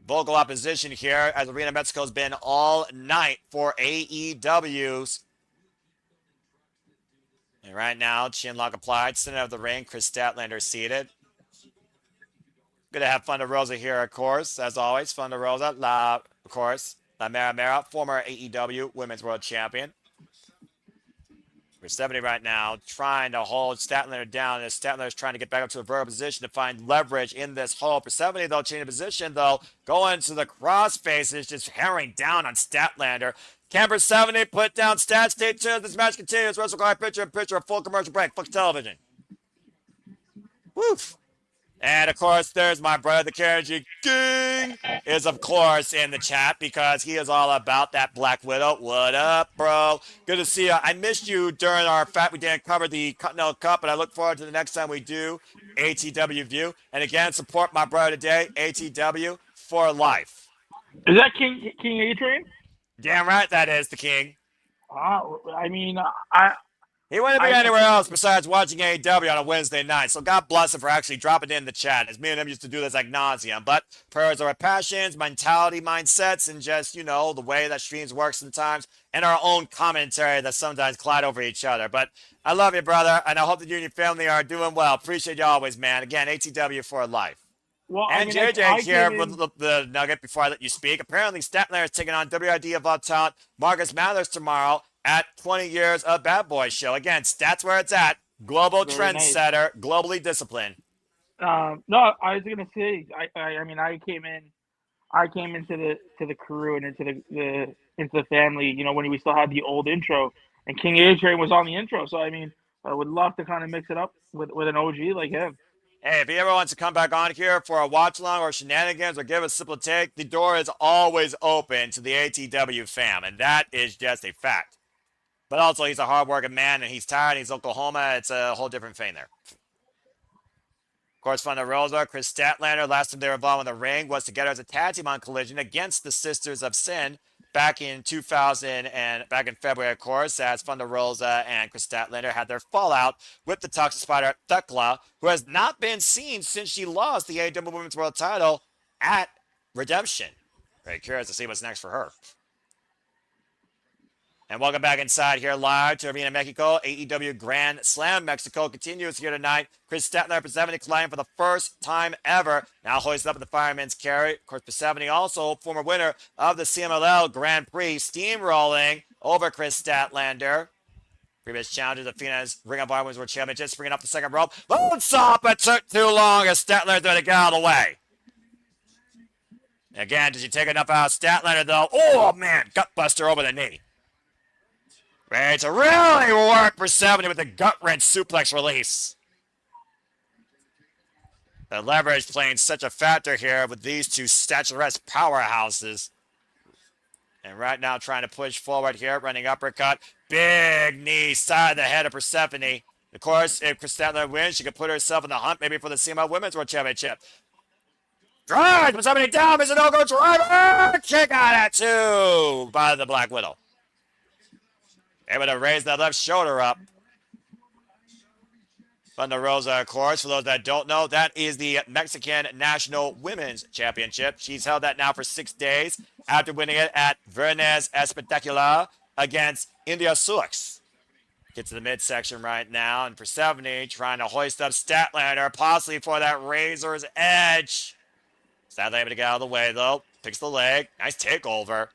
Vocal opposition here as Arena Mexico has been all night for AEW's. And right now, chin lock applied, center of the ring, Kris Statlander seated. Good to have Thunder Rosa here, of course, as always. Thunder Rosa, of course, La Mera Mera, former AEW Women's World Champion. Persephone right now trying to hold Statlander down as Statlander is trying to get back up to a vertical position to find leverage in this hold. Persephone, though, changing position, though, going to the cross faces, just hammering down on Statlander. Can Persephone put down Stat? Stay tuned. This match continues. Wrestle Card picture, a full commercial break. Fox Television. Woof. And, of course, there's my brother, the Karaji King, is, of course, in the chat because he is all about that Black Widow. What up, bro? Good to see you. I missed you during our fact we didn't cover the Continental Cup, but I look forward to the next time we do ATW View. And, again, support my brother today, ATW for life. Is that King A-Train? Damn right that is the King. He wouldn't be anywhere else besides watching AEW on a Wednesday night. So God bless him for actually dropping in the chat, as me and him used to do this ad nauseum. But prayers are our passions, mentality, mindsets, and just, you know, the way that streams work sometimes, and our own commentary that sometimes collide over each other. But I love you, brother, and I hope that you and your family are doing well. Appreciate you always, man. Again, ATW for life. Well, and JJ here with the nugget before I let you speak. Apparently, Statlander is taking on WID Evolved Talent Marcus Mathers tomorrow at 20 Years of Bad Boys show. Again, Stats where it's at. Global trendsetter, globally disciplined. No, I was gonna say. I came into the crew and into the family. You know, when we still had the old intro, and King A-Train was on the intro. So I would love to kind of mix it up with an OG like him. Hey, if he ever wants to come back on here for a watch-along or shenanigans or give a simple take, the door is always open to the ATW fam, and that is just a fact. But also, he's a hard-working man, and he's tired. He's Oklahoma. It's a whole different thing there. Of course, Thunder Rosa, Kris Statlander, last time they were involved in the ring was together as a tag team on Collision against the Sisters of Sin back in 2000 and back in February, of course, as Thunder Rosa and Kris Statlander had their fallout with the Toxic Spider Thekla, who has not been seen since she lost the AEW Women's World title at Redemption. Very curious to see what's next for her. And welcome back inside here live to Arena Mexico. AEW Grand Slam Mexico continues here tonight. Kris Statlander Persephone colliding for the first time ever. Now hoisted up in the fireman's carry. Of course, Persephone also former winner of the CMLL Grand Prix, steamrolling over Kris Statlander. Previous challenges of Athena's Ring of Honor Women's World Championship, springing up the second rope. Moonsault, but took too long as Statlander tried to get out of the way. Again, did you take enough out of Statlander, though? Oh, man, gutbuster over the knee. Ready to really work Persephone with the gut-wrench suplex release. The leverage playing such a factor here with these two statuesque powerhouses. And right now trying to push forward here, running uppercut. Big knee, side of the head of Persephone. Of course, if Statlander wins, she could put herself in the hunt maybe for the CML Women's World Championship. Drive! Persephone down, Mr. No-Go driver! Kick out at 2 by the Black Widow. Able to raise that left shoulder up. Thunder Rosa, of course, for those that don't know, that is the Mexican National Women's Championship. She's held that now for 6 days after winning it at Viernes Espectacular against India Sulix. Get to the midsection right now, and Persephone trying to hoist up Statlander, possibly for that razor's edge. Statlander able to get out of the way, though. Picks the leg. Nice takeover.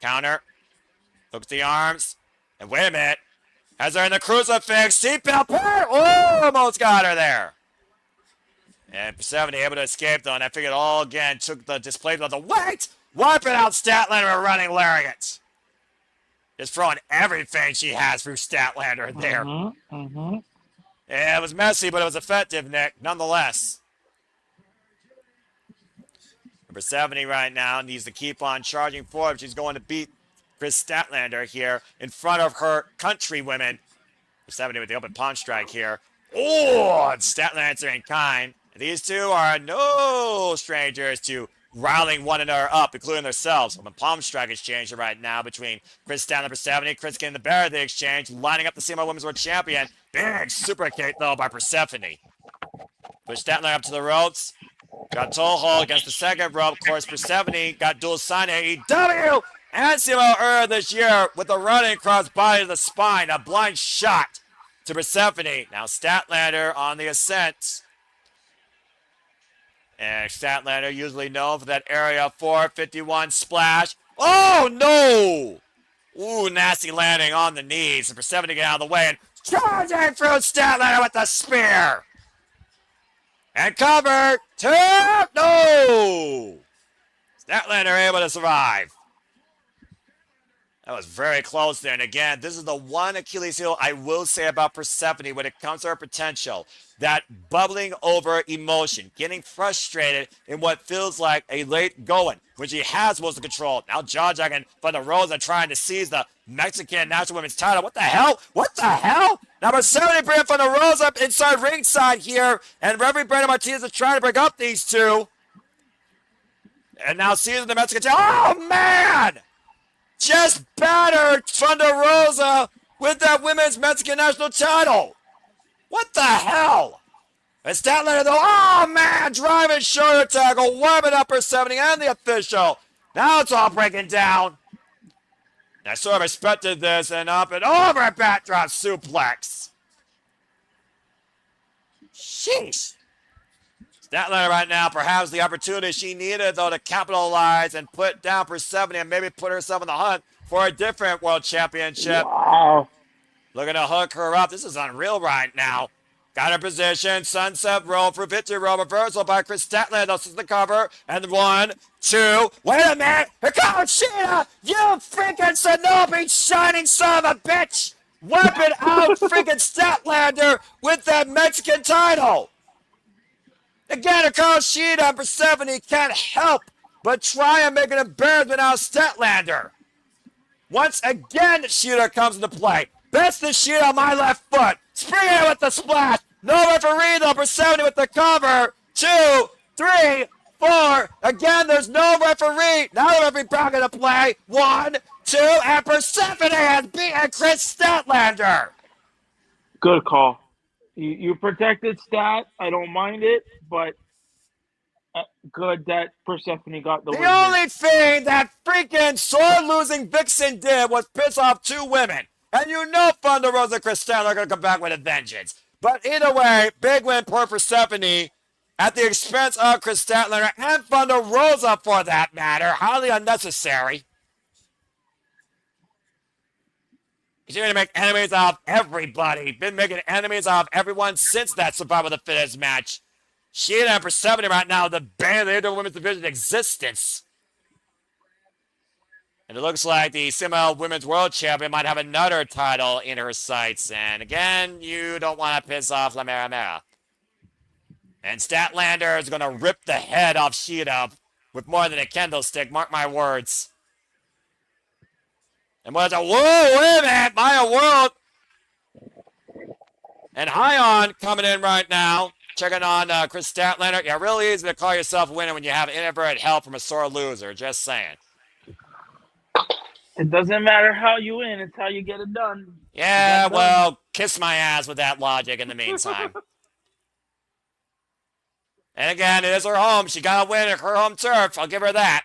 Counter. Hooks the arms. And wait a minute. Has her in the crucifix. Seatbelt pair. Oh, almost got her there. And Persephone able to escape, though. And I figured all again took the displacement of the weight. Wiping out Statlander with running lariat. Just throwing everything she has through Statlander there. Yeah, it was messy, but it was effective, Nick, nonetheless. Persephone right now needs to keep on charging forward. She's going to beat Kris Statlander here in front of her countrywomen. Persephone with the open palm strike here. Oh, and Statlander in kind. These two are no strangers to riling one another up, including themselves. Open palm strike exchange right now between Kris Statlander and Persephone. Kris getting the better of the exchange, lining up the CML Women's World Champion. Big super kick, though, by Persephone. Push Statlander up to the ropes. Got toe hold against the second rope. Of course, Persephone got dual sign AEW and CML earlier this year with a running cross body to the spine. A blind shot to Persephone. Now Statlander on the ascent. And Statlander usually known for that Area 451 splash. Oh, no! Ooh, nasty landing on the knees. And Persephone get out of the way and charging through Statlander with the spear. And covered. Tap! No! Statlander able to survive. That was very close there. And again, this is the one Achilles heel I will say about Persephone when it comes to her potential. That bubbling over emotion, getting frustrated in what feels like a late going when she has most of control. Now jaw-jacking from the Rosa trying to seize the Mexican National Women's title. What the hell? What the hell? Now Persephone bringing from the Rosa up inside ringside here. And Reverend Brandon Martinez is trying to break up these two. And now seizing the Mexican title. Oh, man! Just battered Thunder Rosa with that women's Mexican national title. What the hell? And Statlander, though, oh man, driving shoulder tackle, warming up Persephone and the official. Now it's all breaking down. I sort of expected this, and up and over backdrop suplex. Sheesh. Statlander right now, perhaps the opportunity she needed, though, to capitalize and put down Persephone and maybe put herself in the hunt for a different world championship. Wow. Looking to hook her up. This is unreal right now. Got her position. Sunset roll for victory roll. Reversal by Kris Statlander. This is the cover. And 1, 2. Wait a minute. Here comes Sheeta. You freaking Shinobi shining son of a bitch. Whipping out freaking Statlander with that Mexican title. Again, Hikaru Shida and Persephone can't help but try and make an embarrassment out of Statlander. Once again, Shida comes into play. Best the Shida on my left foot. Springing with the splash. No referee though. Persephone with the cover. 2, 3, 4. Again, there's no referee. Now the referee back into play. 1, 2, and Persephone has beaten Kris Statlander. Good call. You protected Stat. I don't mind it, but good that Persephone got the win. The only thing that freaking sore-losing Vixen did was piss off 2 women. And you know Thunder Rosa and Kris Statlander are going to come back with a vengeance. But either way, big win for Persephone at the expense of Kris Statlander and Thunder Rosa for that matter. Highly unnecessary. Continuing to make enemies out of everybody. Been making enemies out of everyone since that Survival of the Fittest match. Sheeta and Persephone right now, the bane of the women's division existence. And it looks like the CMLL Women's World Champion might have another title in her sights. And again, you don't want to piss off La Mera Mera. And Statlander is going to rip the head off Sheeta with more than a candlestick. Mark my words. And what's a whoa, wait a minute, Maya World. And Hion coming in right now. Checking on Kris Statlander. Yeah, really easy to call yourself a winner when you have inadvertent help from a sore loser. Just saying. It doesn't matter how you win, it's how you get it done. Yeah, well, kiss my ass with that logic in the meantime. And again, it is her home. She got to win at her home turf. I'll give her that.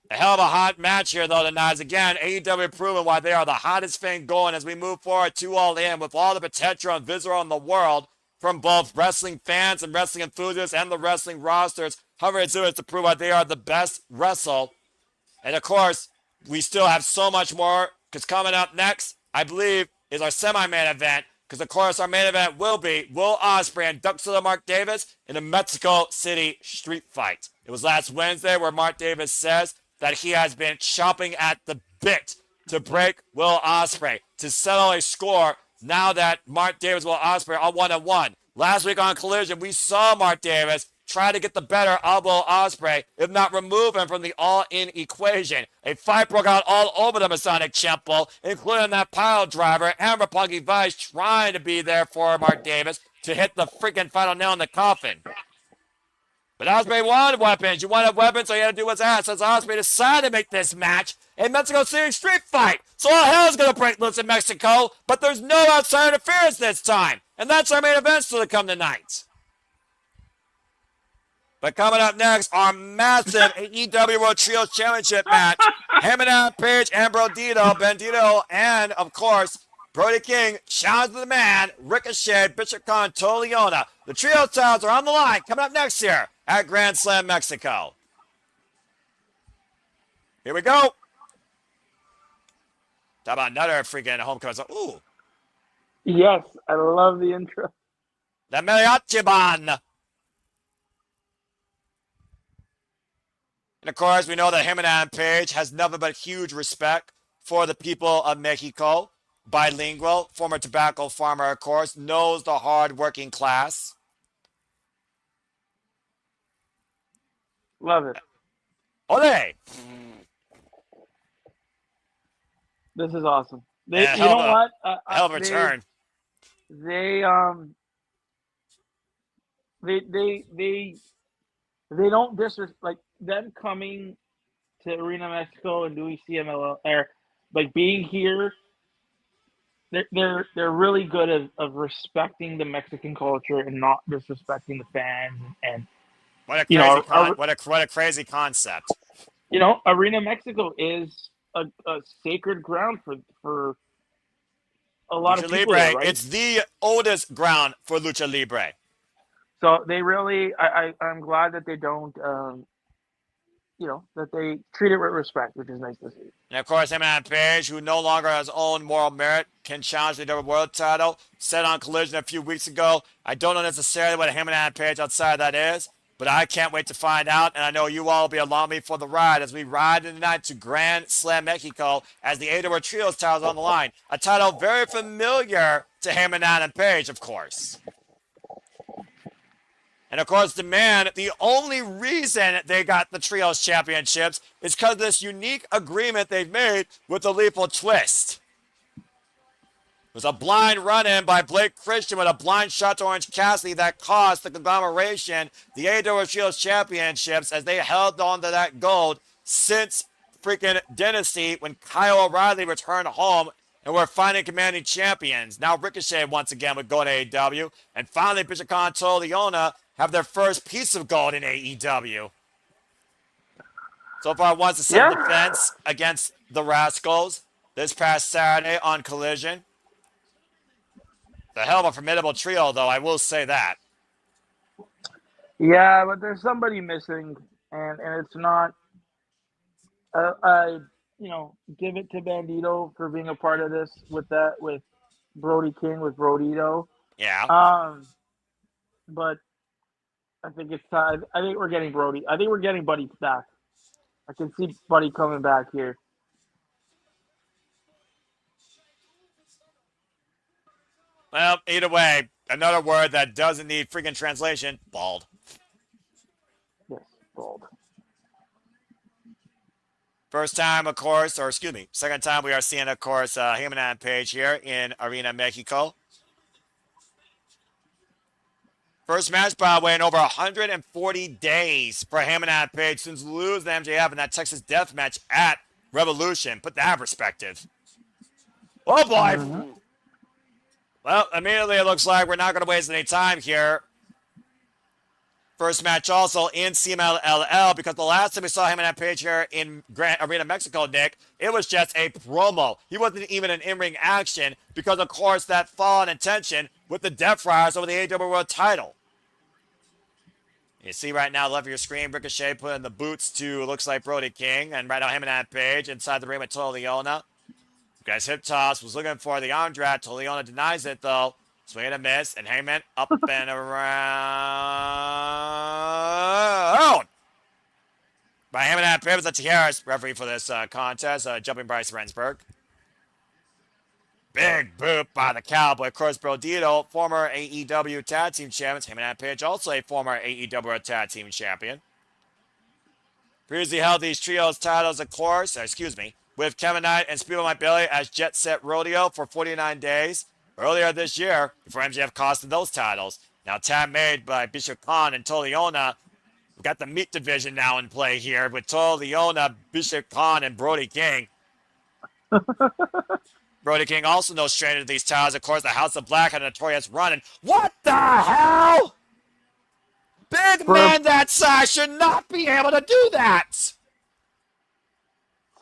A hell of a hot match here, though, tonight. Again, AEW proving why they are the hottest thing going as we move forward to All In with all the potential and visceral in the world from both wrestling fans and wrestling enthusiasts and the wrestling rosters. However, it's to prove why they are the best wrestle. And, of course, we still have so much more, because coming up next, I believe, is our semi-main event, because, of course, our main event will be Will Ospreay and Duxilla Mark Davis in a Mexico City street fight. It was last Wednesday where Mark Davis says that he has been chomping at the bit to break Will Ospreay, to settle a score now that Mark Davis and Will Ospreay are 1-1. Last week on Collision, we saw Mark Davis try to get the better of Will Ospreay, if not remove him from the all-in equation. A fight broke out all over the Masonic Temple, including that pile driver and Roppongi Vice trying to be there for Mark Davis to hit the freaking final nail in the coffin. But Ospreay wanted weapons. You wanted weapons, so you had to do what's asked. So Ospreay decided to make this match a Mexico City street fight. So all hell's going to break loose in Mexico, but there's no outside interference this time. And that's our main event still to come tonight. But coming up next, our massive AEW World Trios Championship match. Hangman Page and Brodido, and, of course, Brody King, challenge to the man, Ricochet, Bishop Contoliona. The trio titles are on the line coming up next year at Grand Slam Mexico. Here we go. Talk about another freaking homecoming song. Ooh. Yes, I love the intro. The Mariachi Band. And of course, we know that Hangman Page has nothing but huge respect for the people of Mexico. Bilingual, former tobacco farmer, of course, knows the hard working class. Love it. Ole! This is awesome. You know what? Hell of a return. They don't disrespect, like, them coming to Arena Mexico and doing CMLL, or like being here. They're really good of respecting the Mexican culture and not disrespecting the fans. And what a crazy what a crazy concept. You know, Arena Mexico is a sacred ground for a lot Lucha of people. Libre. There, right? It's the oldest ground for Lucha Libre. So they really, I'm glad that they don't, that they treat it with respect, which is nice to see. And of course, Hangman Page, who no longer has own moral merit, can challenge the WWE World title. Said on Collision a few weeks ago, I don't know necessarily what a Hangman Page outside that is, but I can't wait to find out, and I know you all will be along with me for the ride as we ride tonight to Grand Slam Mexico as the AEW Trios title is on the line. A title very familiar to Hangman and Page, of course. And of course, the only reason they got the Trios Championships is because of this unique agreement they've made with the Lethal Twist. It was a blind run-in by Blake Christian with a blind shot to Orange Cassidy that cost the conglomeration the AEW Trios Championships as they held on to that gold since freaking Dynasty when Kyle O'Reilly returned home and we're finally commanding champions. Now Ricochet once again would go to AEW. And finally, Bishop Contoliona have their first piece of gold in AEW. So far, once a self-defense against the Rascals this past Saturday on Collision. The hell of a formidable trio, though, I will say that. Yeah, but there's somebody missing, and it's not. Give it to Brodido for being a part of this with Brody King, with Brodido. Yeah. But I think it's time. I think we're getting Brody. I think we're getting Buddy back. I can see Buddy coming back here. Well, either way, another word that doesn't need freaking translation, bald. Yes, bald. First time, of course, or excuse me, second time we are seeing, of course, Hangman and Page here in Arena Mexico. First match, by the way, in over 140 days for Hangman and Page since losing to MJF in that Texas Death Match at Revolution. Put that in perspective. Oh, boy. Well, immediately it looks like we're not going to waste any time here. First match also in CMLL because the last time we saw Hangman and Page here in Arena Mexico, Nick, it was just a promo. He wasn't even in in-ring action because, of course, that fall in intention with the Death Friars over the AEW World title. You see right now, left of your screen, Ricochet putting the boots to, looks like Brody King, and right now Hangman and Page inside the ring with Leona. Guys, hip toss, was looking for the arm drag. Leona denies it, though. Swing and a miss, and Hangman up and around. By Hangman and Page, that's Harris, referee for this contest, jumping Bryce Rensburg. Big boot by the Cowboy. Of course, Brodido, former AEW Tag Team Champions. Hangman and Page, also a former AEW Tag Team Champion. Previously held these trios titles, of course, with Kevin Knight and Speedball Mike Bailey as Jet Set Rodeo for 49 days. Earlier this year, before MJF costed those titles. Now tag made by Bishop Khan and Leona. We've got the meat division now in play here with Leona, Bishop Khan, and Brody King. Brody King also no stranger to these titles. Of course, the House of Black had a notorious run. And what the hell? Big man that size should not be able to do that.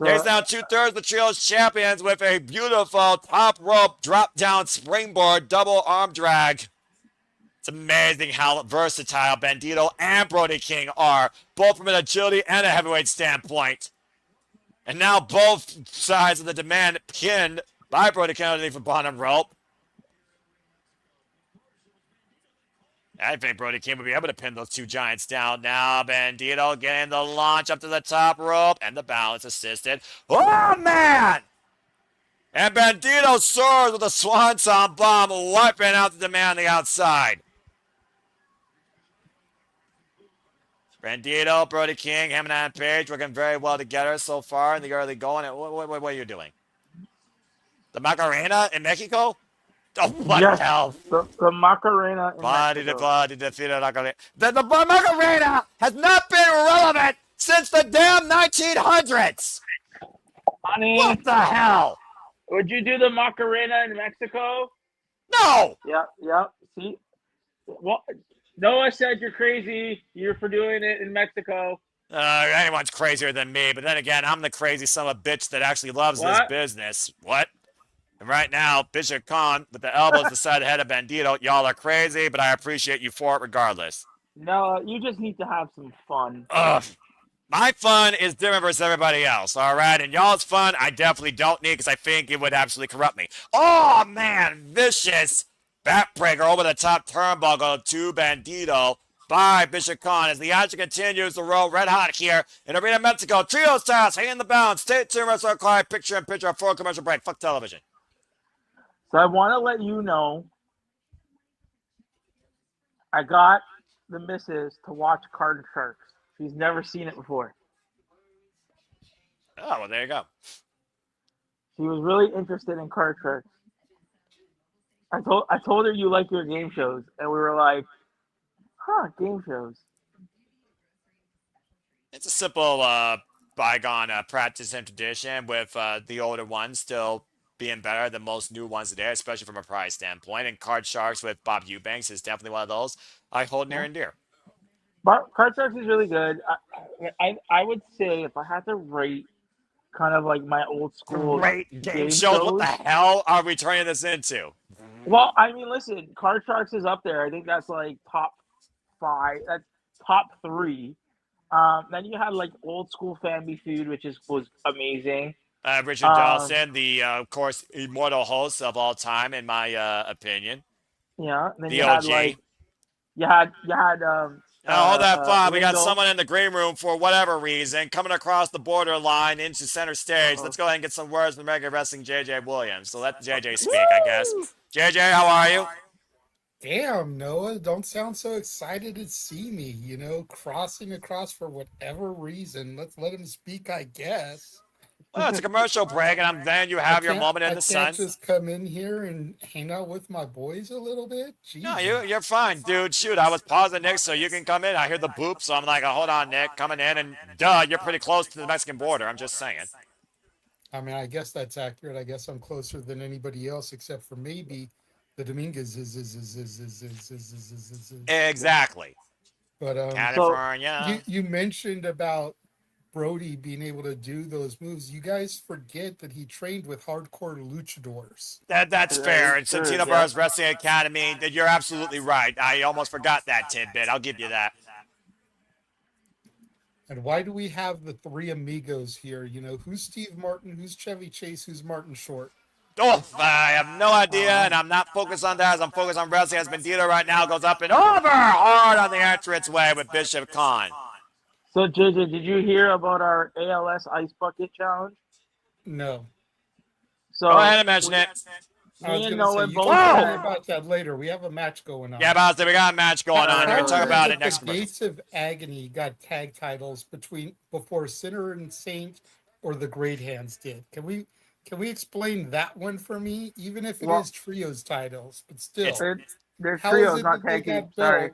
There's now 2/3 of the trio's champions with a beautiful top rope drop down springboard double arm drag. It's amazing how versatile Bandito and Brody King are, both from an agility and a heavyweight standpoint. And now both sides of the demand pinned by Brody King underneath the bottom rope. I think Brody King would be able to pin those two giants down. Now Bandito getting the launch up to the top rope and the balance assisted. Oh, man! And Bandito soars with a swanton bomb, wiping out the man on the outside. Bandito, Brody King, Hangman and Page working very well together so far in the early going. What are you doing? The Macarena in Mexico? Oh, what the hell? The Macarena in Mexico. The Macarena has not been relevant since the damn 1900s. Honey, what the hell? Would you do the Macarena in Mexico? No. Yeah. See, well, Noah said you're crazy. You're for doing it in Mexico. Anyone's crazier than me, but then again, I'm the crazy son of a bitch that actually loves this business. What? And right now, Bishop Khan with the elbows beside the head of Bandito. Y'all are crazy, but I appreciate you for it regardless. No, you just need to have some fun. Ugh. My fun is different versus everybody else, all right? And y'all's fun, I definitely don't need because I think it would absolutely corrupt me. Oh, man, vicious backbreaker over the top turnbuckle to Bandito by Bishop Khan as the action continues to roll red hot here in Arena Mexico. Trio styles, hanging the balance. Stay tuned, Wrestler Clyde, picture in picture for a commercial break. Fuck television. So I want to let you know, I got the missus to watch Card Sharks. She's never seen it before. Oh, well, there you go. She was really interested in Card Sharks. I told her you like your game shows, and we were like, game shows. It's a simple bygone practice and tradition with the older ones still being better than most new ones today, especially from a prize standpoint. And Card Sharks with Bob Eubanks is definitely one of those I hold near and dear. But Card Sharks is really good. I would say if I had to rate kind of like my old school great game shows, what the hell are we turning this into? Well, I mean, listen, Card Sharks is up there. I think that's like top 5. That's top 3. Then you had like old school Family Feud, which was amazing. Richard Dawson, the of course immortal host of all time, in my opinion. Yeah, and then the you OG. had like you had Hold that thought. We got window. someone in the green room for whatever reason coming across the borderline into center stage. Let's go ahead and get some words from regular wrestling JJ Williams. So let JJ speak, I guess. JJ, how are you? Damn, Noah, don't sound so excited to see me, you know, crossing across for whatever reason. Let's let him speak, I guess. Well, it's a commercial break, and then you have your moment in the sun. I can't just come in here and hang out with my boys a little bit? Jesus. No, you're fine, dude. Shoot, I was pausing Nick so you can come in. I hear the boop, so I'm like, oh, hold on, Nick, coming in, and duh, you're pretty close to the Mexican border. I'm just saying. I mean, I guess that's accurate. I guess I'm closer than anybody else except for maybe the Dominguez Exactly. But California. You mentioned about Brody being able to do those moves. You guys forget that he trained with hardcore luchadors. That's fair. And Santino Barra's Wrestling Academy, you're absolutely right. I almost forgot that tidbit. I'll give you that. And why do we have the three amigos here? You know, who's Steve Martin, who's Chevy Chase, who's Martin Short? Oh, I have no idea, and I'm not focused on that as I'm focused on wrestling. As Brodido right now goes up and over hard on the entranceway with Bishop Khan. So, JJ, did you hear about our ALS Ice Bucket Challenge? No. So go ahead and mention it. I was going to say, you can worry about that later. We have a match going on. Yeah, about we got a match going on. We're going to talk about it next week. The Gates of Agony got tag titles before Sinner and Saint or the Great Hands did. Can we explain that one for me? Even if it is trios titles, but still. They're trios, not tag teams. Sorry.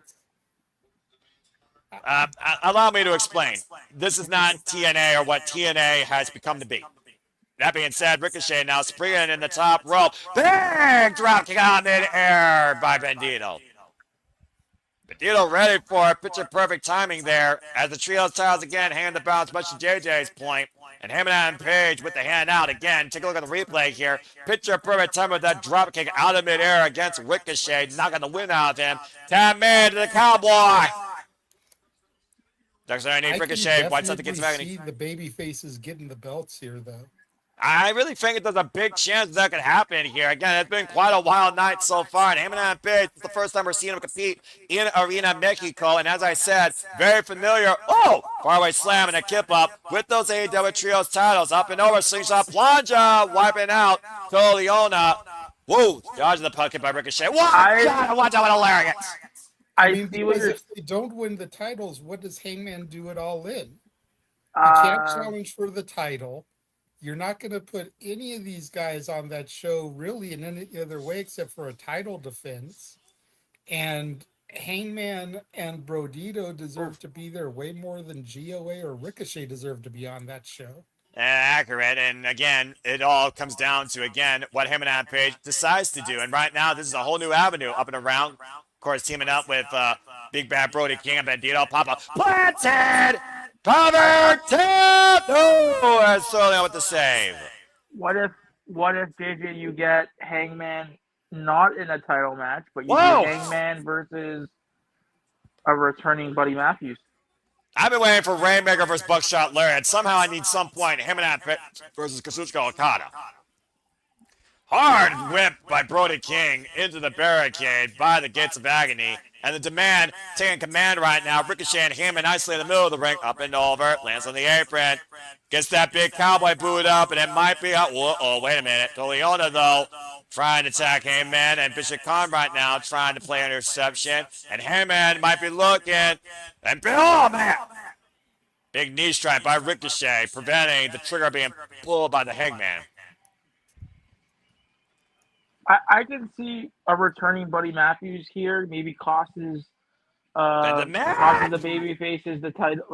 Allow me to explain. This is not TNA or what TNA has become to be. That being said, Ricochet now springing in the top rope. Big drop kick on mid-air by Brodido. Brodido ready for it. Picture perfect timing there as the trios titles again hand the bounce, much to JJ's point. And Hangman and Page with the hand out again. Take a look at the replay here. Picture perfect time with that drop kick out of midair against Ricochet, knocking the wind out of him. 10 man to the Cowboy. Dexter, need Ricochet. White something gets back. See the baby faces getting the belts here, though. I really think there's a big chance that could happen here. Again, it's been quite a wild night so far. And Hangman and Page, it's the first time we're seeing him compete in Arena Mexico. And as I said, very familiar. Oh, faraway slam and a kip up with those AEW Trios titles. Up and over, slingshot plunger, wiping out Toliona. Whoa, dodging the puck hit by Ricochet. Watch out, what a lariat. I mean, because if they don't win the titles, what does Hangman do at All In? You can't challenge for the title. You're not going to put any of these guys on that show really in any other way except for a title defense. And Hangman and Brodido deserve to be there way more than GOA or Ricochet deserve to be on that show. Accurate. And again, it all comes down to, again, what Hangman and Page decides to do. And right now, this is a whole new avenue up and around. Of course, teaming up with Big Bad Brody King and Brodido. Papa planted! Cover tip! No, that's totally not what to save. What if JJ, you get Hangman not in a title match, but you get Hangman versus a returning Buddy Matthews? I've been waiting for Rainmaker versus Buckshot Lariat. Somehow I need some point Hangman versus Kazuchika Okada. Hard whip by Brody King into the barricade by the Gates of Agony. And the demand taking command right now. Ricochet and Hangman nicely in the middle of the ring. Up and over. Lands on the apron. Gets that big cowboy boot up. And it might be out. Oh, wait a minute. Toliona, though, trying to attack Hangman. And Bishop Khan right now trying to play interception. And Hangman might be looking. And oh, man. Big knee strike by Ricochet. Preventing the trigger being pulled by the Hangman. I can see a returning Buddy Matthews here. Maybe costs the baby faces the title,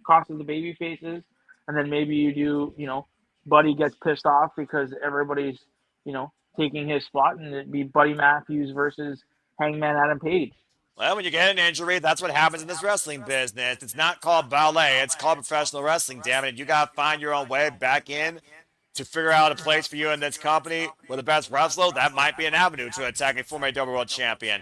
costs the baby faces, and then maybe you do, Buddy gets pissed off because everybody's, taking his spot, and it'd be Buddy Matthews versus Hangman Adam Page. Well, when you get an injury, that's what happens in this wrestling business. It's not called ballet; it's called professional wrestling. Damn it! You gotta find your own way back in. To figure out a place for you in this company with the best wrestler, that might be an avenue to attack a former AEW World Champion.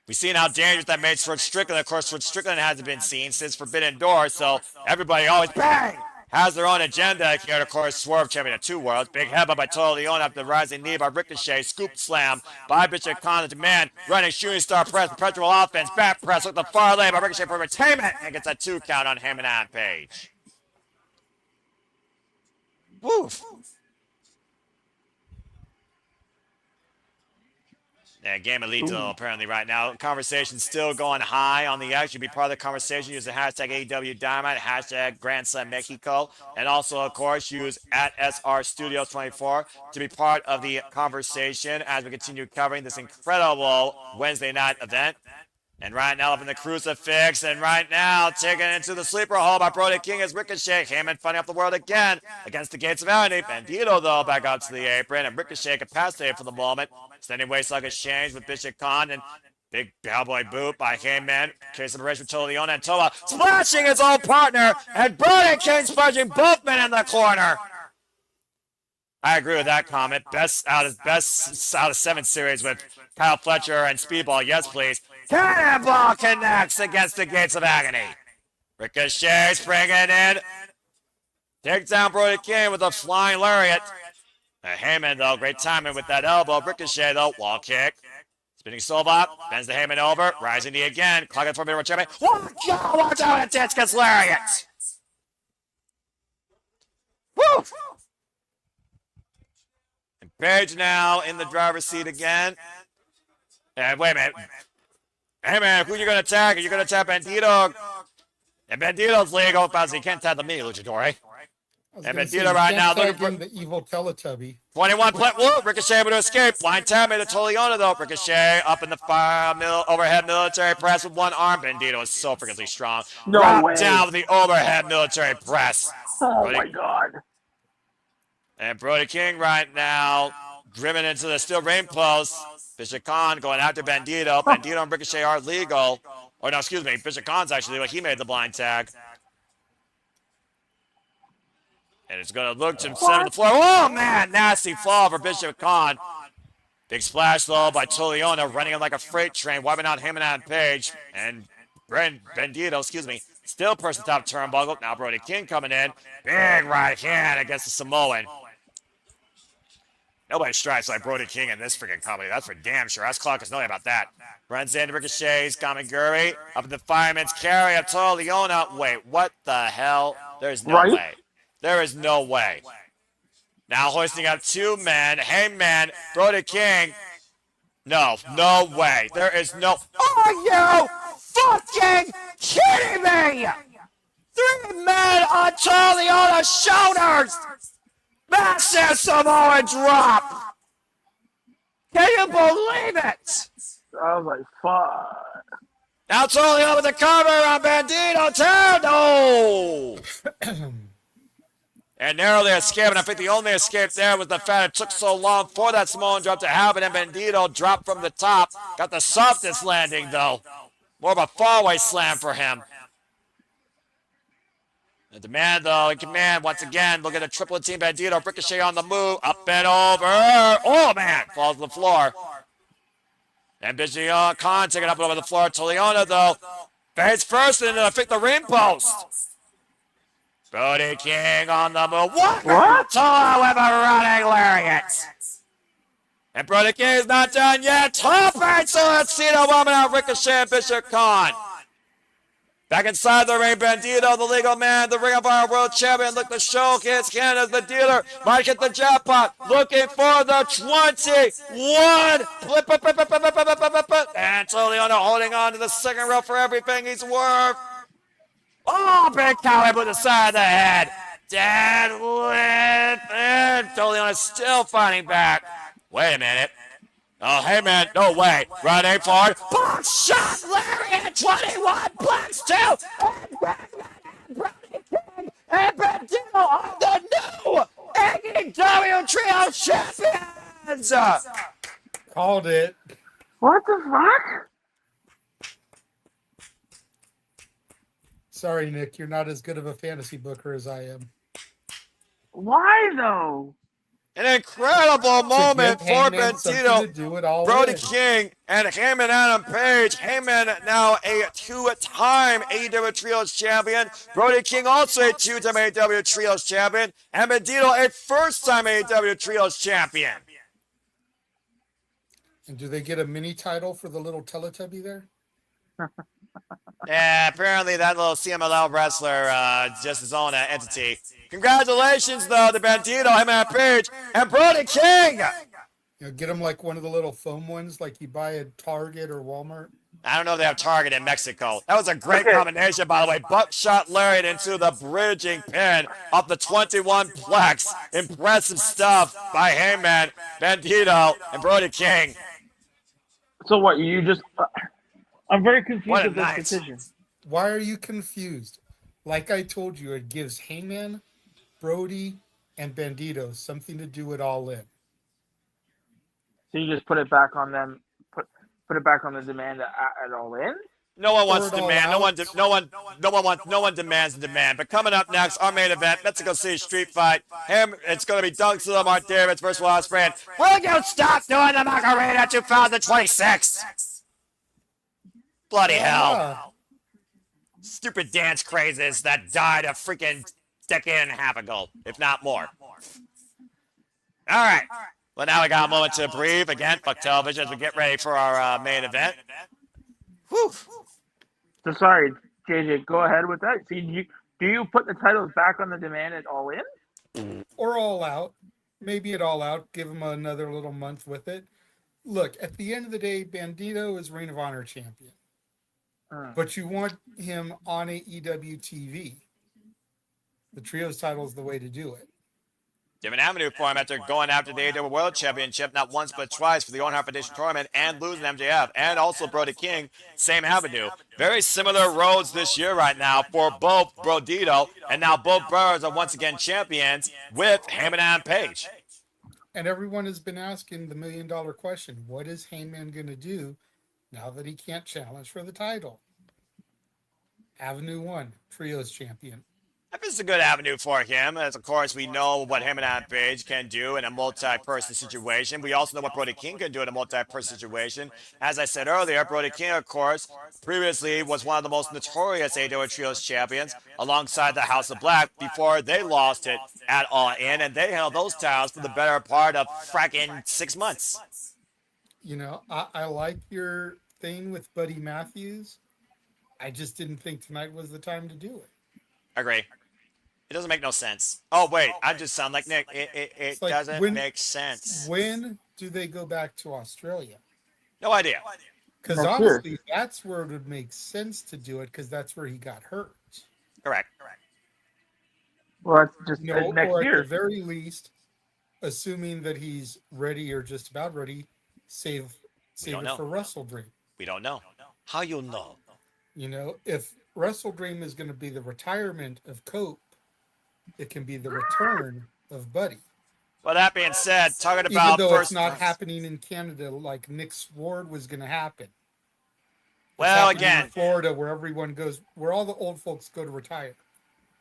We've seen how dangerous that made Swerve Strickland. Of course, Swerve Strickland hasn't been seen since Forbidden Door, so everybody always bang! has their own agenda here. Of course, Swerve champion of 2 worlds. Big headbutt by Total Leon after the rising knee by Ricochet. Scoop slam by Bishop Khan. The man running shooting star press, perpetual offense, back press with the far lane by Ricochet for retainment. And gets a 2 count on Hangman and Page. Woof. Yeah, Game Elite apparently right now. Conversation still going high on the X. You be part of the conversation. Use the hashtag AEW Dynamite, hashtag Grand Slam Mexico, and also, of course, use at SR Studios 24 to be part of the conversation as we continue covering this incredible Wednesday night event. And right now up in the crucifix, and right now taken into the sleeper hole by Brody King as Ricochet. Heyman fighting up the world again against the gates of agony. Bandito, though, back out to the apron, and Ricochet capacitated for the moment. Standing waist-like exchange with Bishop Khan, and big cowboy boot by Heyman. Case of the race with Tola Leon and Tola splashing his own partner, and Brody King splashing both men in the corner. I agree with that comment. Best out of 7 series with Kyle Fletcher and Speedball. Yes, please. Cannonball connects against the gates of agony. Ricochet springing in. Takes down Brody King with a flying lariat. Heyman, though, great timing with that elbow. Ricochet, though, wall kick. Spinning Solbot, bends the Heyman over. Rising knee again. Clock it for Middle Champion. Watch out, intense gets lariat. Woo! And Page now in the driver's seat again. And wait a minute. Hey, man, who you going to attack? Are you going to attack Bandito? And Bandito's legal because he can't tap the me, Luchador. And Bandito right now looking for the evil Teletubby. 21 play. Whoa, Ricochet able to escape. Blind tap made a Toliona, though. Ricochet up in the overhead military press with one arm. Bandito is so freakingly strong. No way. Down with the overhead military press. Oh, my God. And Brody King right now driven into the steel ring post. Bishop Khan going after Bandito. Bandito and Ricochet are legal. Oh, no, excuse me. Bishop Khan's actually legal. He made the blind tag. And it's going to look to set on the floor. Oh, man. Nasty fall for Bishop Khan. Big splash, though, by Toliona running him like a freight train, wiping out him and Page. And Bandito, still person top turnbuckle. Now Brody King coming in. Big right hand against the Samoan. Nobody strikes like Brody King in this freaking company. That's for damn sure. Ask Clark knowing about that. Runs into Ricochet's Kamiguri. Up in the fireman's carry of Toliona. Wait, what the hell? There's no way. There is no way. Now hoisting up 2 men. Hangman, Brody King. No way. There is no. Are you fucking kidding me? 3 men on Toliona's shoulders. Massive Samoan drop! Can you believe it? I was like, fuck. Now totally over the cover on Bandito too. No! And narrowly escaped, and I think the only escape there was the fact it took so long for that Samoan drop to happen, and Bandito dropped from the top. Got the softest landing, though. More of a far-away slam for him. The man, though, in command once again. Look at the triplet team Bandito. Ricochet on the move. Up and over. Oh, man. Falls to the floor. And Bishop Khan taking up over the floor. Toliona, though, face first into, I think, the ring post. Brody King on the move. What? Tola with a running lariat. And Brody King is not done yet. Top right, so let's see the woman out. Ricochet and Bishop Khan. Back inside the ring, Bandito, the legal man, the Ring of Honor World Champion. Look to show his hand as the dealer. Might get the jackpot. Looking for the 21. And Toliona holding on to the second rope for everything he's worth. Oh, big cowboy with the side of the head. Deadlift. And Toliona still fighting back. Wait a minute. Oh, hey, man, no way. Running forward. Box shot, lariat, 21, blocks 2. And Brodido are the new AEW Trio Champions. Called it. What the fuck? Sorry, Nick, you're not as good of a fantasy booker as I am. Why, though? An incredible moment give for Hangman something to do Brodido, it all Brody in. King, and Hangman Adam Page. Hangman now a two-time AEW Trios champion. Brody King also a two-time AEW Trios champion. And Brodido a first-time AEW Trios champion. And do they get a mini title for the little Teletubby there? Yeah, apparently that little CMLL wrestler just his own entity. Congratulations, though, to Brodido, Hangman Page, and Brody King. You know, get them like one of the little foam ones like you buy at Target or Walmart. I don't know if they have Target in Mexico. That was a great combination, by the way. Buckshot lariat into the bridging pin of the 21 plex. Impressive stuff by Hangman, Brodido, and Brody King. So what? You just? I'm very confused What a with this night. decision. Why are you confused? Like I told you, it gives Hangman, Brody, and Bandito something to do it all in. So you just put it back on them. Put it back on the demand at All In. No one wants demand. No one demands the demand. But coming up next, our main event, Mexico City Street Fight. It's going to be Doug Lamar Davis versus Osperay. Will you stop doing the Macarena 2026? Bloody hell. Stupid dance crazes that died a freaking decade and a half ago, if not more. All right. Well, now we got a moment to breathe again. Fuck television as we get ready for our main event. Whew. So sorry, JJ. Go ahead with that. So do you put the titles back on the demand at All In? Or All Out. Maybe at All Out. Give them another little month with it. Look, at the end of the day, Bandito is Ring of Honor champion. But you want him on AEW TV. The Trios title is the way to do it. Different avenue for him after going after the AEW World Championship not once but twice for the Owen Hart Foundation tournament and losing MJF. And also Brody King, same avenue. Very similar roads this year right now for both Brodido, and now both brothers are once again champions with Hangman and Page. And everyone has been asking the $1 million question. What is Hangman going to do now that he can't challenge for the title? Avenue 1, Trios champion. This is a good avenue for him, as of course we know what him and Adam Page can do in a multi-person situation. We also know what Brody King can do in a multi-person situation. As I said earlier, Brody King, of course, previously was one of the most notorious AEW Trios champions alongside the House of Black before they lost it at All In, and they held those titles for the better part of fracking 6 months. You know, I like your thing with Buddy Matthews. I just didn't think tonight was the time to do it. Agree. It doesn't make no sense. Oh, wait. I just sound like Nick. It like doesn't make sense. When do they go back to Australia? No idea. Because honestly, that's where it would make sense to do it, because that's where he got hurt. Correct. Well, that's just next year. At the very least, assuming that he's ready or just about ready, save it for Wrestle Dream. We don't know. How you know? You know, if Wrestle Dream is going to be the retirement of Cope, it can be the return of Buddy. Well, that being said, talking about even though it's not happening in Canada like Nick Sword was going to happen. Well, again, in Florida, where everyone goes, where all the old folks go to retire.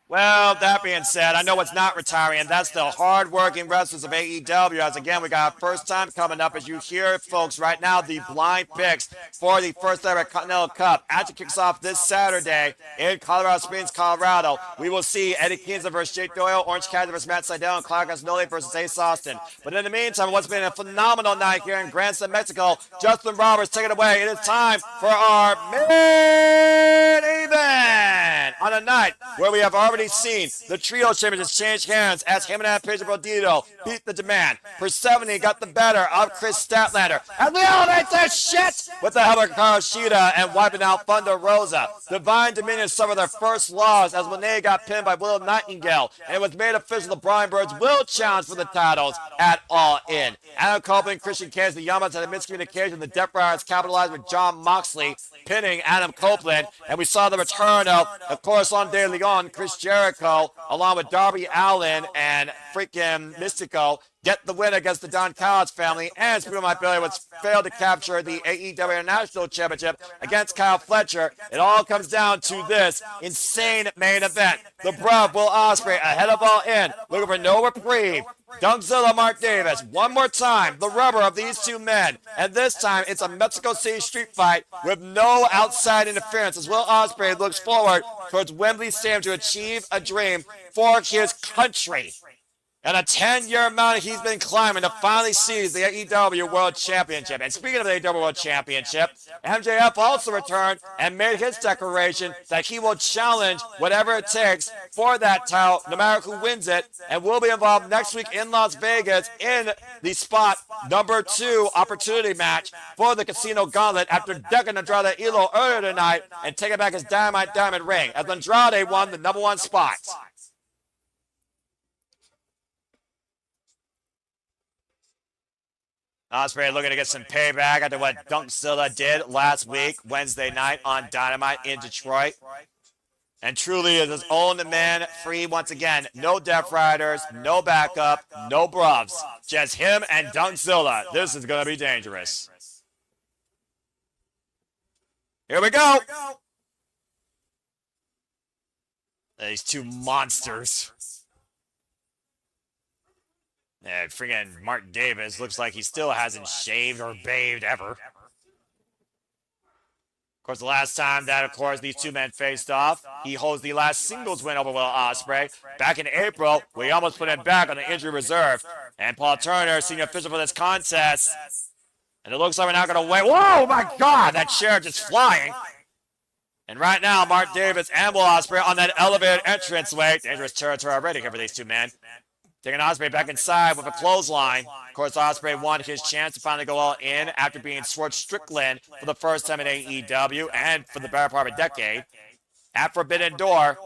Well, that being said, I know what's not retiring, and that's the hard-working wrestlers of AEW. As again, we got our first time coming up, as you hear, folks, right now, the blind picks for the first ever Continental Cup. Actually kicks off this Saturday in Colorado Springs, Colorado. We will see Eddie Kingston versus Jake Doyle, Orange Cassidy versus Matt Sydal, and Clark Castagnoli versus Ace Austin. But in the meantime, what's been a phenomenal night here in Grandson, Mexico, Justin Roberts, take it away. It is time for our main event on a night where we have already seen the trio champions change hands as Hangman Page and Brodido beat the demand. Persephone got the better of Kris Statlander and they elevate their shit with the help of Karoshida and wiping out Thunder Rosa. Divine Dominion suffered their first loss as Monet got pinned by Willow Nightingale, and it was made official the Brian Birds will challenge for the titles at All In. Adam Copeland, Christian Cage, the Yamas had a miscommunication. The Death Riders capitalized with John Moxley pinning Adam Copeland, and we saw the return of course, on De Leon, Chris Jericho, along with Darby Allin and freaking Mystico, get the win against the Don Callis family, and Speedball My Billy was failed to capture the AEW International Championship against Kyle Fletcher. It all comes down to this insane main event. The Bruv Will Ospreay ahead of All In, looking for no reprieve Dunkzilla, Mark Davis. One more time, the rubber of these two men. And this time, it's a Mexico City street fight with no outside interference as Will Ospreay looks forward towards Wembley Stadium to achieve a dream for his country. And a 10-year mountain he's been climbing to finally seize the AEW World Championship. And speaking of the AEW World Championship, MJF also returned and made his declaration that he will challenge whatever it takes for that title, no matter who wins it, and will be involved next week in Las Vegas in the spot number 2 opportunity match for the Casino Gauntlet after decking Andrade Elo earlier tonight and taking back his Dynamite Diamond ring as Andrade won the number 1 spot. Ospreay looking to get some payback after what Dunkzilla did last week, Wednesday night on Dynamite in Detroit. And truly is his own man free once again. No Death Riders, no backup, no bruvs. Just him and Dunkzilla. This is going to be dangerous. Here we go. These two monsters. Yeah, freaking Mark Davis looks like he still hasn't shaved or bathed ever. Of course, the last time that, of course, these two men faced off, he holds the last singles win over Will Ospreay back in April, where he almost put him back on the injury reserve. And Paul Turner, senior official for this contest. And it looks like we're not going to wait. Whoa, my God, that chair just flying. And right now, Mark Davis and Will Ospreay on that elevated entranceway. Dangerous territory already here for these two men. Taking Ospreay back inside with a clothesline. Of course, Ospreay won his chance to finally go all in after being Swerve Strickland for the first time in AEW and for the better part of a decade. At Forbidden Door.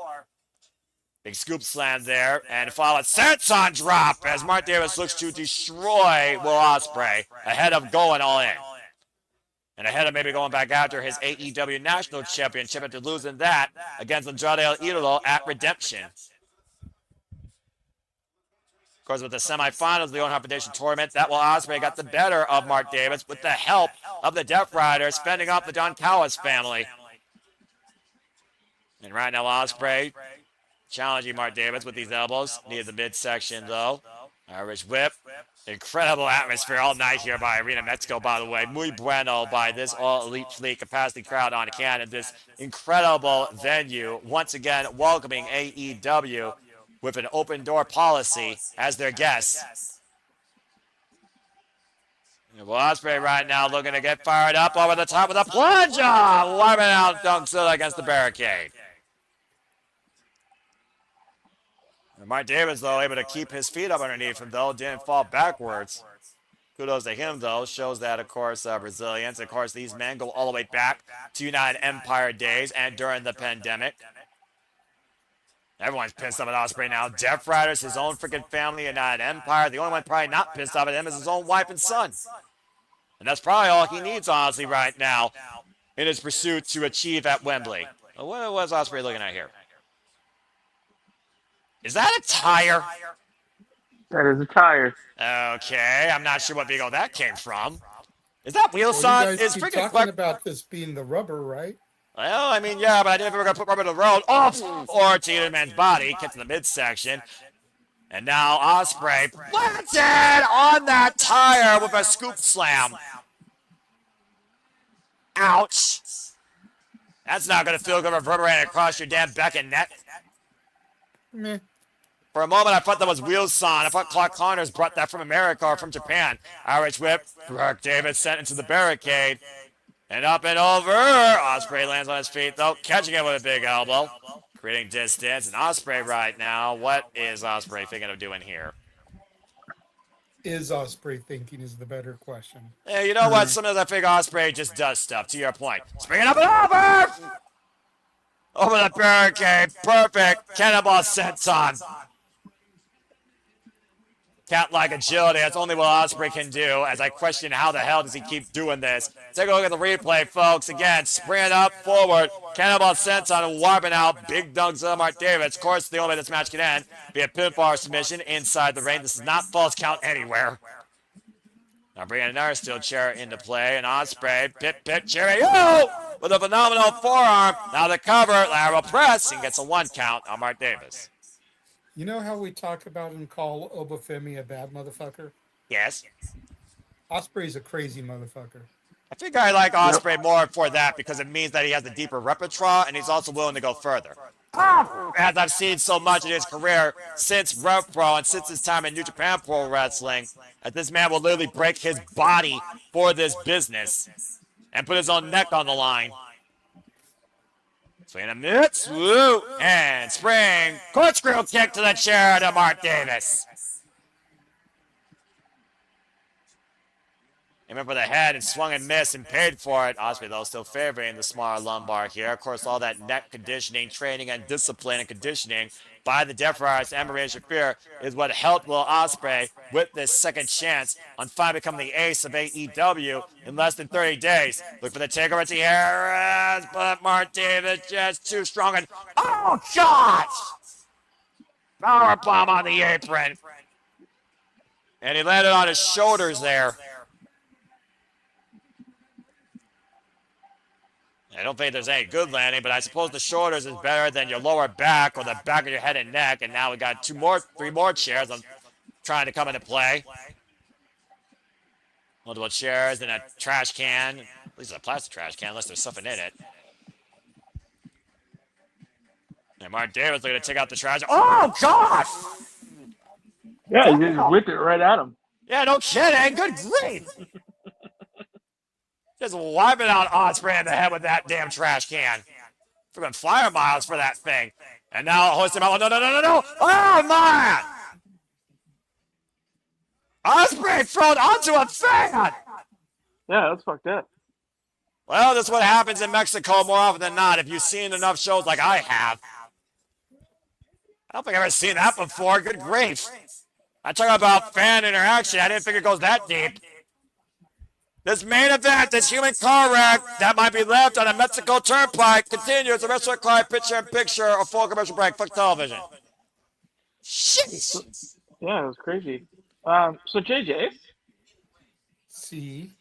Big scoop slam there. And followed senton drop as Mark Davis looks to destroy Will Ospreay ahead of going all in. And ahead of maybe going back after his AEW National Championship after losing that against Andrade El Idolo at Redemption. Of course, with the semifinals of the Owen Hart Foundation tournament, that Will Ospreay got the better of Mark Davis with the help of the Death Riders fending off the Don Callis family. And right now, Ospreay challenging Mark Davis with these elbows. Needed the midsection, though. Irish whip. Incredible atmosphere all night here by Arena Mexico, by the way. Muy bueno by this all-elite fleet capacity crowd on Canada. This incredible venue, once again, welcoming AEW with an open-door policy as their guests. Well, Ospreay right now looking to get fired up over the top of the plunge. Wiping out Dunkzilla against the barricade. And Mark Davis, though, able to keep his feet up underneath him, though, didn't fall backwards. Kudos to him, though. Shows that, of course, resilience. Of course, these men go all the way back to United Empire days and during the pandemic. Everyone's pissed off at Ospreay now. Death Riders, his own freaking family, United Empire. The only one probably not pissed off at him is his own wife and son. And that's probably all he needs, honestly, right now in his pursuit to achieve at Wembley. What was Ospreay looking at here? Is that a tire? That is a tire. Okay, I'm not sure what vehicle that came from. Is that wheel Well, son? you guys Is keep freaking talking about this being the rubber, right? Well, I mean, yeah, but I didn't know if we were going to put rubber to the road off or to either man's body, kicked to the midsection. And now Ospreay planted on that tire with a scoop slam. Ouch. That's not going to feel good reverberating across your damn back and neck. Meh. For a moment, I thought that was Wheelson. I thought Clark Connors brought that from America or from Japan. Irish whip. Mark Davis sent into the barricade. And up and over. Ospreay lands on his feet, though, catching it with a big elbow. Creating distance. And Ospreay right now, what is Ospreay thinking of doing here? Is Ospreay thinking is the better question. Yeah, you know what? Sometimes I think Ospreay just does stuff, to your point. Springing up and over! Over the barricade. Perfect. Cannonball senton. Cat-like agility. That's only what Ospreay can do, as I question how the hell does he keep doing this. Take a look at the replay, folks. Again, springing up, forward. Cannonball senton, wiping out Big Dunkzilla Mark Davis. Of course, the only way this match can end be a pinfall submission inside the ring. This is not false count anywhere. Now bringing another steel chair into play, and Ospreay, pit, cherry, with a phenomenal forearm. Now the cover, lateral press, and gets a 1 count on Mark Davis. You know how we talk about and call Obafemi a bad motherfucker? Yes. Osprey's a crazy motherfucker. I think I like Ospreay more for that because it means that he has a deeper repertoire and he's also willing to go further. As I've seen so much in his career since Rev Pro and since his time in New Japan Pro Wrestling, that this man will literally break his body for this business and put his own neck on the line. Swing a minute, swoop, and spring corkscrew kick to the chair to Mark Davis. Aiming for the head and swung and missed and paid for it. Ospreay, though, still favoring the smaller lumbar here. Of course, all that neck conditioning, training, and discipline and conditioning by the Death Riders and Maria Shafir is what helped Will Ospreay with this second chance on finally becoming the ace of AEW in less than 30 days. Look for the takeover to Harris, but Mark Davis just too strong and oh, gosh! Power bomb on the apron. And he landed on his shoulders there. I don't think there's any good landing, but I suppose the shoulders is better than your lower back or the back of your head and neck. And now we got three more chairs I'm trying to come into play. Multiple chairs and a trash can. At least a plastic trash can, unless there's something in it. And Mark Davis looking to take out the trash. Oh, gosh! Yeah, he just whipped it right at him. Yeah, no kidding. Good grief. Just wiping out Ospreay in the head with that damn trash can. Freaking flyer miles for that thing. And now hoist him out. No. Oh, man! Ospreay thrown onto a fan! Yeah, that's fucked up. Well, that's what happens in Mexico more often than not. If you've seen enough shows like I have. I don't think I've ever seen that before. Good grief. I talk about fan interaction. I didn't think it goes that deep. This main event, this human car wreck that might be left on a Mexico turnpike continues. The rest of the client picture-in-picture or full commercial break. Fuck television. Shit. Yeah, it was crazy. So JJ, See,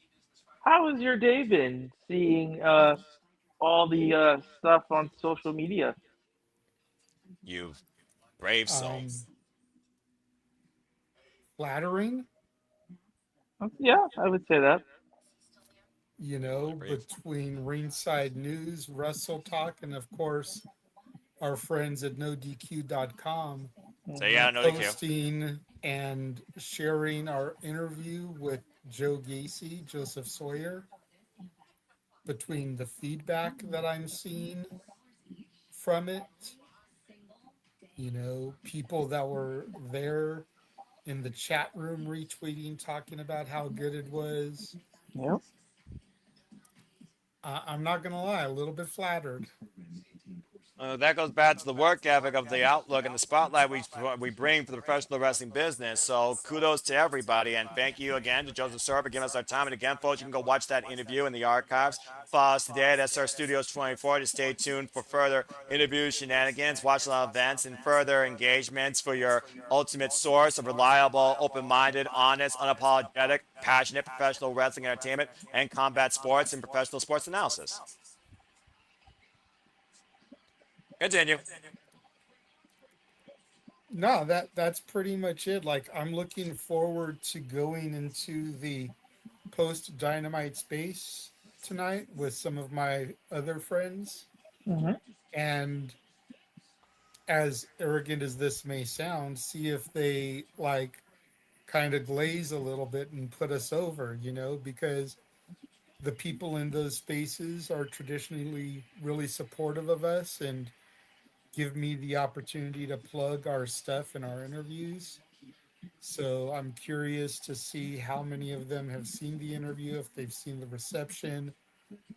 how has your day been seeing all the stuff on social media? You brave soul. Flattering. Yeah, I would say that. You know, between Ringside News, Wrestle Talk, and of course, our friends at NoDQ.com So yeah, NoDQ. posting and sharing our interview with Joe Gacy, Joseph Sawyer. Between the feedback that I'm seeing from it, you know, people that were there in the chat room retweeting, talking about how good it was. Yep. I'm not going to lie, a little bit flattered. That goes back to the work ethic of the outlook and the spotlight we bring for the professional wrestling business. So kudos to everybody, and thank you again to Joseph Sawyer for giving us our time. And again, folks, you can go watch that interview in the archives. Follow us today at SR Studios 24 to stay tuned for further interviews, shenanigans, watch live events, and further engagements for your ultimate source of reliable, open-minded, honest, unapologetic, passionate professional wrestling entertainment and combat sports and professional sports analysis. Continue. No, that's pretty much it. Like, I'm looking forward to going into the post Dynamite space tonight with some of my other friends. Mm-hmm. And as arrogant as this may sound, see if they like kind of glaze a little bit and put us over, you know, because the people in those spaces are traditionally really supportive of us and give me the opportunity to plug our stuff in our interviews. So I'm curious to see how many of them have seen the interview, if they've seen the reception.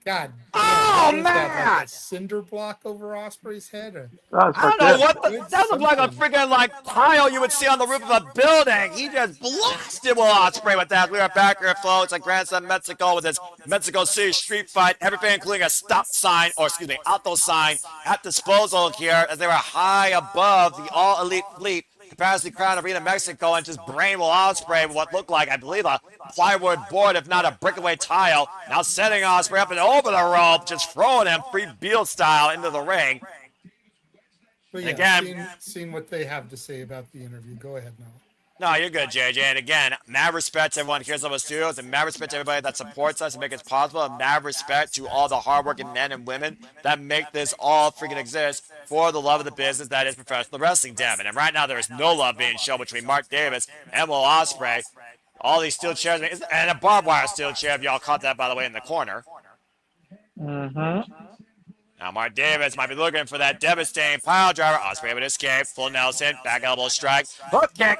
God damn, that, like a cinder block over Osprey's head? I don't know what that looked like a freaking like tile you would see on the roof of a building. He just blasted Will Ospreay with that. We are back here, folks, at Grandson, Mexico, with his Mexico City street fight. Everything including a stop sign, or excuse me, auto sign at disposal here, as they were high above the All Elite Fleet Capacity Crown Arena, Mexico, and just brain Will Ospreay with what looked like, I believe, a plywood board, if not a breakaway tile. Now setting Ospreay up and over the rope, just throwing him free Beal style into the ring. But yeah, again, seeing what they have to say about the interview. Go ahead, Noah. no, you're good, JJ. And again, mad respect to everyone here at Level Studios, and mad respect to everybody that supports us and make it possible, and mad respect to all the hardworking men and women that make this all freaking exist for the love of the business that is professional wrestling, damn it. And right now, there is no love being shown between Mark Davis and Will Ospreay. All these steel chairs, and a barbed wire steel chair, if y'all caught that, by the way, in the corner. Mm-hmm. Now, Mark Davis might be looking for that devastating pile driver. Ospreay would escape. Full Nelson, back elbow strike, hook kick.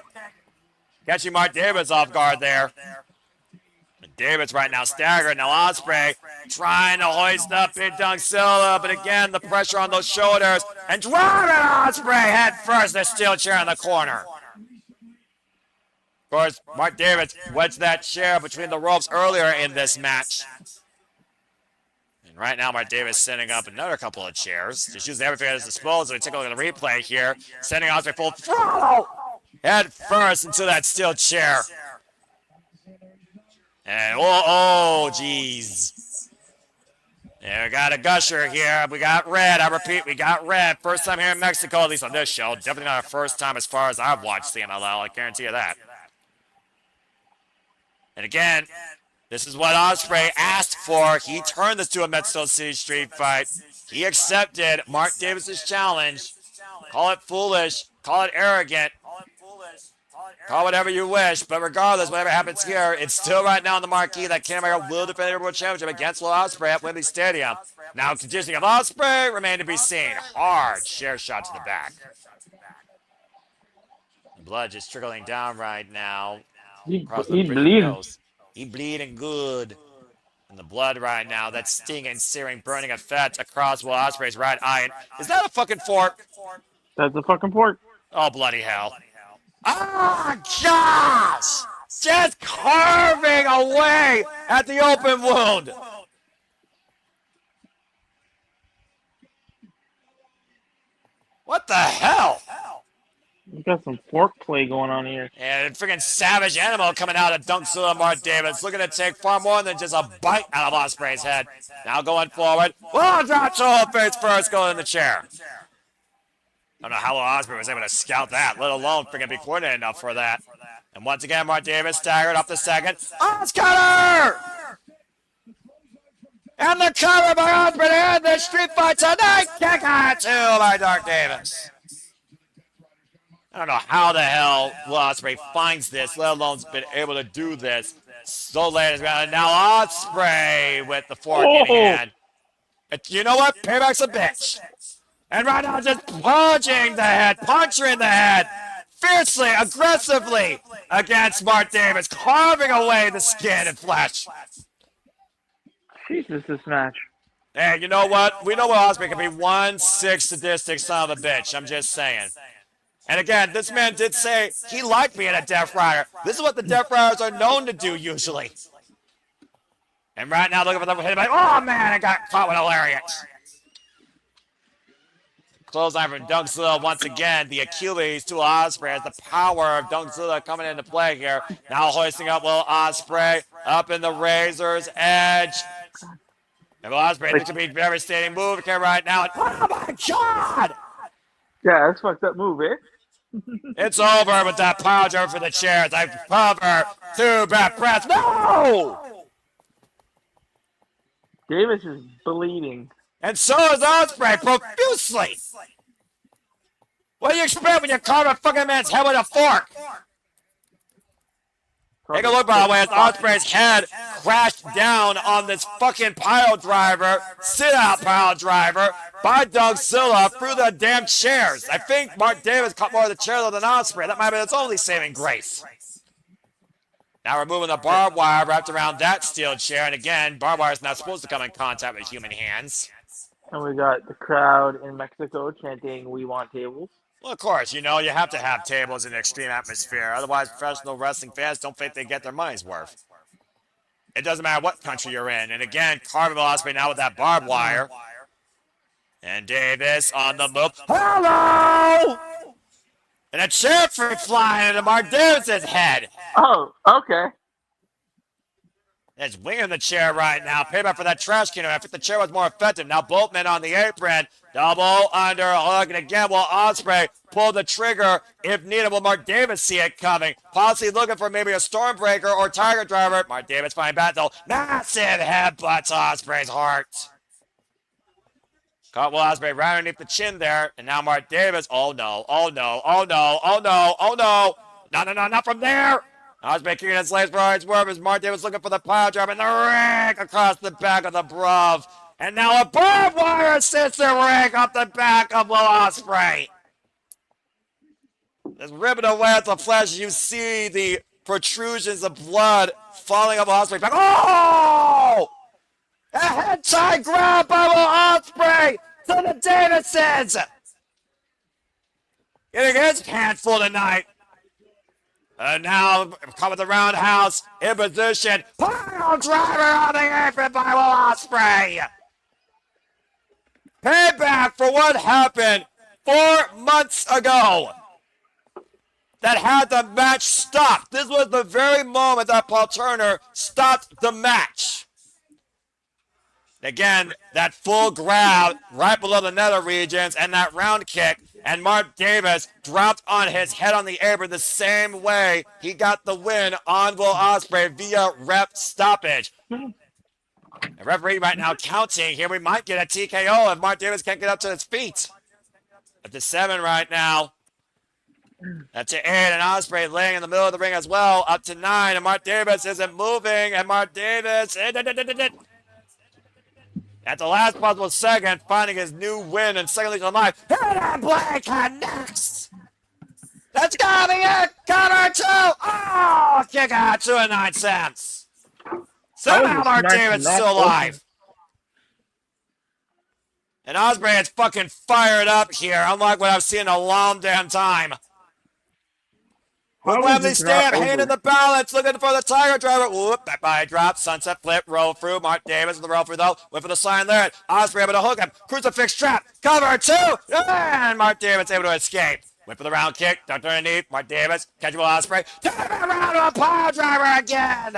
Catching Mark Davis off guard there. And Davis right now staggered. Now Ospreay trying to hoist up Big Dunkzilla, but again, the pressure on those shoulders. And driving Ospreay head first, the steel chair in the corner. Of course, Mark Davis wedged that chair between the ropes earlier in this match. And right now, Mark Davis setting up another couple of chairs. Just using everything at his disposal. We take a look at the replay here. Sending Ospreay full throttle. Head first into that steel chair. And jeez. Yeah, we got a gusher here. We got red. I repeat, we got red. First time here in Mexico, at least on this show. Definitely not our first time as far as I've watched CMLL. I guarantee you that. And again, this is what Ospreay asked for. He turned this to a Mexico City street fight. He accepted Mark Davis's challenge. Call it foolish. Call it arrogant. Call whatever you wish, but regardless, whatever happens here, it's still right now on the marquee that Ken Omega will defend the World Championship against Will Ospreay at Wembley Stadium. Now, conditioning of Ospreay remain to be seen. Hard chair shot to the back. Blood just trickling down right now. He bleeding. He bleeding good. And the blood right now, that stinging, searing, burning effect across Will Ospreay's right eye. Is that a fucking fork? That's a fucking fork. Oh, bloody hell. Ah, gosh! Just carving away at the open wound. What the hell? You got some fork play going on here. And a freaking savage animal coming out of Dunkzilla Mark Davis, looking to take far more than just a bite out of Ospreay's head. Now going forward. Oh, drop to face first, going in the chair. I don't know how Ospreay was able to scout that, let alone freaking be coordinated enough for that. And once again, Mark Davis staggered off the second. Oscar! And the cover by Ospreay and the street fight tonight. Kick out two by Mark Davis. I don't know how the hell Will Ospreay finds this, let alone been able to do this so late as well. And now Ospreay with the fork in hand. But you know what? Payback's a bitch. And right now, just punching the head, puncturing the head, fiercely, aggressively against Mark Davis, carving away the skin and flesh. Jesus, this match. Hey, you know what? We know what Ospreay can be 1/6 sadistic son of a bitch. I'm just saying. And again, this man did say he liked being a Death Rider. This is what the Death Riders are known to do usually. And right now, looking for the hit, like, oh man, I got caught with a lariat. Clothesline from Dunkzilla once again. The Achilles to Ospreay as the power of Dunkzilla coming into play here. Now hoisting up Will Ospreay up in the Razor's Edge. And Will Ospreay looks to be devastating move here right now. And, oh my God! Yeah, that's fucked up move, eh? It's over with that power driver for the chairs. I cover 2 back press. No! Davis is bleeding. And so is Ospreay profusely. What do you expect when you carve a fucking man's head with a fork? Take a look, by the way, as Ospreay's head crashed down on this fucking pile driver, sit-out pile driver, by Dunkzilla through the damn chairs. I think Mark Davis caught more of the chair than Ospreay. That might be its only saving grace. Now removing the barbed wire wrapped around that steel chair, and again, barbed wire is not supposed to come in contact with human hands. And we got the crowd in Mexico chanting, "We want tables." Well, of course, you know, you have to have tables in an extreme atmosphere. Otherwise, professional wrestling fans don't think they get their money's worth. It doesn't matter what country you're in. And again, carving Ospreay now with that barbed wire. And Davis on the move. Hello! And a chair flying into Mark Davis's head. Oh, okay. There's winging the chair right now. Payback for that trash can. I think the chair was more effective. Now both men on the apron. Double under hook. And again, will Ospreay pull the trigger if needed? Will Mark Davis see it coming? Possibly looking for maybe a Stormbreaker or Tiger Driver. Mark Davis finding battle. Massive headbutt to Ospreay's heart. Caught Will Ospreay right underneath the chin there. And now Mark Davis. Oh no. Oh no. Oh no. Oh no. Oh no. No, no, no, not from there. Ospreay kicking his legs for his work as Mark Davis looking for the pile driver and the rake across the back of the Bruv. And now a barbed wire assists the rake up the back of Will Ospreay. Just ripping away at the flesh, you see the protrusions of blood falling up Ospreay's back. Oh! A head tie grab by Will Ospreay to the Davidsons. Getting his handful tonight. And now, come with the roundhouse in position. Pile driver on the apron by Will Ospreay. Payback for what happened 4 months ago that had the match stopped. This was the very moment that Paul Turner stopped the match. Again, that full grab right below the nether regions and that round kick. And Mark Davis dropped on his head on the apron the same way he got the win on Will Ospreay via ref stoppage. The referee right now counting. Here we might get a TKO if Mark Davis can't get up to his feet. Up to 7 right now. Up to 8, and Ospreay laying in the middle of the ring as well. Up to 9, and Mark Davis isn't moving, and Mark Davis... At the last possible second, finding his new win and second Legion of Life. Hit and Blake connects! That's gotta be it! Cover 2! Oh! Kick out 2 and 9 cents. Somehow Mark Davis is still alive. And Ospreay is fucking fired up here, unlike what I've seen in a long damn time. Wembley stamp, hand in the balance, looking for the Tiger Driver. Whoop, back by a drop, sunset flip, roll through. Mark Davis with the roll through though. Went for the sign there. Ospreay able to hook him. Crucifix trap, cover 2, and Mark Davis able to escape. Went for the round kick, ducked underneath. Mark Davis, catchable Ospreay. Turn around to a pile driver again.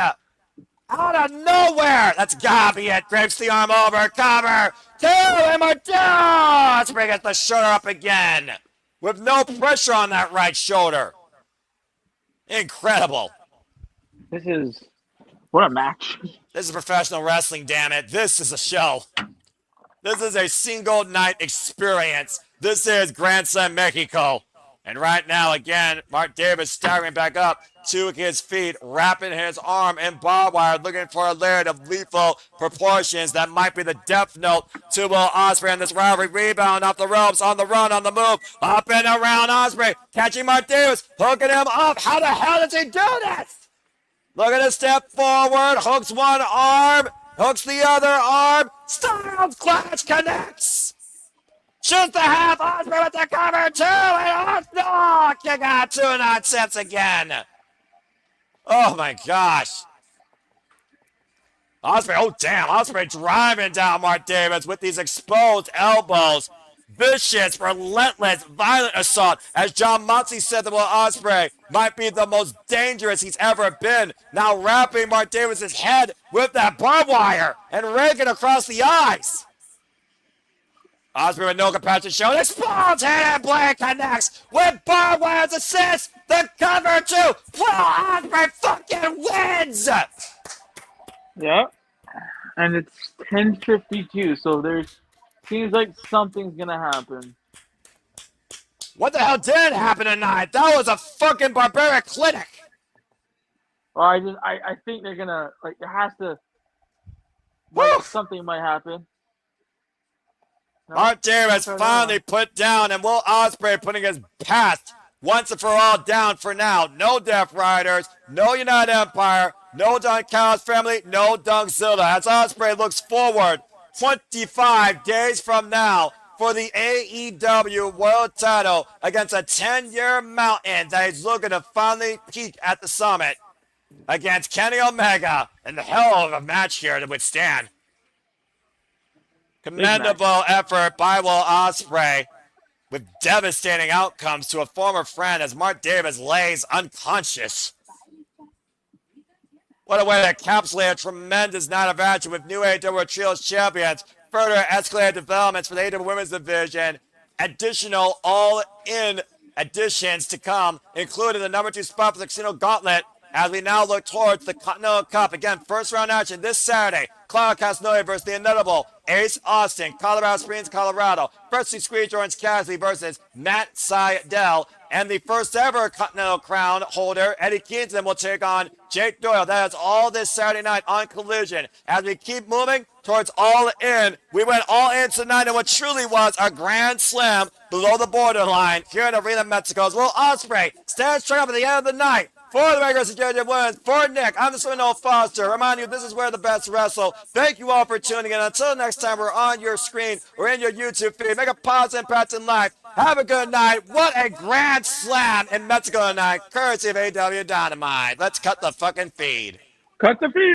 Out of nowhere. That's gotta be it. Drapes the arm over, cover 2, and Mark Ospreay gets the shoulder up again. With no pressure on that right shoulder. Incredible. This is... What a match. This is professional wrestling, damn it. This is a show. This is a single night experience. This is Grand Slam Mexico. And right now, again, Mark Davis staggering back up to his feet, wrapping his arm in barbed wire, looking for a layer of lethal proportions that might be the depth note to Will Ospreay in this rivalry. Rebound off the ropes, on the run, on the move, up and around Ospreay, catching Mark Davis, hooking him up. How the hell does he do this? Look at his step forward, hooks one arm, hooks the other arm, Styles Clash connects. Shoots the half, Ospreay with the cover 2, and oh, kick out 2 and 9 cents again. Oh my gosh. Ospreay, oh damn, Ospreay driving down Mark Davis with these exposed elbows. Vicious, relentless, violent assault. As John Moxley said that Will Ospreay might be the most dangerous he's ever been. Now wrapping Mark Davis's head with that barbed wire and raking across the eyes. Ospreay with no compassion shown. Explodes and Blake connects with barbed wire's assist. The cover 2. Will Ospreay fucking wins. Yeah. And it's 10:52, so there's seems like something's gonna happen. What the hell did happen tonight? That was a fucking barbaric clinic. Well, I think they're gonna, like, it has to, like, something might happen. No? Mark Davis finally put down, and Will Ospreay putting his past once and for all down for now. No Death Riders, no United Empire, no Don Callis family, no Dunkzilla. As Ospreay looks forward 25 days from now for the AEW World Title against a 10-year mountain that he's looking to finally peak at the summit against Kenny Omega, and the hell of a match here to withstand. Commendable effort by Will Ospreay with devastating outcomes to a former friend as Mark Davis lays unconscious. What a way to encapsulate a tremendous night of action with new AEW Trios champions, further escalated developments for the AEW Women's Division, additional all-in additions to come, including the number 2 spot for the Casino Gauntlet, as we now look towards the Continental Cup. Again, first round action this Saturday. Claudio Castagnoli versus the inevitable Ace Austin, Colorado Springs, Colorado. First Squeeze Orange Cassidy versus Matt Sydal. And the first ever Continental Crown holder, Eddie Kingston, will take on Jake Doyle. That is all this Saturday night on Collision. As we keep moving towards All In, we went All In tonight in what truly was a grand slam below the borderline here in Arena Mexico's Will Ospreay stands strong up at the end of the night. For the regular Judge Wins, for Nick, I'm the Seminole Foster. Remind you, this is where the best wrestle. Thank you all for tuning in. Until next time, we're on your screen or in your YouTube feed. Make a positive impact in life. Have a good night. What a grand slam in Mexico tonight, courtesy of AEW Dynamite. Let's cut the fucking feed. Cut the feed.